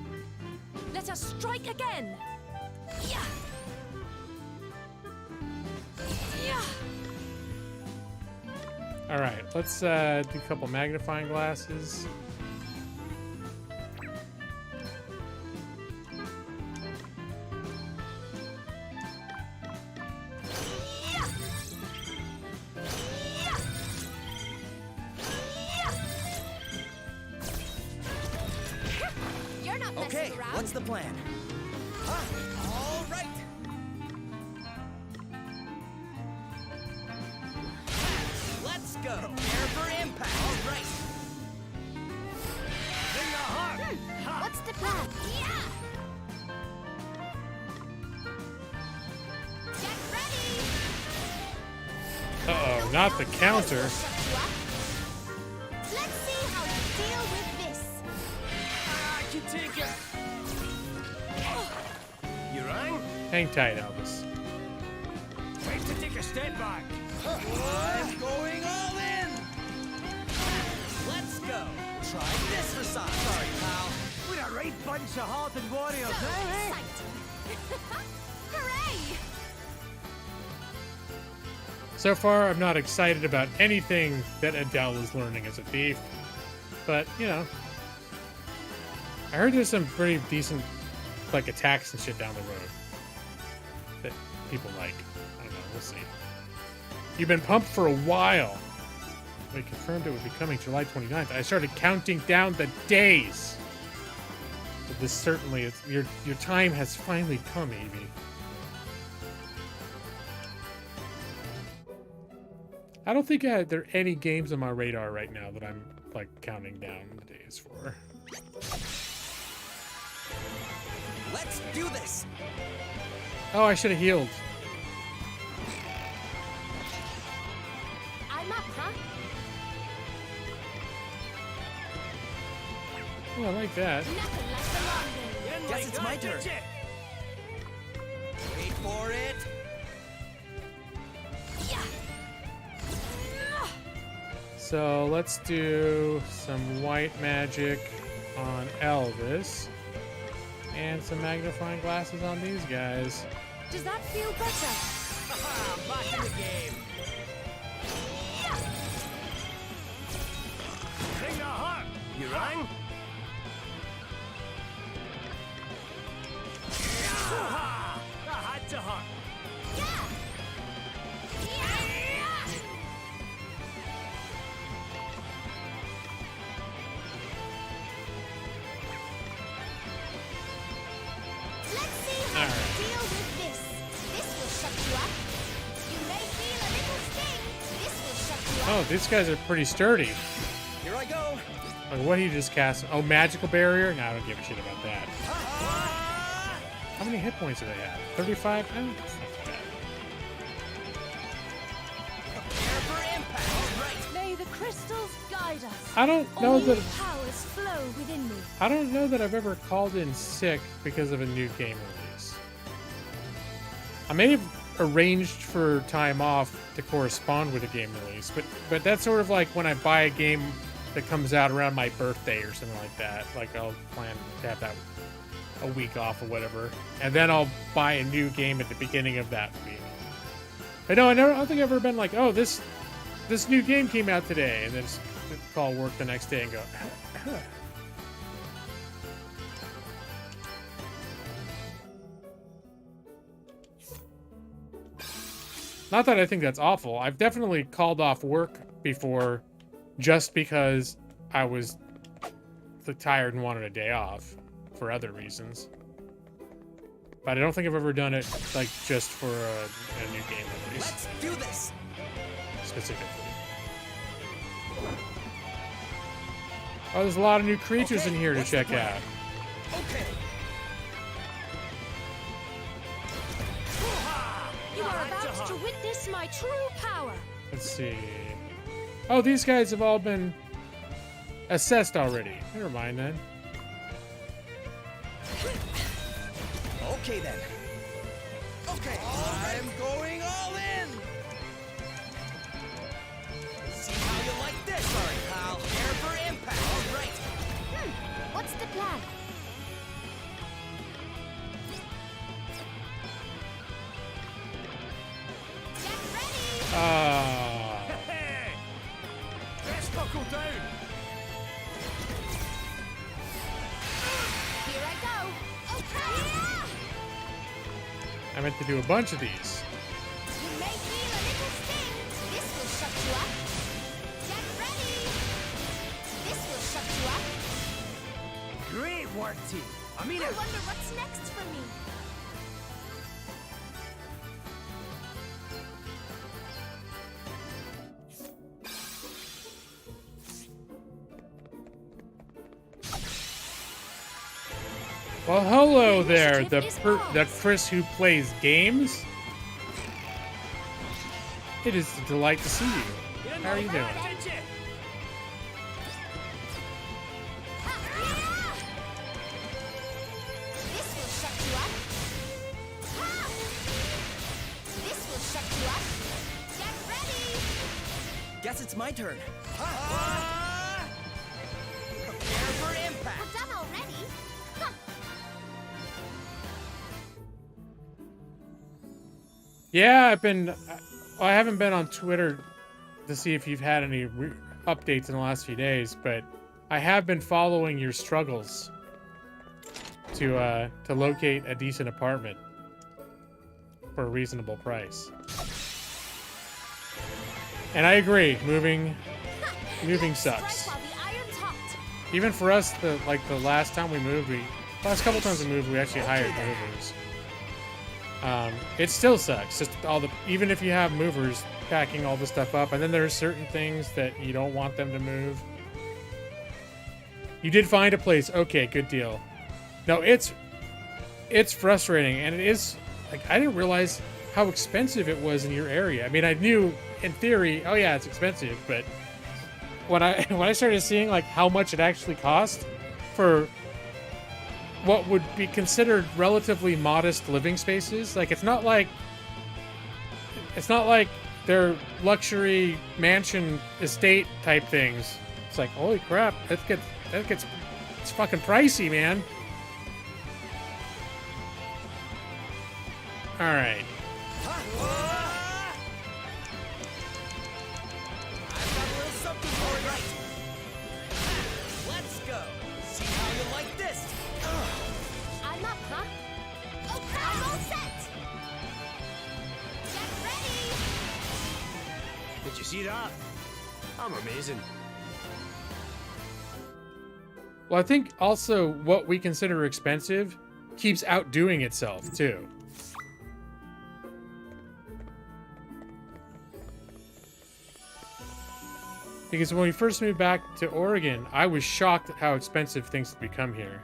Let us strike again. Yeah. Yeah. All right, let's do a couple magnifying glasses. You're not Okay, messing around. what's the plan? All right. Let's go. Prepare for impact. All right. Bring the heart! Ha! What's the plan? Yeah! Get ready! Uh-oh, not the counter. Shut you up. Let's see how you deal with this. I can take it! You rang? Hang tight, Elvis. Time to take a step back. I'm going all in. Let's go. Try this for size. Sorry, pal. We're a right bunch of hardened warriors So now, eh? exciting. Hooray! So far, I'm not excited about anything that Adele is learning as a thief. But, you know. I heard there's some pretty decent, like, attacks and shit down the road. That people like. I don't know, we'll see. You've been pumped for a while. We confirmed it would be coming July 29th. I started counting down the days. But this certainly is, your time has finally come, Evie. I don't think there are any games on my radar right now that I'm like counting down the days for. Let's do this. Oh, I should have healed. I'm up, huh? Oh, I like that. Nothing like the long game. Didn't Guess like it's that, my did turn. ya? Wait for it. Yeah. So let's do some white magic on Elvis. And some magnifying glasses on these guys. Does that feel better? Haha, back in the game. Bring the heart! You rang? Ha! I had to hurt. Let's see how you deal with this. This will shut you up. You may feel a little sting. This will shut you up. Oh, these guys are pretty sturdy. Here I go. Like, what he just cast? Oh, magical barrier? No, I don't give a shit about that. How many hit points do they have? 35? Oh, that's not too bad. Prepare for impact. All right. May the crystals guide us. I don't know All that. powers flow within me. I don't know that I've ever called in sick because of a new game release. I may have arranged for time off to correspond with a game release, but that's sort of like when I buy a game that comes out around my birthday or something like that. Like I'll plan to have that a week off or whatever, and then I'll buy a new game at the beginning of that week. But no, I don't think I've ever been like, oh, this this new game came out today, and then call work the next day and go. Not that I think that's awful. I've definitely called off work before just because I was tired and wanted a day off for other reasons. But I don't think I've ever done it like just for a new game at least. Let's do this. Specifically. Oh, there's a lot of new creatures in here to check out. Okay. You are about to witness my true power. Let's see. Oh, these guys have all been assessed already. Never mind then. Okay then. Okay, I'm going all in. See how you like this. Sorry, pal. Air for impact. All right. What's the plan? Get ready! Let's buckle down. Here I go. Okay. I meant to do a bunch of these. You may feel a little sting. This will shut you up. Get ready. This will shut you up. Great work, team. I mean I it. wonder what's next for me. Well, hello there, the Chris who plays games. It is a delight to see you. How are you doing? This will shut you up. Ha! This will shut you up. Get ready. Guess it's my turn. Prepare for impact. We're done already. Huh. Yeah, I haven't been on Twitter to see if you've had any updates in the last few days, but I have been following your struggles to locate a decent apartment for a reasonable price. And I agree, moving sucks. Strike while the iron's hot. Even for us, the last time we moved, last couple times we moved, we actually hired movers. It still sucks. Just even if you have movers packing all the stuff up, and then there are certain things that you don't want them to move. You did find a place. Okay, good deal. No, it's frustrating, and it is like I didn't realize how expensive it was in your area. I mean, I knew in theory, oh yeah, it's expensive, but when I started seeing like how much it actually cost for what would be considered relatively modest living spaces, like it's not like they're luxury mansion estate type things. It's like, holy crap, it's fucking pricey, man. All right. I've got a little something for you. Right. Let's go. See how you like this. I'm up, huh? Okay. I'm all set. Get ready. Did you see that? I'm amazing. Well, I think also what we consider expensive keeps outdoing itself too. Because when we first moved back to Oregon, I was shocked at how expensive things have become here.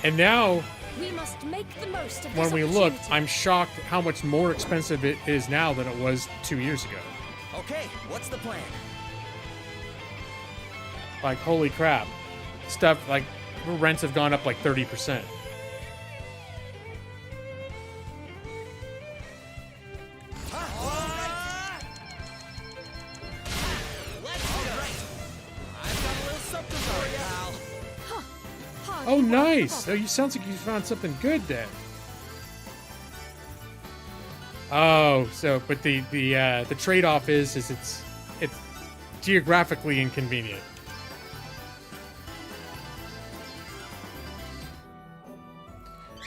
And now, We must make the most of when this we look, opportunity. I'm shocked at how much more expensive it is now than it was 2 years ago. Okay, what's the plan? Like, holy crap. Stuff, like, rents have gone up like 30%. Oh, nice! Oh, you sounds like you found something good then. Oh, so but the trade-off is it's geographically inconvenient.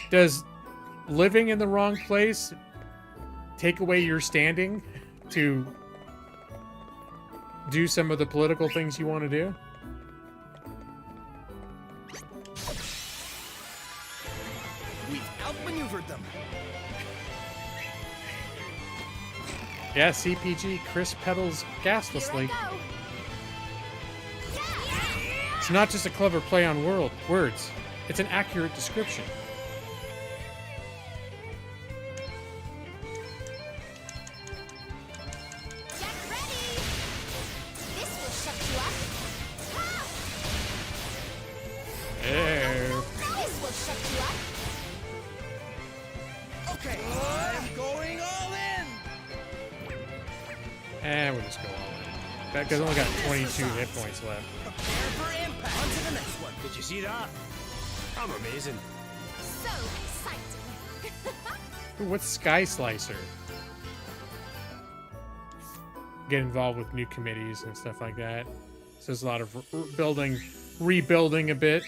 Does living in the wrong place take away your standing to do some of the political things you want to do? We've outmaneuvered them. Yeah, CPG Chris pedals gaslessly. It's not just a clever play on words. It's an accurate description. Get ready! This will shut you up. Ew. This will shut you up. Okay, I'm going all in. And we'll just go all in. That guy's only got 22 hit points left. Prepare for impact. On to the next one. Did you see that? I'm amazing. So exciting. Ooh, what's Sky Slicer? Get involved with new committees and stuff like that. So there's a lot of rebuilding a bit.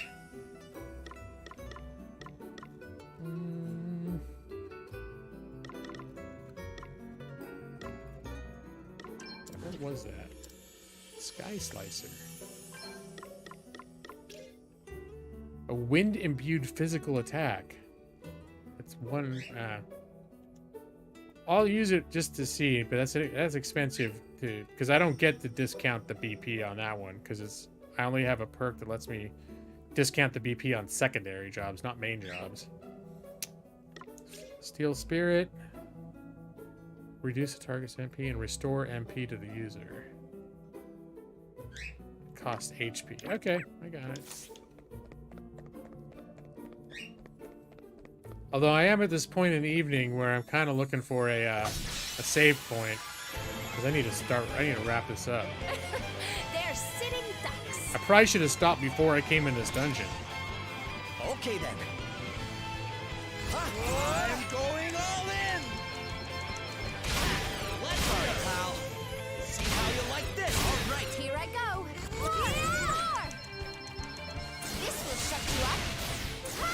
What was that? Sky Slicer. A wind-imbued physical attack. It's one. I'll use it just to see, but that's expensive too, because I don't get to discount the BP on that one because I only have a perk that lets me discount the BP on secondary jobs, not main jobs. Steel Spirit. Reduce the target's MP and restore MP to the user. Cost HP. Okay, I got it. Although I am at this point in the evening where I'm kind of looking for a save point. Because I need to wrap this up. They're sitting ducks. I probably should have stopped before I came in this dungeon. Okay then. I'm going all in. Let's go, pal. See how you like this. All right. Here I go. More! This will shut you up. Ha!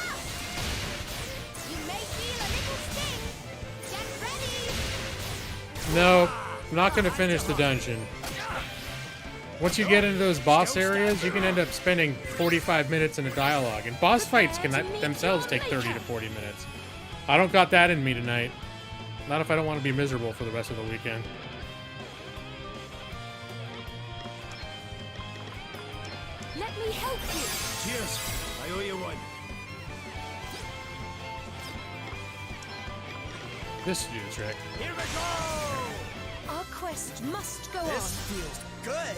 You may feel a little sting. Get ready. No, I'm not going to finish the dungeon. Once you get into those boss areas, you can end up spending 45 minutes in a dialogue. And boss fights can themselves take 30 to 40 minutes. I don't got that in me tonight. Not if I don't want to be miserable for the rest of the weekend. Let me help you. Cheers. I owe you one. This should do the trick. Here we go. Our quest must go This on. feels good.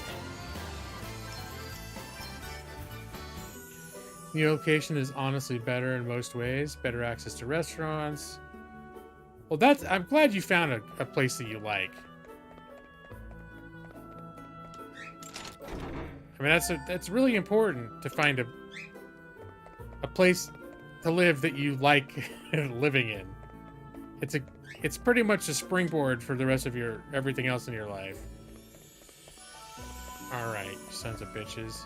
New location is honestly better in most ways. Better access to restaurants. Well, I'm glad you found a place that you like. I mean, that's really important to find a place to live that you like living in. It's pretty much a springboard for the rest of everything else in your life. All right, you sons of bitches.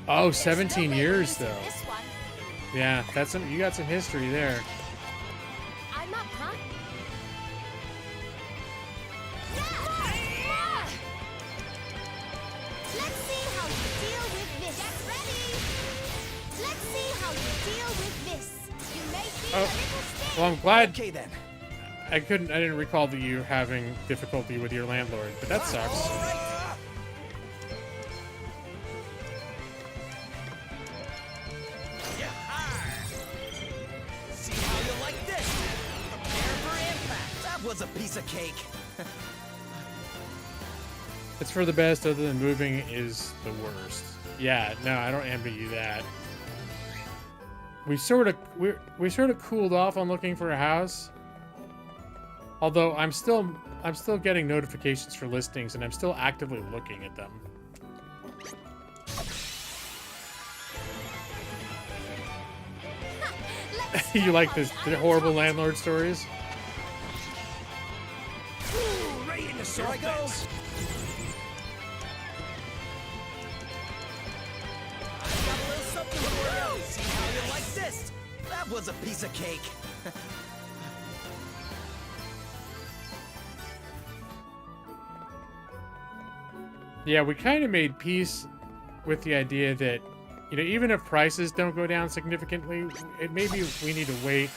Oh, 17 years though. This one. Yeah, you got some history there. I'm up, huh? Let's see how you deal with this. Get ready. Let's see how you deal with this. You may feel a little sting. Well, I'm glad Okay then. I didn't recall that you having difficulty with your landlord, but that sucks. All right. See how you like this. Prepare for impact. That was a piece of cake. It's for the best, other than moving is the worst. Yeah, no, I don't envy you that. We sort of cooled off on looking for a house. Although I'm still getting notifications for listings and I'm still actively looking at them. Let's You like this the horrible landlord stories? Ooh, right in the Here I go. soft I've got a little something for you. See how you like this? That was a piece of cake. Yeah, we kind of made peace with the idea that, you know, even if prices don't go down significantly, maybe we need to wait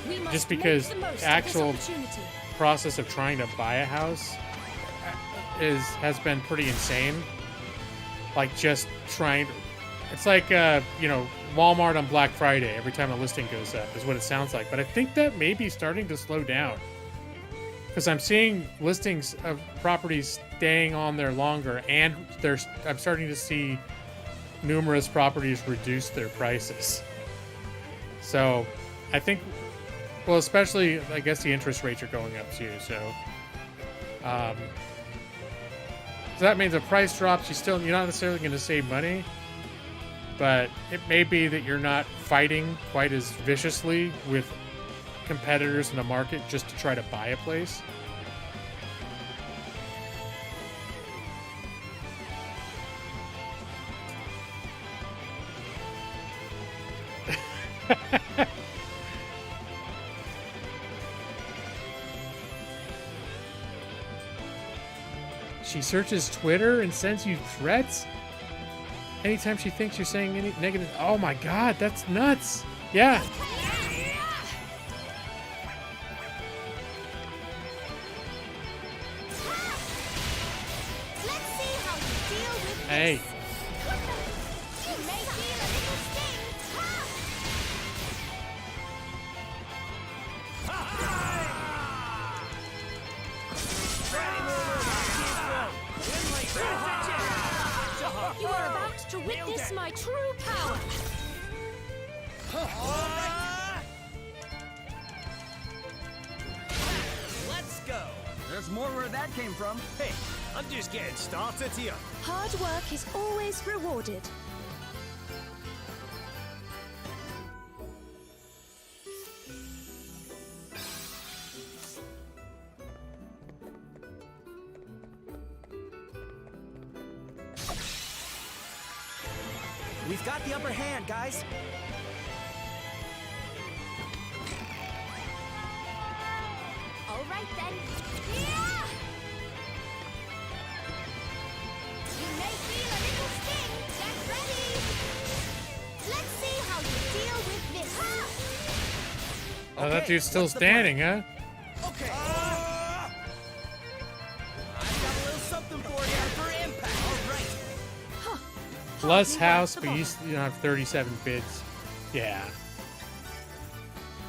We must just make because the most of this actual opportunity. process of trying to buy a house has been pretty insane. Like just trying to, it's like you know, Walmart on Black Friday every time a listing goes up is what it sounds like. But I think that may be starting to slow down because I'm seeing listings of properties staying on there longer, and I'm starting to see numerous properties reduce their prices. So I think, well, especially I guess the interest rates are going up too. So that means the price drops. You're not necessarily going to save money, but it may be that you're not fighting quite as viciously with competitors in the market just to try to buy a place. She searches Twitter and sends you threats anytime she thinks you're saying any negative. Oh my god, that's nuts. Yeah. Let's see how you deal with Hey. this. You may feel a little sting. Ha! You are about to witness my true power. Let's go. There's more where that came from. Hey, I'm just getting started here. Hard work is always rewarded. We've got the upper hand, guys. All right then. Yeah! You may feel a little sting. Get ready. Let's see how you deal with this. Ha! Oh, that dude's still what's the standing, huh? Okay. I've got a little something for you for impact. All right. Plus You house, want the but you don't have 37 bids. Yeah.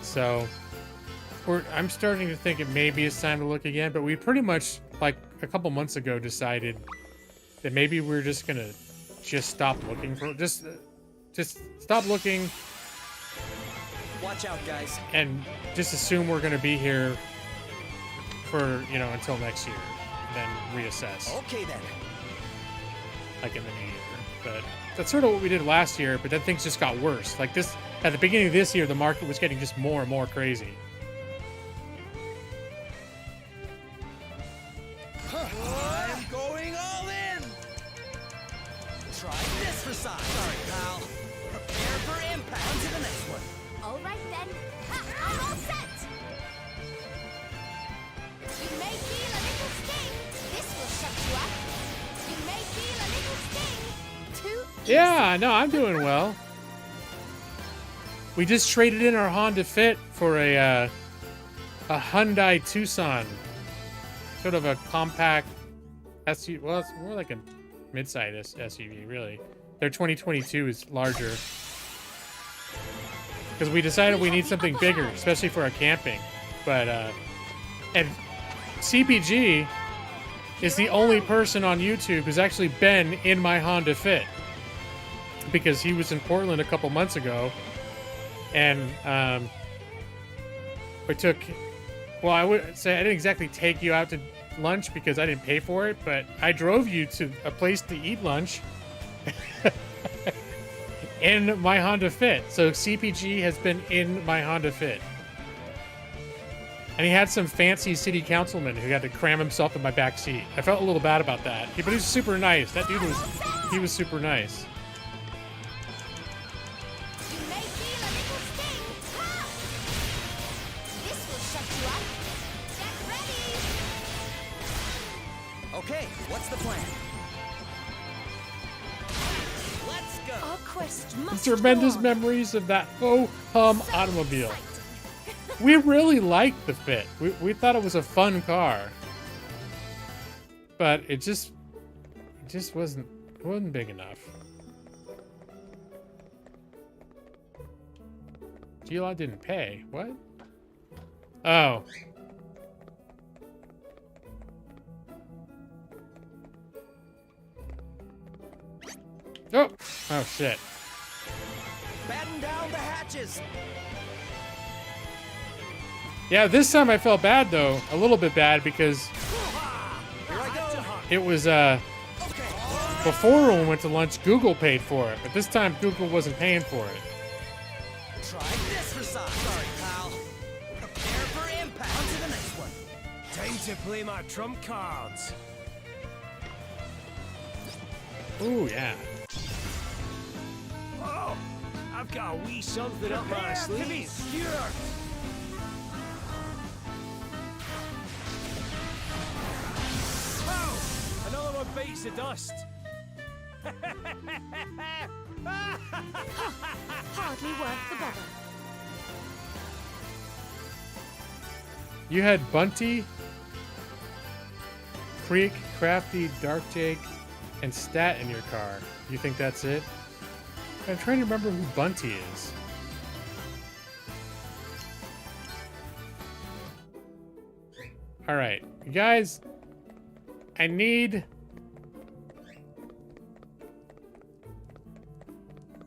So I'm starting to think it maybe it's time to look again, but we pretty much, like a couple months ago, decided that maybe we're just gonna stop looking for just stop looking Watch out, guys. and just assume we're gonna be here for, you know, until next year, and then reassess Okay then. like in the new year. But that's sort of what we did last year, but then things just got worse. Like this, at the beginning of this year, the market was getting just more and more crazy. I'm going all in. Try this for size. Sorry, pal. Prepare for impact. On to the next one. All right then. Ha! I'm all set. You may feel a little sting. This will shut you up. You may feel a little sting. Too Yeah, no, I'm doing well. We just traded in our Honda Fit for a Hyundai Tucson, sort of a compact SUV. Well, it's more like a mid-size SUV, really. Their 2022 is larger because we decided we need something bigger, especially for our camping. But and CPG is the only person on YouTube who's actually been in my Honda Fit, because he was in Portland a couple months ago, and we took, well, I would say I didn't exactly take you out to lunch because I didn't pay for it, but I drove you to a place to eat lunch in my Honda Fit. So CPG has been in my Honda Fit. And he had some fancy city councilman who had to cram himself in my back seat. I felt a little bad about that. But he was super nice. That dude was super nice. You may feel a little sting. Ha! This will shut you up. Get ready. Okay, what's the plan? Let's go. Our quest must Tremendous go on. memories of that ho-hum automobile. We really liked the Fit. We thought it was a fun car. But it just wasn't big enough. G-Law didn't pay. What? Oh. Oh! Oh, shit. Batten down the hatches. Yeah, this time I felt bad, though. A little bit bad, because Here I go. it was, before when we went to lunch, Google paid for it. But this time, Google wasn't paying for it. Try this for size. Sorry, pal. Prepare for impact. On to the next one. Time to play my trump cards. Ooh, yeah. Oh, I've got a wee something up my sleeve. Oh, another one bites the dust. Hardly worth the bother. You had Bunty, Creek, Crafty, Dark Jake, and Stat in your car. You think that's it? I'm trying to remember who Bunty is. Alright, you guys, I need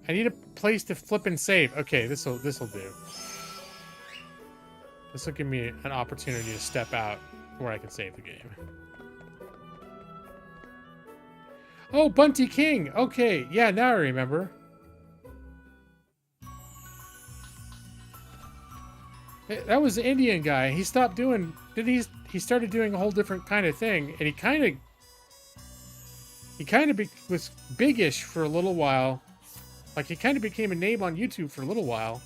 a place to flip and save. Okay, this'll do. This will give me an opportunity to step out where I can save the game. Oh, Bunty King. Okay, yeah, now I remember. That was the Indian guy. He stopped doing. He started doing a whole different kind of thing, and he kind of was biggish for a little while. Like, he kind of became a name on YouTube for a little while.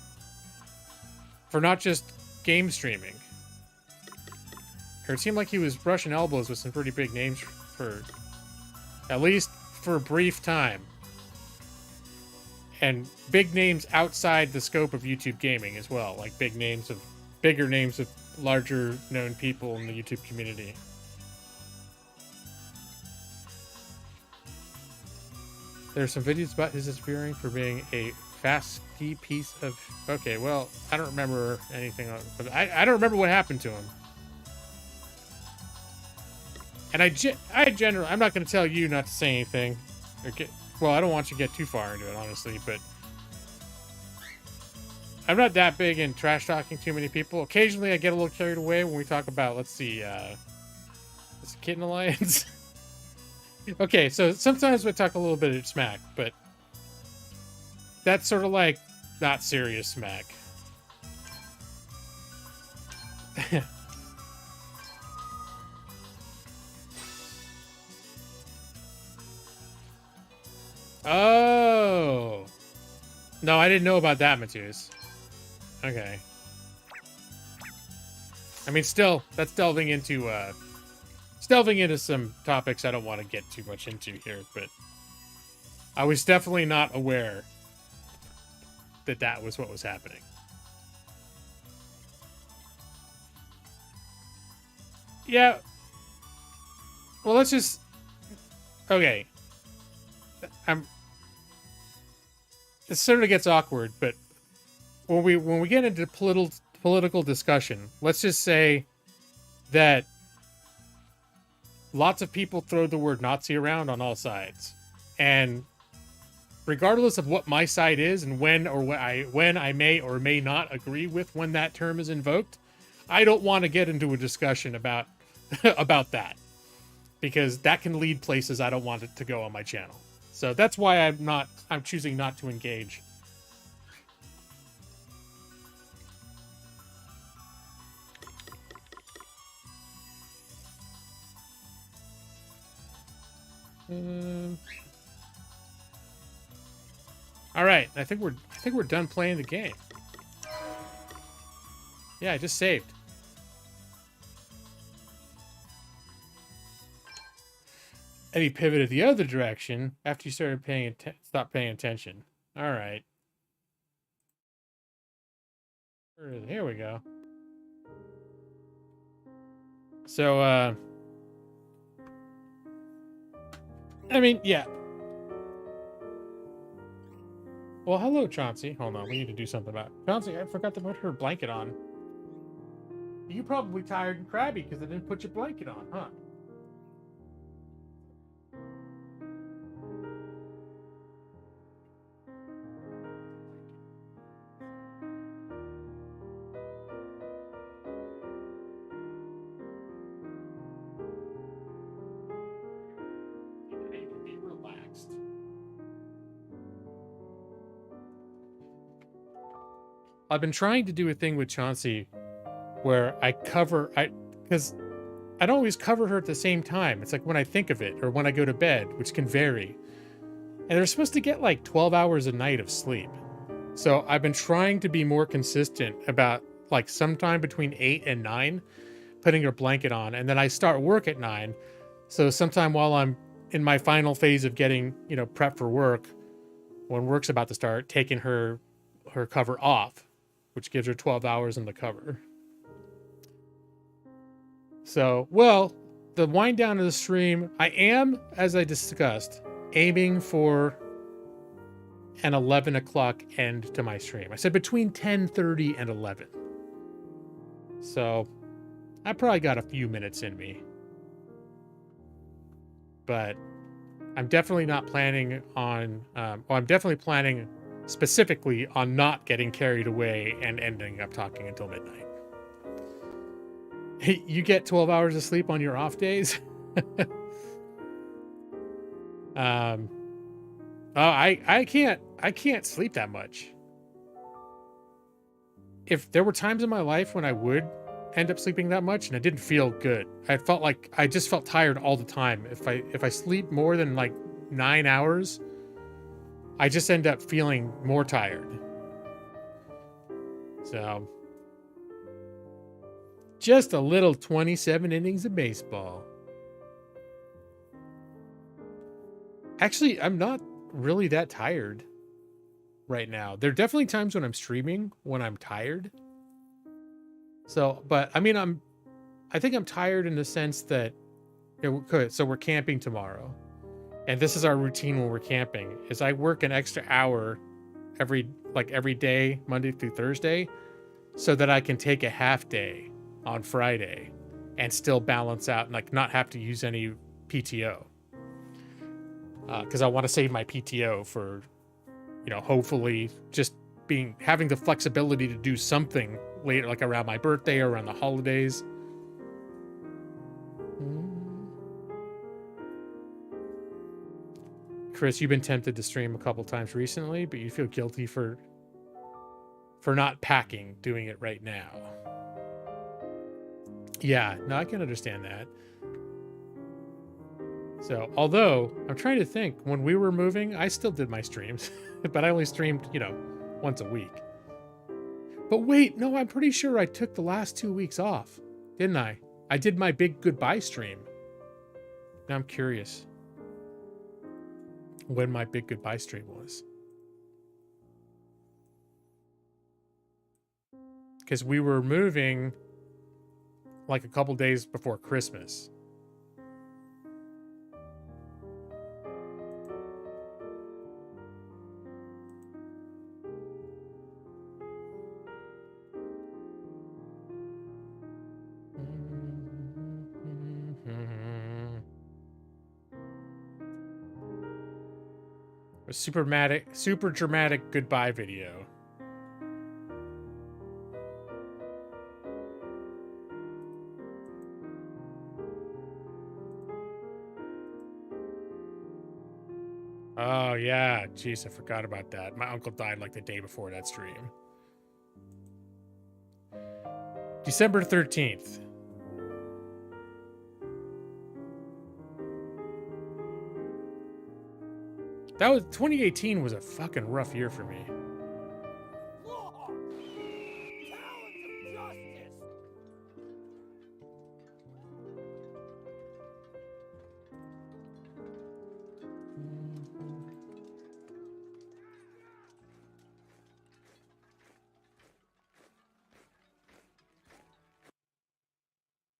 For not just game streaming. Or it seemed like he was brushing elbows with some pretty big names for, at least for a brief time. And big names outside the scope of YouTube gaming as well. Like bigger names of larger known people in the YouTube community. There's some videos about his disappearing for being a FASCII piece of... Okay, well, I don't remember anything. But I don't remember what happened to him. And I'm not going to tell you not to say anything. Well, I don't want you to get too far into it, honestly, but... I'm not that big in trash talking too many people. Occasionally I get a little carried away when we talk about, let's see, is it Kitten Alliance? Okay, so sometimes we talk a little bit of smack, but that's sort of like not serious smack. Oh. No, I didn't know about that, Matheus. Okay. I mean, still, that's delving into some topics I don't want to get too much into here, but I was definitely not aware that that was what was happening. Yeah. Well, let's just... Okay. It sort of gets awkward, but when we get into political discussion, let's just say that lots of people throw the word Nazi around on all sides, and regardless of what my side is and when I may or may not agree with when that term is invoked, I don't want to get into a discussion about about that, because that can lead places I don't want it to go on my channel. So that's why I'm choosing not to engage. All right, I think we're done playing the game. Yeah, I just saved. And he pivoted the other direction after you started stopped paying attention. All right. Here we go. So, I mean, yeah. Well, hello, Chauncey. Hold on, we need to do something about it. Chauncey, I forgot to put her blanket on. You probably tired and crabby because I didn't put your blanket on, huh? Be relaxed. I've been trying to do a thing with Chauncey where because I don't always cover her at the same time. It's like when I think of it or when I go to bed, which can vary. And they're supposed to get like 12 hours a night of sleep. So I've been trying to be more consistent about like sometime between 8 and 9, putting her blanket on. And then I start work at 9. So sometime while I'm in my final phase of getting, prep for work, when work's about to start, taking her cover off, which gives her 12 hours in the cover. So, well, the wind down of the stream, I am, as I discussed, aiming for an 11 o'clock end to my stream. I said between 10:30 and 11. So, I probably got a few minutes in me. But I'm definitely not planning on, I'm definitely planning specifically on not getting carried away and ending up talking until midnight. Hey, you get 12 hours of sleep on your off days? I can't sleep that much. If there were times in my life when I would end up sleeping that much and it didn't feel good. I just felt tired all the time. If I sleep more than like 9 hours, I just end up feeling more tired. So, just a little 27 innings of baseball. Actually, I'm not really that tired right now. There are definitely times when I'm streaming when I'm tired. So, but I mean, I think I'm tired in the sense that, so we're camping tomorrow. And this is our routine when we're camping, is I work an extra hour every day, Monday through Thursday, so that I can take a half day on Friday and still balance out and like not have to use any PTO. Because I want to save my PTO for, hopefully just having the flexibility to do something later, like around my birthday or around the holidays. Chris, you've been tempted to stream a couple times recently, but you feel guilty for not packing, doing it right now. Yeah, no, I can understand that. So, although I'm trying to think, when we were moving, I still did my streams, but I only streamed, once a week. But wait, no, I'm pretty sure I took the last 2 weeks off, didn't I? I did my big goodbye stream. Now I'm curious when my big goodbye stream was. Because we were moving like a couple days before Christmas. A super dramatic goodbye video. Oh, yeah. Jeez, I forgot about that. My uncle died like the day before that stream. December 13th. That was 2018 was a fucking rough year for me.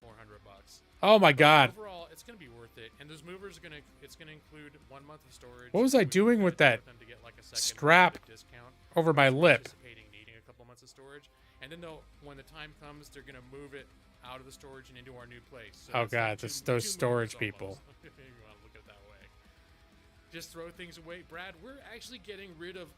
$400. Oh my god. Overall, it's gonna be worth it, and those movers are gonna. It's gonna include 1 month of storage. What was I doing with that strap over my lip? Needing a couple months of storage, and then they'll, when the time comes, they're gonna move it out of the storage and into our new place. So oh god, those storage people. If you want to look at it that way, just throw things away, Brad. We're actually getting rid of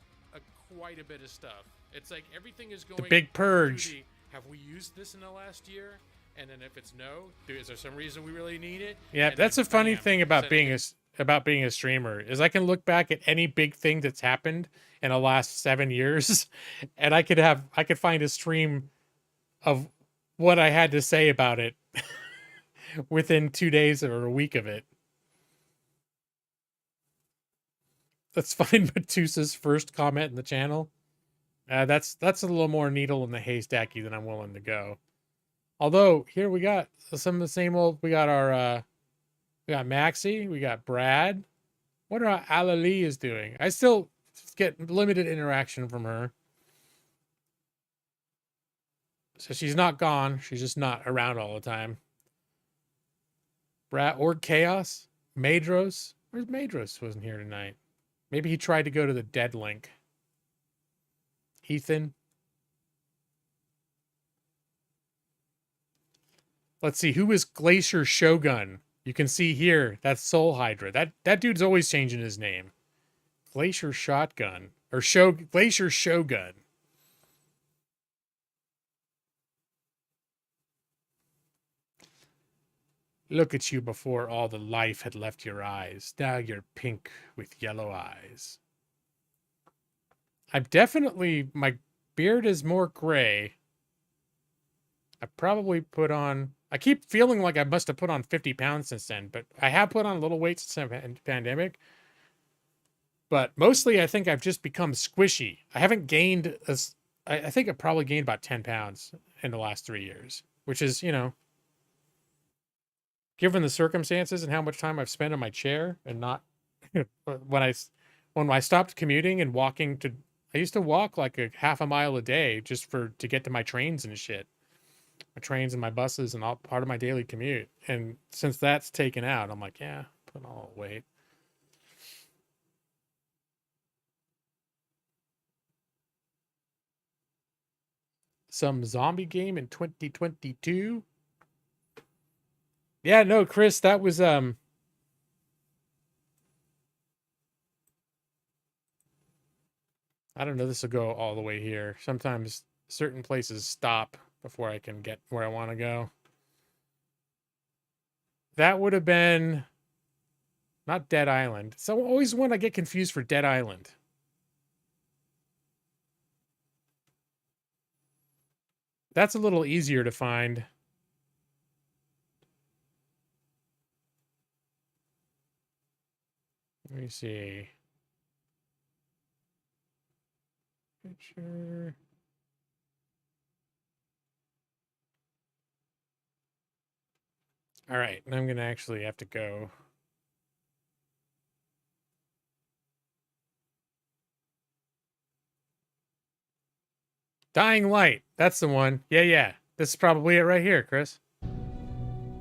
quite a bit of stuff. It's like everything is going. The big purge. Have we used this in the last year? And then if it's no, is there some reason we really need it? Yeah, and that's a funny thing about being a streamer is I can look back at any big thing that's happened in the last 7 years, and I could find a stream of what I had to say about it within 2 days or a week of it. Let's find Metusa's first comment in the channel. That's a little more needle in the haystacky than I'm willing to go. Although here we got some of the same old. We got our we got Maxie, we got Brad. Wonder how Alali is doing. I still get limited interaction from her. So she's not gone. She's just not around all the time. Brad or Chaos, Madros. Where's Madros? Wasn't here tonight. Maybe he tried to go to the dead link. Ethan. Let's see, who is Glacier Shogun? You can see here, that's Soul Hydra. That dude's always changing his name. Glacier Shotgun. Or Glacier Shogun. Look at you before all the life had left your eyes. Now you're pink with yellow eyes. I'm definitely, my beard is more gray. I probably put on, I keep feeling like I must have put on 50 pounds since then, but I have put on a little weight since the pandemic. But mostly I think I've just become squishy. I haven't gained, I think I've probably gained about 10 pounds in the last 3 years, which is, you know, given the circumstances and how much time I've spent in my chair and not, when I stopped commuting and walking to, I used to walk like a half a mile a day just to get to my trains and shit. My trains and my buses and all part of my daily commute. And since that's taken out, I'm like, yeah, put on all weight. Some zombie game in 2022. Yeah, no, Chris, that was I don't know, this will go all the way here. Sometimes certain places stop before I can get where I want to go. That would have been not Dead Island. So always when I get confused for Dead Island. That's a little easier to find. Let me see. Picture. All right, and I'm going to actually have to go. Dying Light. That's the one. Yeah, yeah. This is probably it right here, Chris.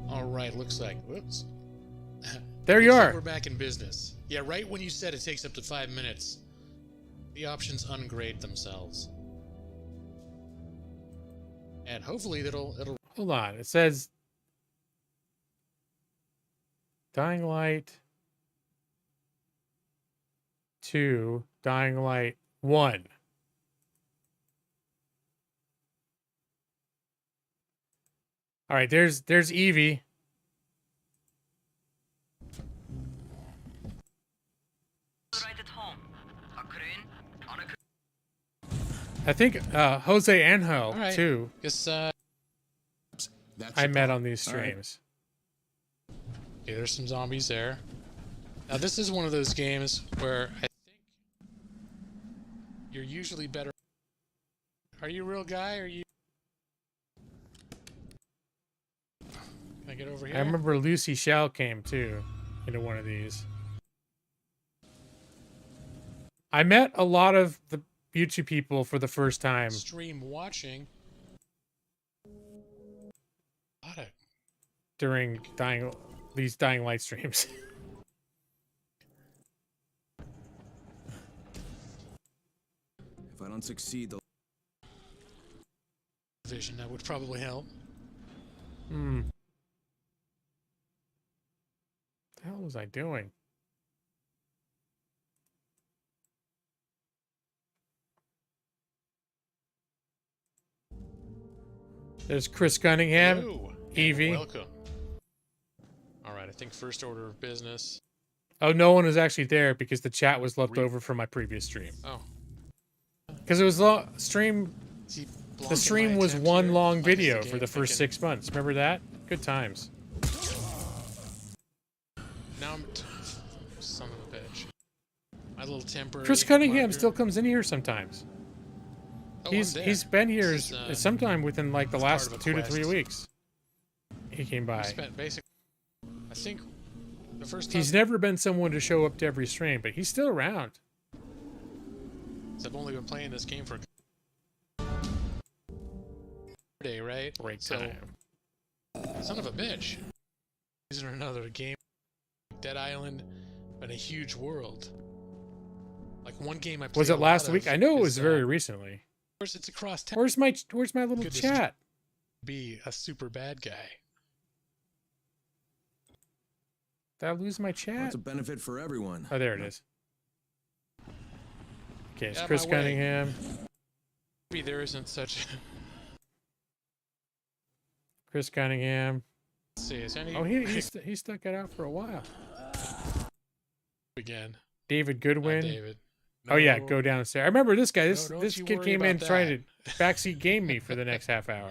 All right, looks like. Whoops. There you are. We're back in business. Yeah, right when you said it takes up to 5 minutes, the options ungrade themselves. And hopefully it'll Hold on. It says Dying Light 2, Dying Light 1. All right, there's Evie. I think Jose Angel All right. too. Guess I met on these streams. okay, there's some zombies there. Now this is one of those games where I think you're usually better. Are you a real guy? Or are you? Can I get over here? I remember Lucy Shell came too into one of these. I met a lot of the YouTube people for the first time Stream watching. Got it. during these Dying Light streams. If I don't succeed, they'll... Vision, that would probably help. Hmm. What the hell was I doing? There's Chris Cunningham, Hello, and Evie. welcome. All right, I think first order of business. Oh, no one was actually there because the chat was left over from my previous stream. Oh, Because it was stream. is he The blocking stream my was attempt one here? long Like, is video the for game the first thinking- 6 months. Remember that? Good times. Now I'm son of a bitch. My little temporary. Chris Cunningham marker. still comes in here sometimes. Oh, he's I'm there. he's been here This is, sometime within like the it's part last of a 2 to 3 quest. weeks. He came We by. spent basically. I think the first time. He's never been someone to show up to every stream, but he's still around. I've only been playing this game for a day, right? Break So, time. son of a bitch. Isn't another game? Dead Island, but a huge world. Like one game I played. Was it a lot last week? of I know it is, was very recently. Of course, it's across town. Where's my little Could this chat? Be a super bad guy. Did I lose my chat? It's a benefit for everyone. Oh, there it is. Okay, it's Out of Chris my way. Cunningham. Maybe there isn't such. Chris Cunningham. Let's see, is any? Oh, he stuck it out for a while. Again. David Not Goodwin. David. Oh yeah, No. go downstairs. I remember this guy. This don't this you kid worry came in about trying that. to backseat game me for the next half hour.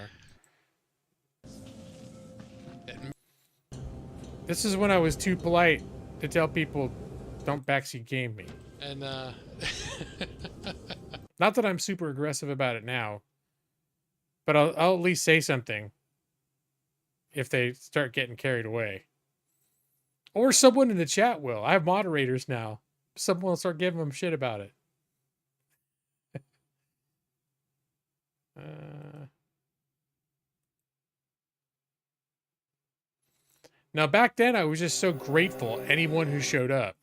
This is when I was too polite to tell people, don't backseat game me. And Not that I'm super aggressive about it now, but I'll at least say something if they start getting carried away. Or someone in the chat will. I have moderators now. Someone will start giving them shit about it. Now, back then, I was just so grateful anyone who showed up.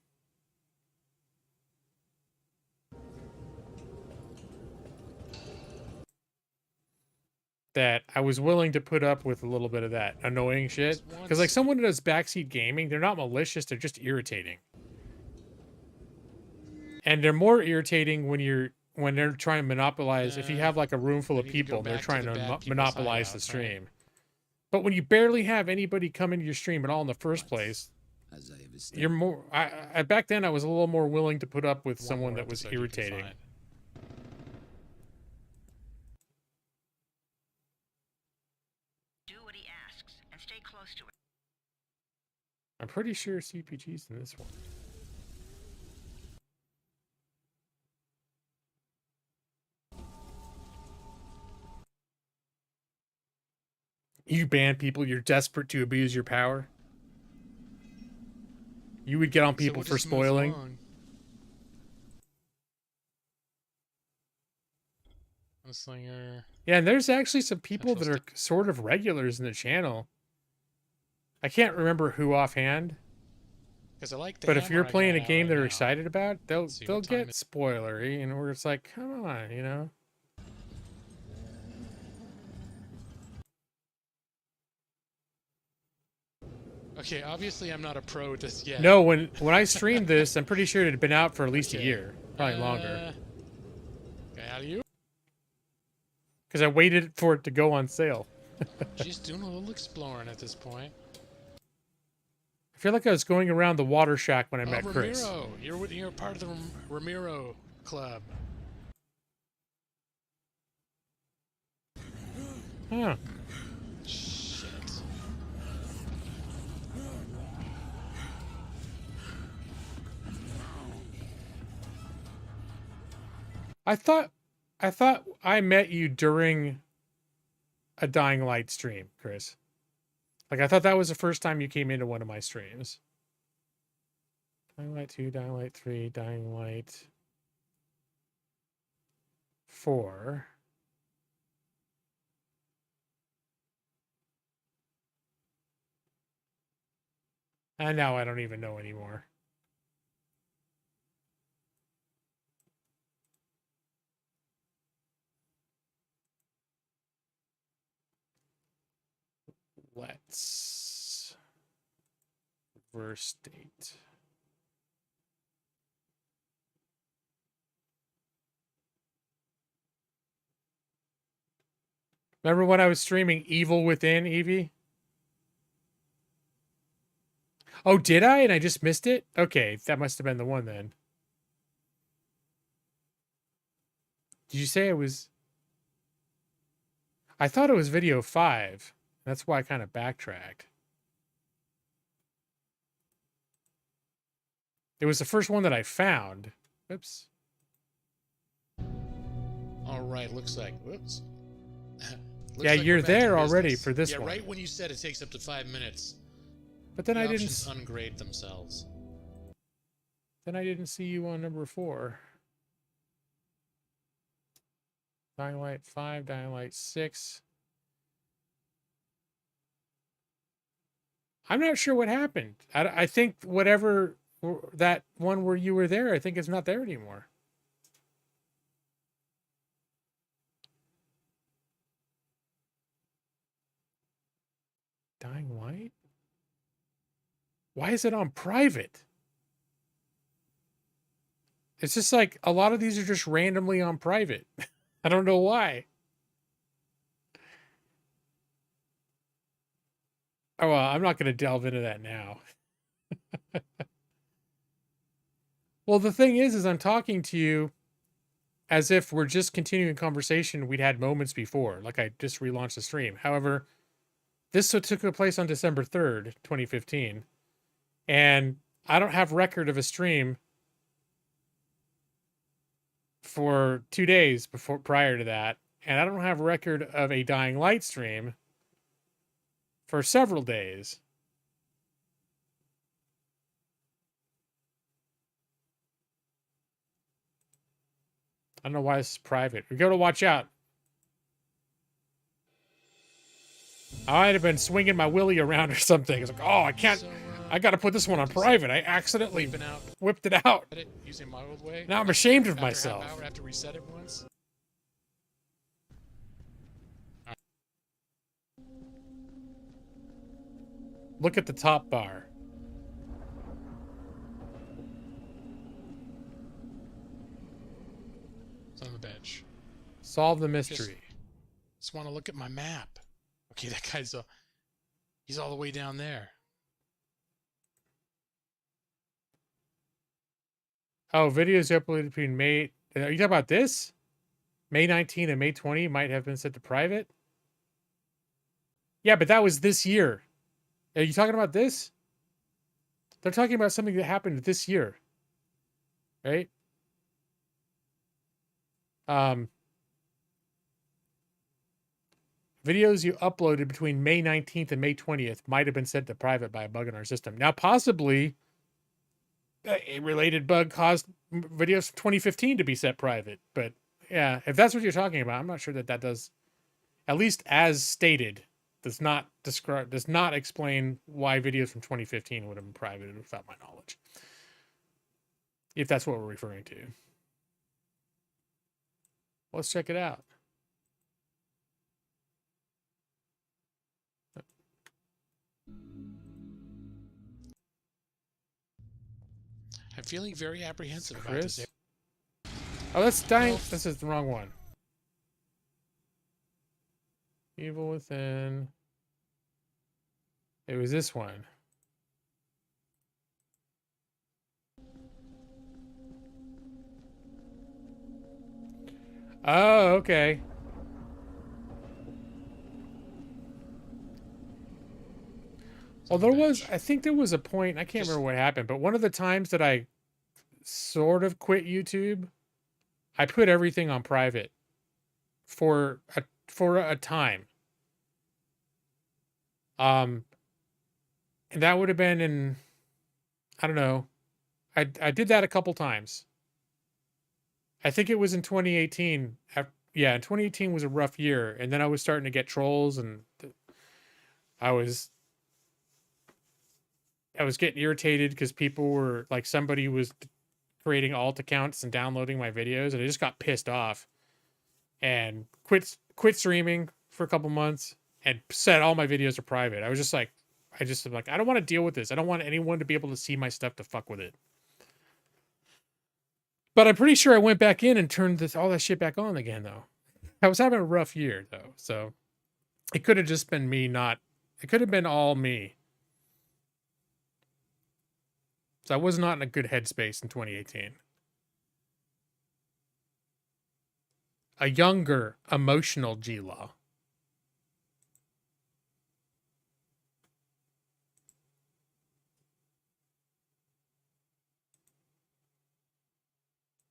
That I was willing to put up with a little bit of that annoying shit. Because, like, someone who does backseat gaming, they're not malicious, they're just irritating. And they're more irritating when they're trying to monopolize. If you have, like, a room full of we need to go people, they're back to trying the to bad people's monopolize the hidouts, stream. right? But when you barely have anybody come into your stream at all in the first place, you're more. I back then I was a little more willing to put up with One someone more that was episode you can irritating. find. I'm pretty sure CPG's in this one. You ban people, you're desperate to abuse your power. You would get on people we'll for just move spoiling. along. Gunslinger. Yeah, and there's actually some people that Central are sort of regulars in the channel. I can't remember who offhand, Because I like the but if hammer you're I playing a got out game right they're now. excited about, they'll Let's see, they'll what time get spoilery, and where it's like, come on, you know. Okay, obviously I'm not a pro at this yet. No, when I streamed this, I'm pretty sure it had been out for at least a Okay. year, probably longer, Okay, how do you? because I waited for it to go on sale. Just doing a little exploring at this point. I feel like I was going around the water shack when I met Chris. Ramiro, you're part of the Ramiro club. Huh. Shit. I thought I met you during a Dying Light stream, Chris. Like, I thought that was the first time you came into one of my streams. Dying Light 2, Dying Light 3, Dying Light 4. And now I don't even know anymore. Let's reverse date. Remember when I was streaming Evil Within, Evie? Oh, did I? And I just missed it? Okay, that must have been the one then. Did you say it was... I thought it was video 5. That's why I kind of backtracked. It was the first one that I found. Oops. All right, looks like... Whoops. Yeah, you're there already for this one. one. Yeah, right when you said it takes up to 5 minutes. But then I didn't ungrade themselves. Then I didn't see you on number 4. Dying Light 5, Dying Light 6. I'm not sure what happened. I think whatever that one where you were there, I think it's not there anymore. Dying Light? Why is it on private? It's just like a lot of these are just randomly on private. I don't know why. Oh, well, I'm not going to delve into that now. Well, the thing is I'm talking to you as if we're just continuing a conversation we'd had moments before. Like I just relaunched the stream. However, this took place on December 3rd, 2015. And I don't have record of a stream for 2 days prior to that. And I don't have record of a Dying Light stream for several days. I don't know why this is private. We got to watch out. I might have been swinging my willy around or something. It's like, oh, I can't. I got to put this one on private. I accidentally whipped it out. Using my old way. Now I'm ashamed of myself. I have to reset it once. Look at the top bar. It's on the bench. Solve the mystery. Just want to look at my map. Okay, that guy's he's all the way down there. Oh, videos uploaded between May... Are you talking about this? May 19 and May 20 might have been set to private? Yeah, but that was this year. Are you talking about this? They're talking about something that happened this year. Right? Videos you uploaded between May 19th and May 20th might have been sent to private by a bug in our system. Now, possibly, a related bug caused videos from 2015 to be set private. But, yeah, if that's what you're talking about, I'm not sure that does, at least as stated, does not explain why videos from 2015 would have been private without my knowledge. If that's what we're referring to. Let's check it out. I'm feeling very apprehensive about this. Oh, that's dying. This is the wrong one. Evil Within. It was this one. Oh, okay. Well, there was, I think there was a point, I can't remember what happened, but one of the times that I sort of quit YouTube, I put everything on private for a time. And that would have been in, I don't know. I did that a couple times. I think it was in 2018. Yeah, 2018 was a rough year, and then I was starting to get trolls, and I was getting irritated because people were like, somebody was creating alt accounts and downloading my videos, and I just got pissed off and quit streaming for a couple months and set all my videos to private. I was just like, I don't want to deal with this. I don't want anyone to be able to see my stuff to fuck with it. But I'm pretty sure I went back in and turned all that shit back on again, though. I was having a rough year, though, so it could have just been me. It could have been all me. So I was not in a good headspace in 2018. A younger, emotional G-Law.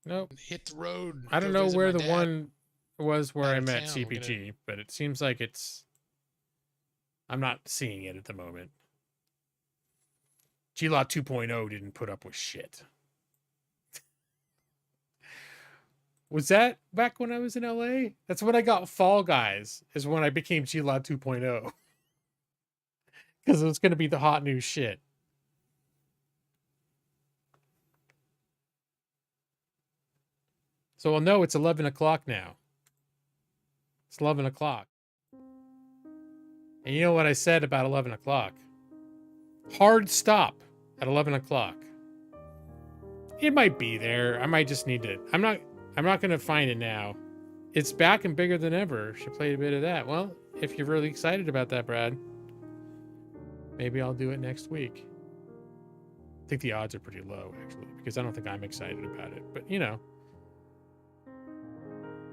Nope. Hit the road. I don't go know visit where my the dad one was where out I of met town. We're CPG, but it seems like I'm not seeing it at the moment. G-Law 2.0 didn't put up with shit. Was that back when I was in LA? That's when I got Fall Guys, is when I became G-Law 2.0. Because it was going to be the hot new shit. So, well, no, it's 11 o'clock now. It's 11 o'clock. And you know what I said about 11 o'clock? Hard stop at 11 o'clock. It might be there. I might just need to. I'm not going to find it now. It's back and bigger than ever. Should play a bit of that. Well, if you're really excited about that, Brad, maybe I'll do it next week. I think the odds are pretty low, actually, because I don't think I'm excited about it. But, you know,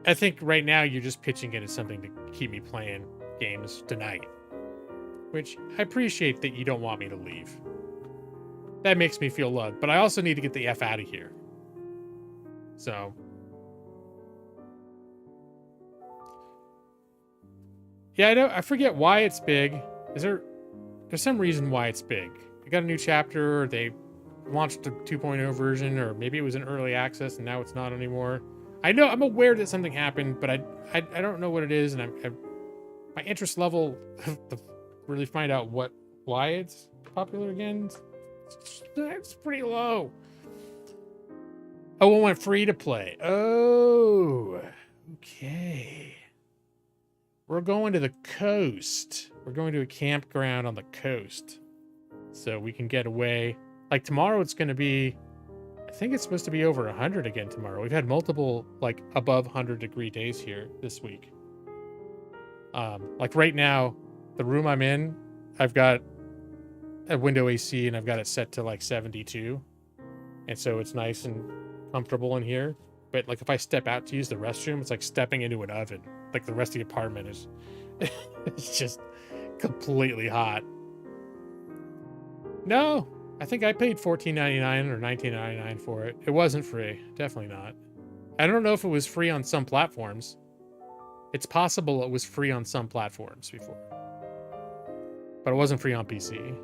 I think right now you're just pitching it as something to keep me playing games tonight, which I appreciate that you don't want me to leave. That makes me feel loved, but I also need to get the F out of here. So, yeah, I forget why it's big. There's some reason why it's big. They got a new chapter, or they launched the 2.0 version, or maybe it was in early access and now it's not anymore. I'm aware that something happened, but I don't know what it is, and my interest level to really find out why it's popular again, it's pretty low. Oh, it went free to play. Oh, okay. We're going to the coast. We're going to a campground on the coast, so we can get away. Like tomorrow, it's going to be, I think it's supposed to be over 100 again tomorrow. We've had multiple like above 100-degree days here this week. Like right now, the room I'm in, I've got a window AC and I've got it set to like 72, and so it's nice and comfortable in here. But like if I step out to use the restroom, it's like stepping into an oven. Like the rest of the apartment is it's just completely hot. No, I think I paid $14.99 or $19.99 for it. It wasn't free. Definitely not. I don't know if it was free on some platforms. It's possible it was free on some platforms before, but it wasn't free on PC.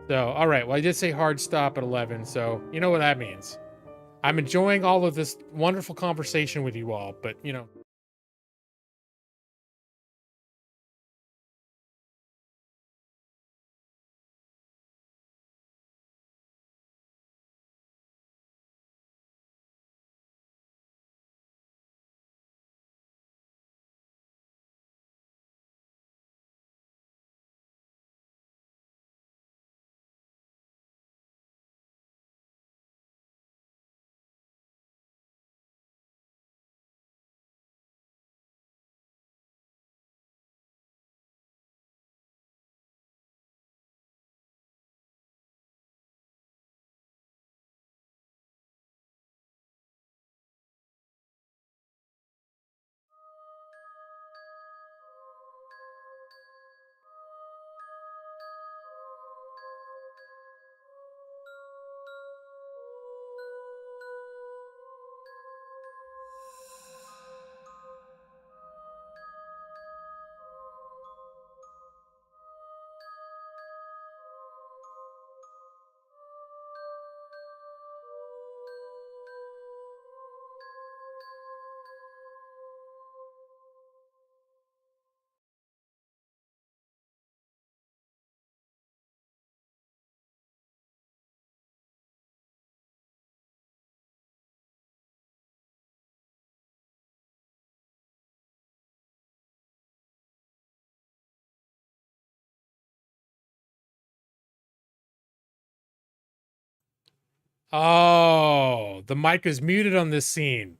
So, all right. Well, I did say hard stop at 11, so you know what that means. I'm enjoying all of this wonderful conversation with you all, but, you know, Oh, the mic is muted on this scene.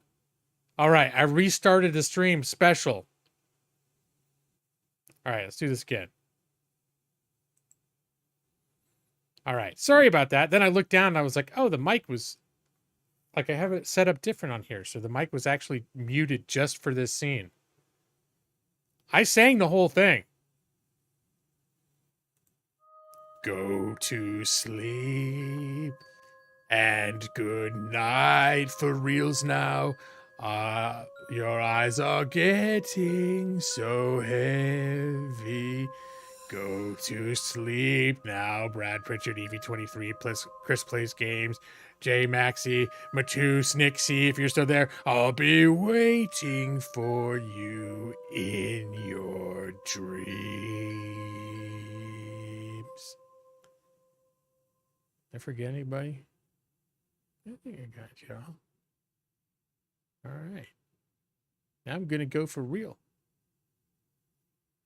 All right, I restarted the stream special. All right, let's do this again. All right, sorry about that. Then I looked down and I was like, oh, the mic was, like, I have it set up different on here. So the mic was actually muted just for this scene. I sang the whole thing. Go to sleep and good night for reals now. Your eyes are getting so heavy. Go to sleep now. Brad Pritchard, EV23, plus Chris Plays Games, J Maxi, Matus, Nixie, if you're still there, I'll be waiting for you in your dreams. Did I forget anybody? I think I got y'all. All right. Now I'm going to go for real.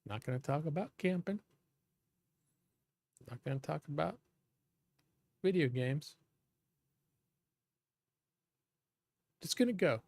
Not going to talk about camping. Not going to talk about video games. Just going to go.